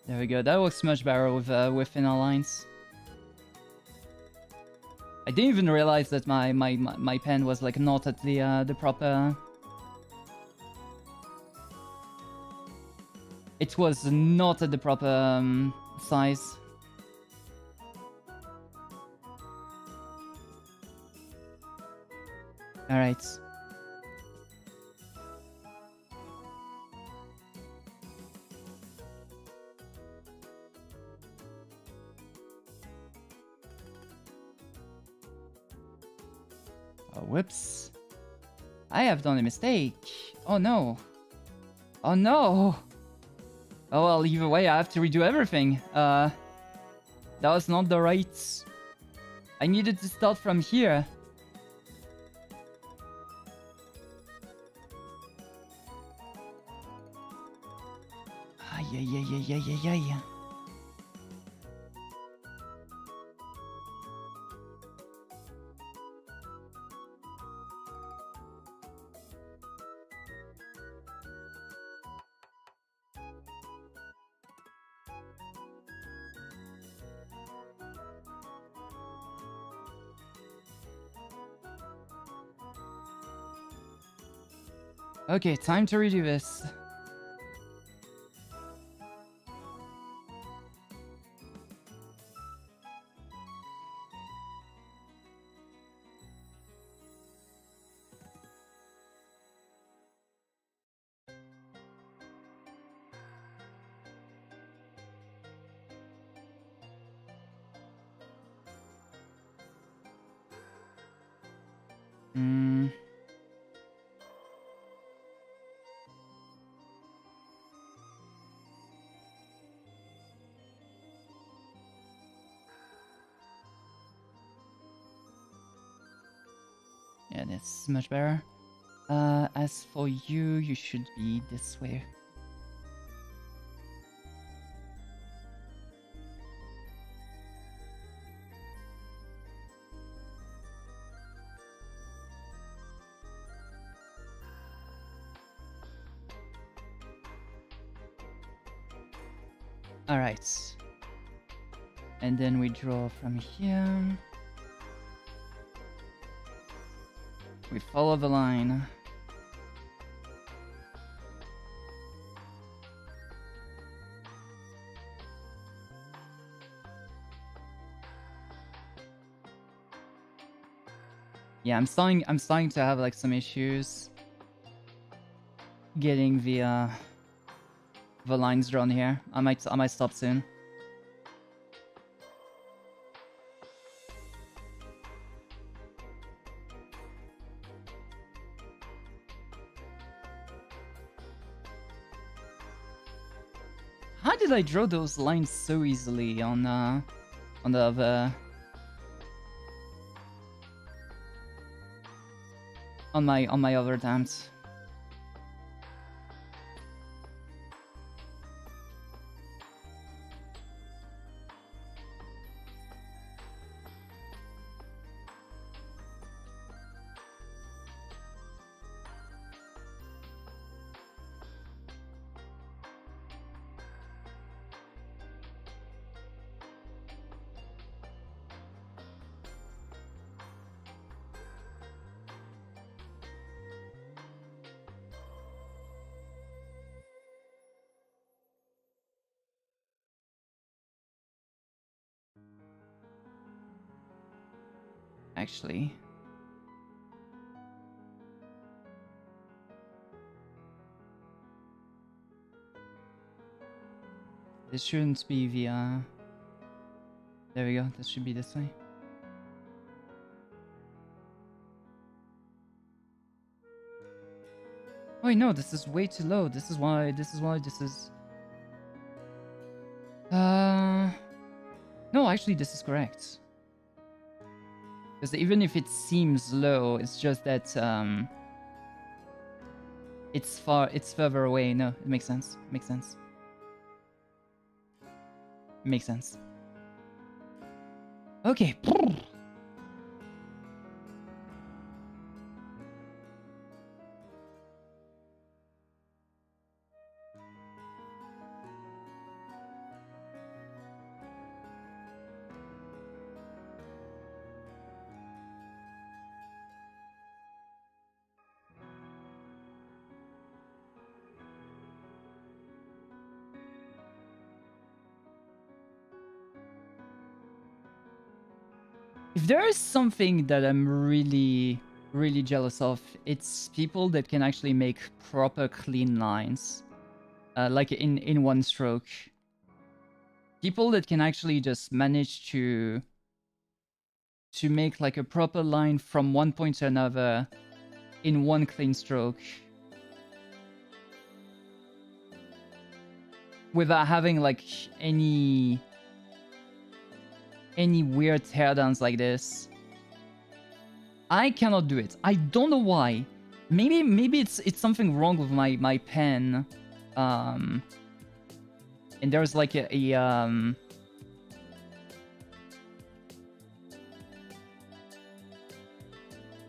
There we go. That works much better with within our lines. I didn't even realize that my pen was like not at the proper. It was not at the proper size. All right. Whoops. I have done a mistake. Oh no. Oh no. Oh well, either way, I have to redo everything. That was not the right... I needed to start from here. Yeah. Okay, time to redo this. Yeah, that's much better. As for you, you should be this way. Alright. And then we draw from here. We follow the line. Yeah, I'm starting to have like some issues getting the lines drawn here. I might stop soon. How did I draw those lines so easily on the other... on my other attempts? Actually, this shouldn't be the there we go, this should be this way. Oh no, this is way too low. This is why this is no, actually this is correct. Because even if it seems low, it's just that it's further away. No, it makes sense. Makes sense. Makes sense. Okay. If there is something that I'm really jealous of, it's people that can actually make proper clean lines. Like in one stroke. People that can actually just manage to to make like a proper line from one point to another in one clean stroke without having like any weird teardowns like this. I cannot do it. I don't know why. Maybe it's something wrong with my pen. And there's like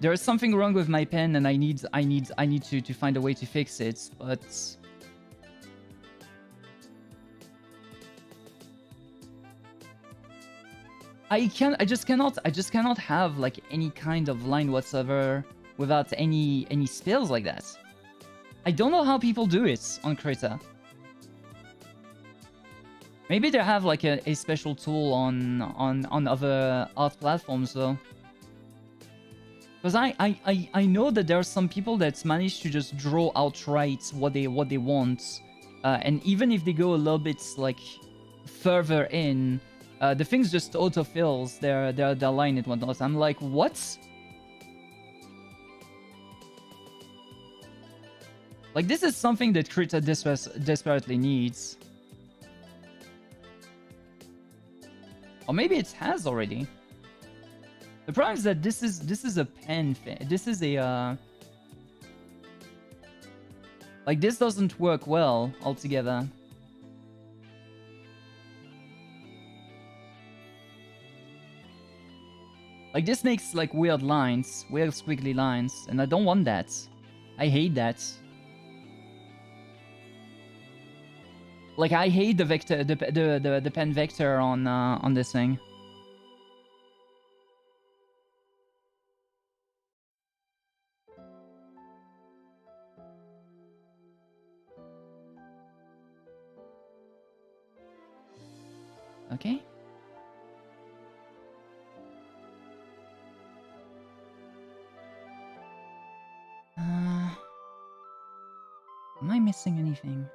there is something wrong with my pen, and I need to find a way to fix it, but I just cannot have like any kind of line whatsoever without any spills like that. I don't know how people do it on Krita. Maybe they have like a special tool on other art platforms though. Because I know that there are some people that manage to just draw outright what they want, and even if they go a little bit like further in, the things just autofills their line and whatnot. I'm like, what? Like, this is something that Krita desperately needs. Or maybe it has already. The problem is that this is a pen thing. This is a like, this doesn't work well altogether. Like, this makes like weird lines, weird squiggly lines, and I don't want that. I hate that. Like, I hate the vector, the pen vector on this thing. Okay. Am I missing anything?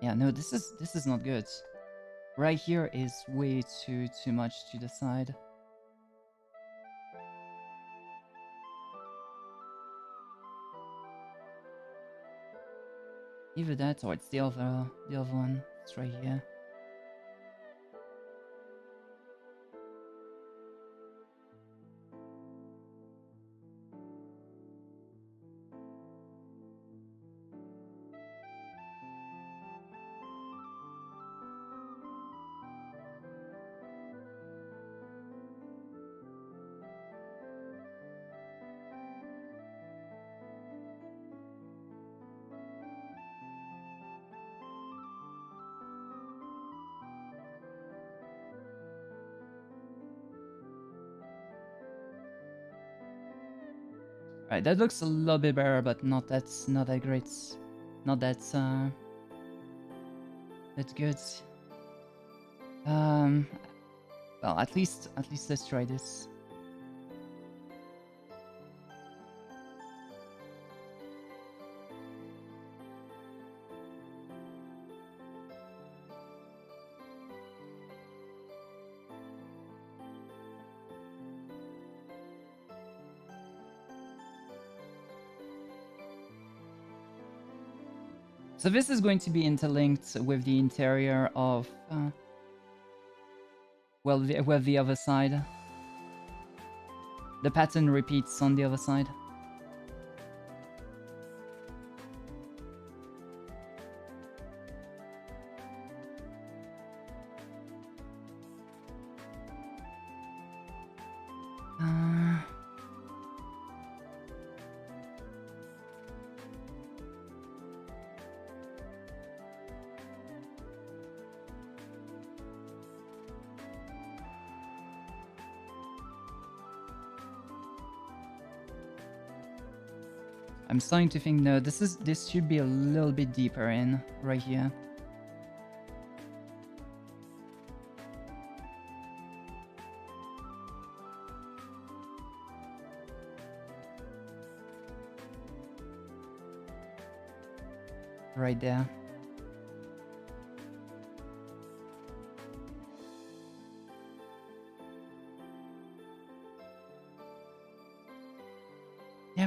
Yeah, no, this is not good. Right here is way too much to the side. Either that or it's the other one. It's right here. Right, that looks a little bit better, but not that great. Not that that's good. Well, at least let's try this. So this is going to be interlinked with the interior of, well, with the other side. The pattern repeats on the other side. I'm starting to think, no, this should be a little bit deeper in right here. Right there.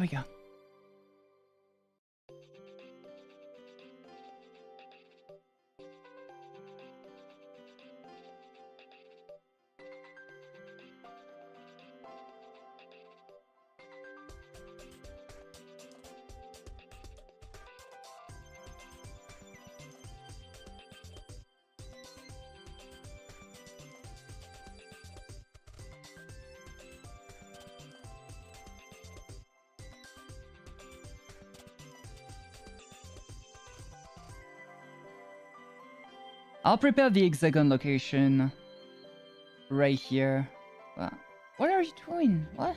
There we go. I'll prepare the hexagon location right here. What are you doing? What?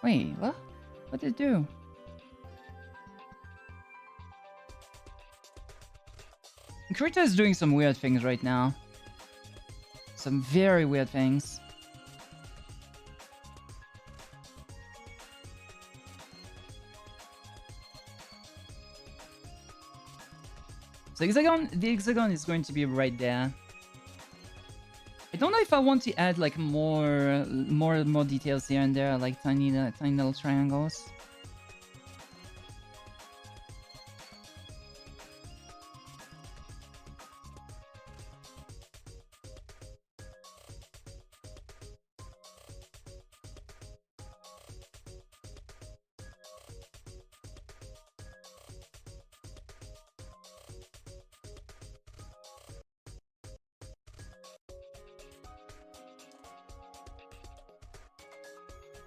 Wait, what? What did it do? Krita is doing some weird things right now. Some very weird things. So the hexagon is going to be right there. I don't know if I want to add like more details here and there, like tiny little triangles.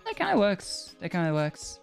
That kind of works. That kind of works.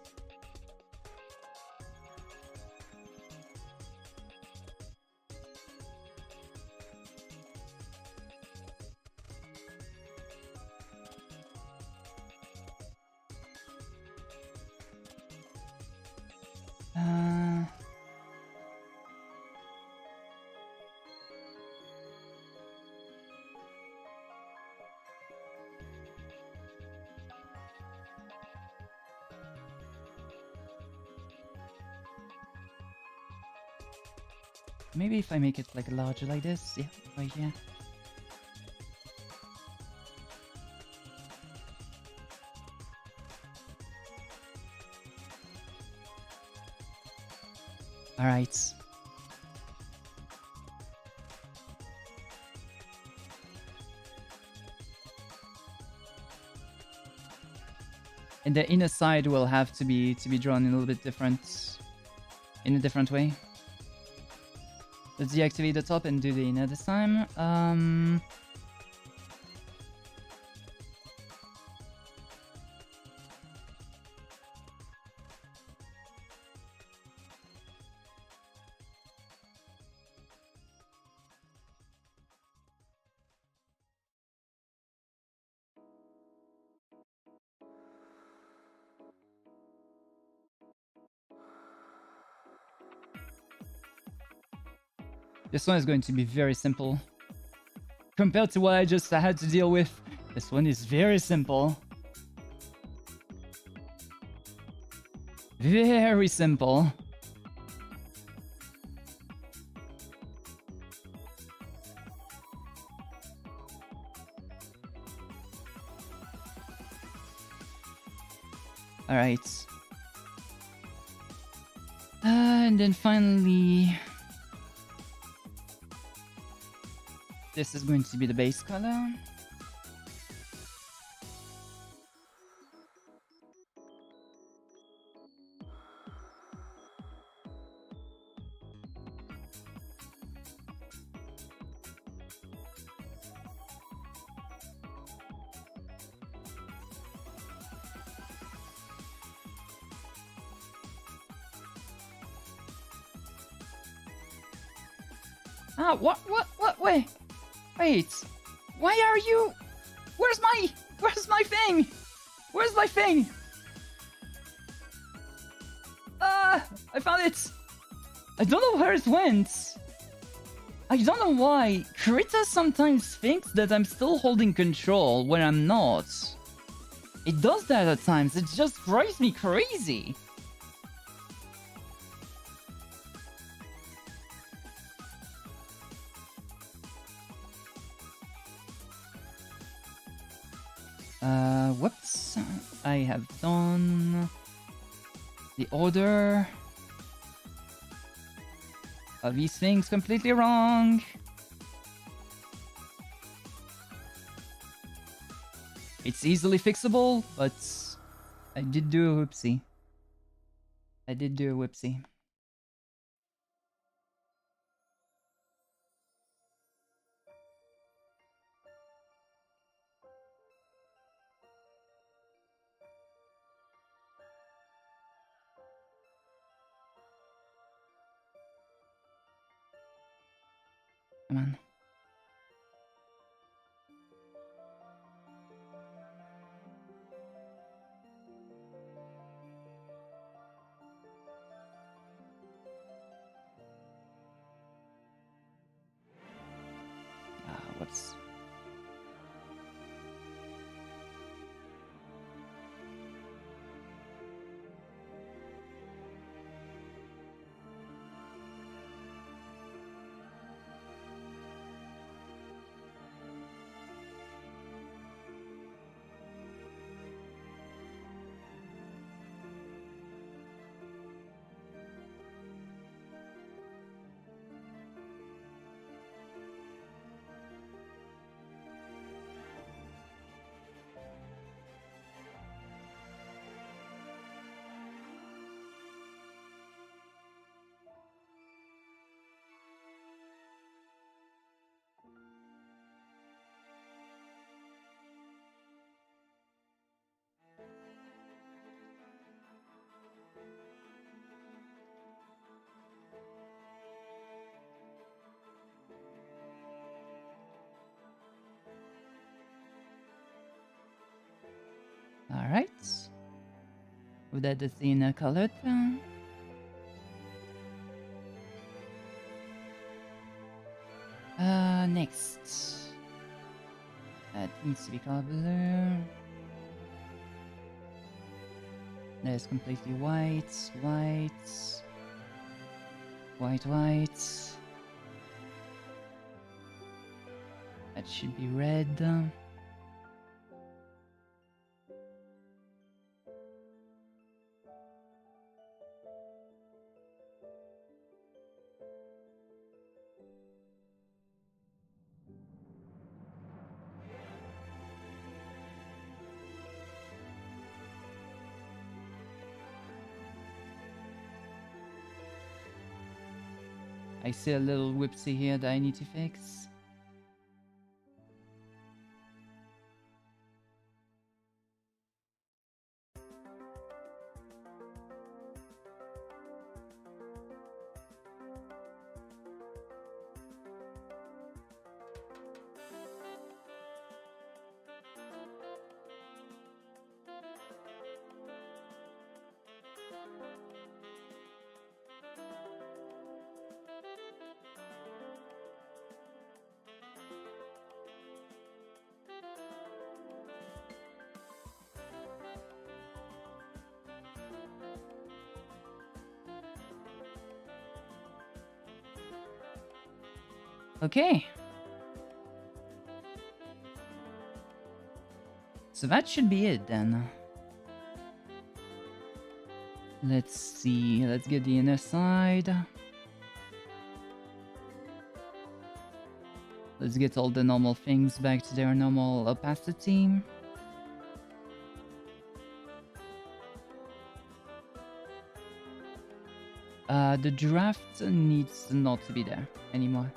Maybe if I make it like larger like this, yeah, right here. All right. And the inner side will have to be drawn in a little bit different, in a different way. Let's deactivate the top and do the inner this time. This one is going to be very simple. Compared to what I just had to deal with, this one is very simple. Very simple. Alright. And then finally... this is going to be the base color. Ah, what, wait, why are you, where's my thing? Where's my thing? I found it. I don't know where it went. I don't know why. Krita sometimes thinks that I'm still holding control when I'm not. It does that at times. It just drives me crazy. Whoops. I have done the order of these things completely wrong. It's easily fixable, but I did do a whoopsie. I did do a whoopsie. Come on. Whoops. Alright. With that, the thin colored. Next. That needs to be color blue. That is completely white, white, white, white. That should be red. I see a little whoopsie here that I need to fix. Okay. So that should be it then. Let's see. Let's get the inner side. Let's get all the normal things back to their normal opacity. The draft needs not to be there anymore.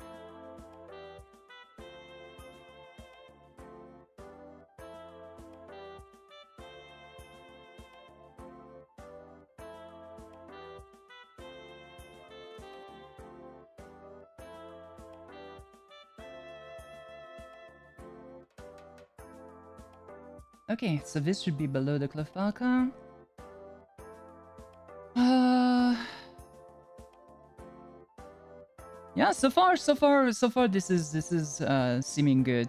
Okay, so this should be below the cliff marker. Yeah, so far this is seeming good.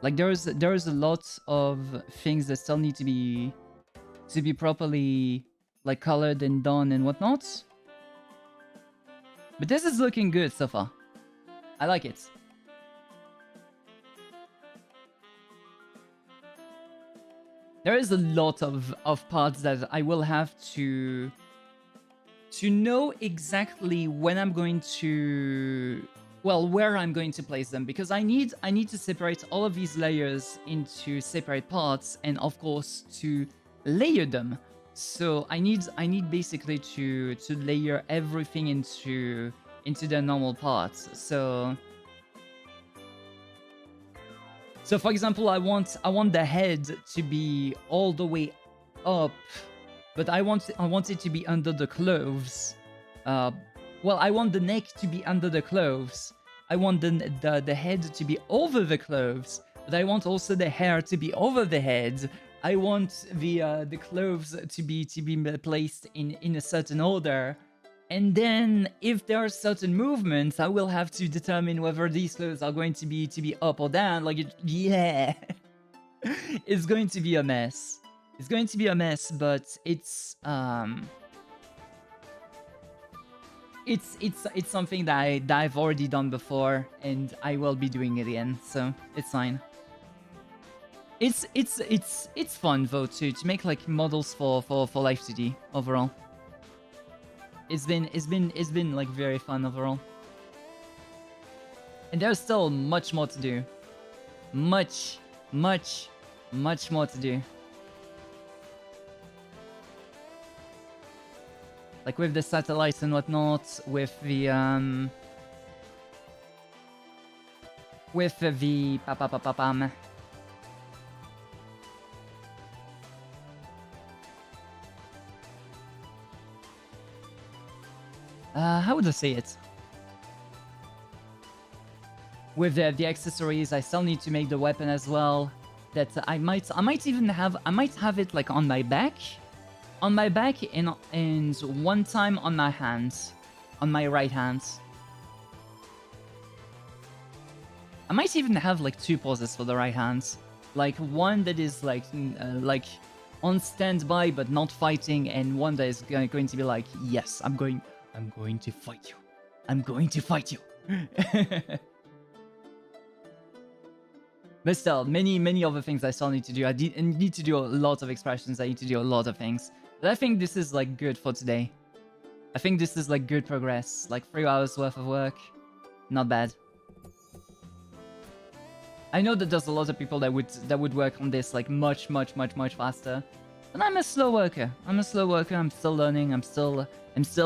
Like there's a lot of things that still need to be properly like colored and done and whatnot. But this is looking good so far. I like it. there is a lot of parts that I will have to know exactly when I'm going to, well, where I'm going to place them, because I need to separate all of these layers into separate parts, and of course to layer them. So I need basically to layer everything into their normal parts. So for example, I want the head to be all the way up, but I want it to be under the clothes. Well, I want the neck to be under the clothes. I want the head to be over the clothes, but I want also the hair to be over the head. I want the clothes to be placed in a certain order. And then, if there are certain movements, I will have to determine whether these clothes are going to be up or down. Like, yeah, it's going to be a mess. It's going to be a mess, but it's something that I've already done before, and I will be doing it again, so it's fine. It's fun though to make like models for Life 2D overall. It's been like very fun overall. And there's still much more to do. Much more to do. Like with the satellites and whatnot, with the how would I say it? With the accessories, I still need to make the weapon as well. That I might even have. I might have it like on my back, and one time on my hands, on my right hand. I might even have like two poses for the right hands, like one that is like on standby but not fighting, and one that is going to be like, yes, I'm going to fight you. I'm going to fight you. But still, many other things I still need to do. I need to do a lot of expressions. I need to do a lot of things. But I think this is like good for today. I think this is like good progress. Like 3 hours worth of work. Not bad. I know that there's a lot of people that would work on this like much faster. But I'm a slow worker. I'm still learning. I'm still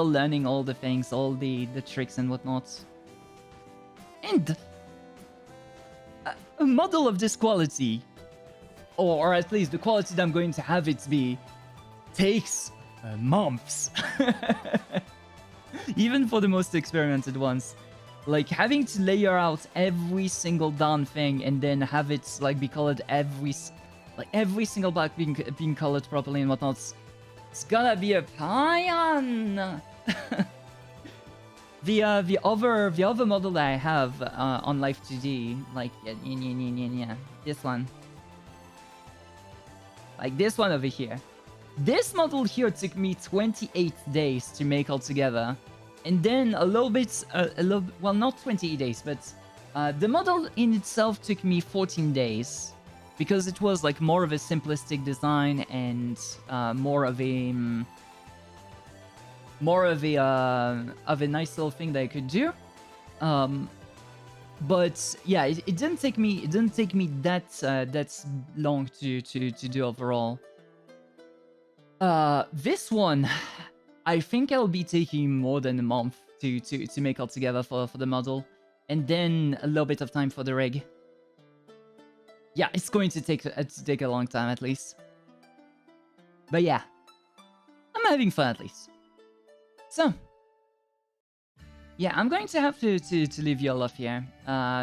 learning all the things, all the tricks and whatnot. And a model of this quality, or at least the quality that I'm going to have it be, takes months. Even for the most experimented ones. Like, having to layer out every single darn thing and then have it like be colored every single block being colored properly and whatnot. It's gonna be a pain. The other model that I have on Life 2D, like this one, like this one over here. This model here took me 28 days to make altogether, and then well, not 28 days, but the model in itself took me 14 days, because it was like more of a simplistic design and more of a nice little thing that I could do. But yeah, it didn't take me that long to do overall. This one, I think I'll be taking more than a month to make altogether for the model, and then a little bit of time for the rig. Yeah, it's going to take a long time at least. But yeah, I'm having fun at least. So yeah, I'm going to have to leave you all off here.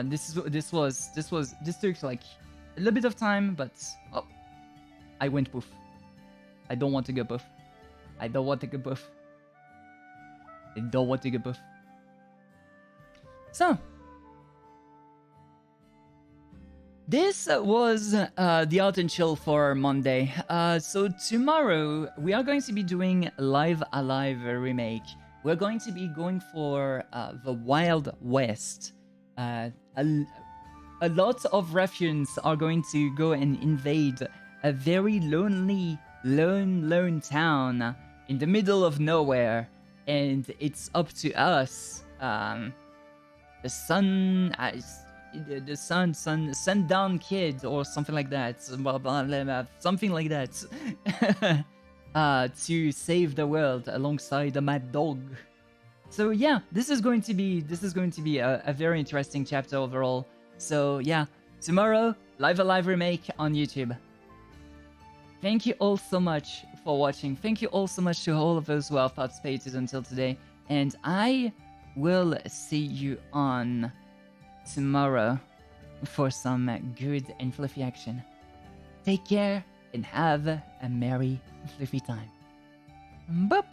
This took like a little bit of time, but oh, I went poof. I don't want to go poof. I don't want to go poof. I don't want to go poof. So this was the Art and Chill for Monday. So tomorrow we are going to be doing Live Alive remake. We're going to be going for the Wild West. A lot of ruffians are going to go and invade a very lonely, lone town in the middle of nowhere, and it's up to us, the sundown kid or something like that, something like that, to save the world alongside the mad dog. So yeah, this is going to be a very interesting chapter overall. So yeah, tomorrow, Live Alive remake on YouTube. Thank you all so much for watching. Thank you all so much to all of those who have participated until today. And I will see you on tomorrow for some good and fluffy action. Take care and have a merry, fluffy time. Boop!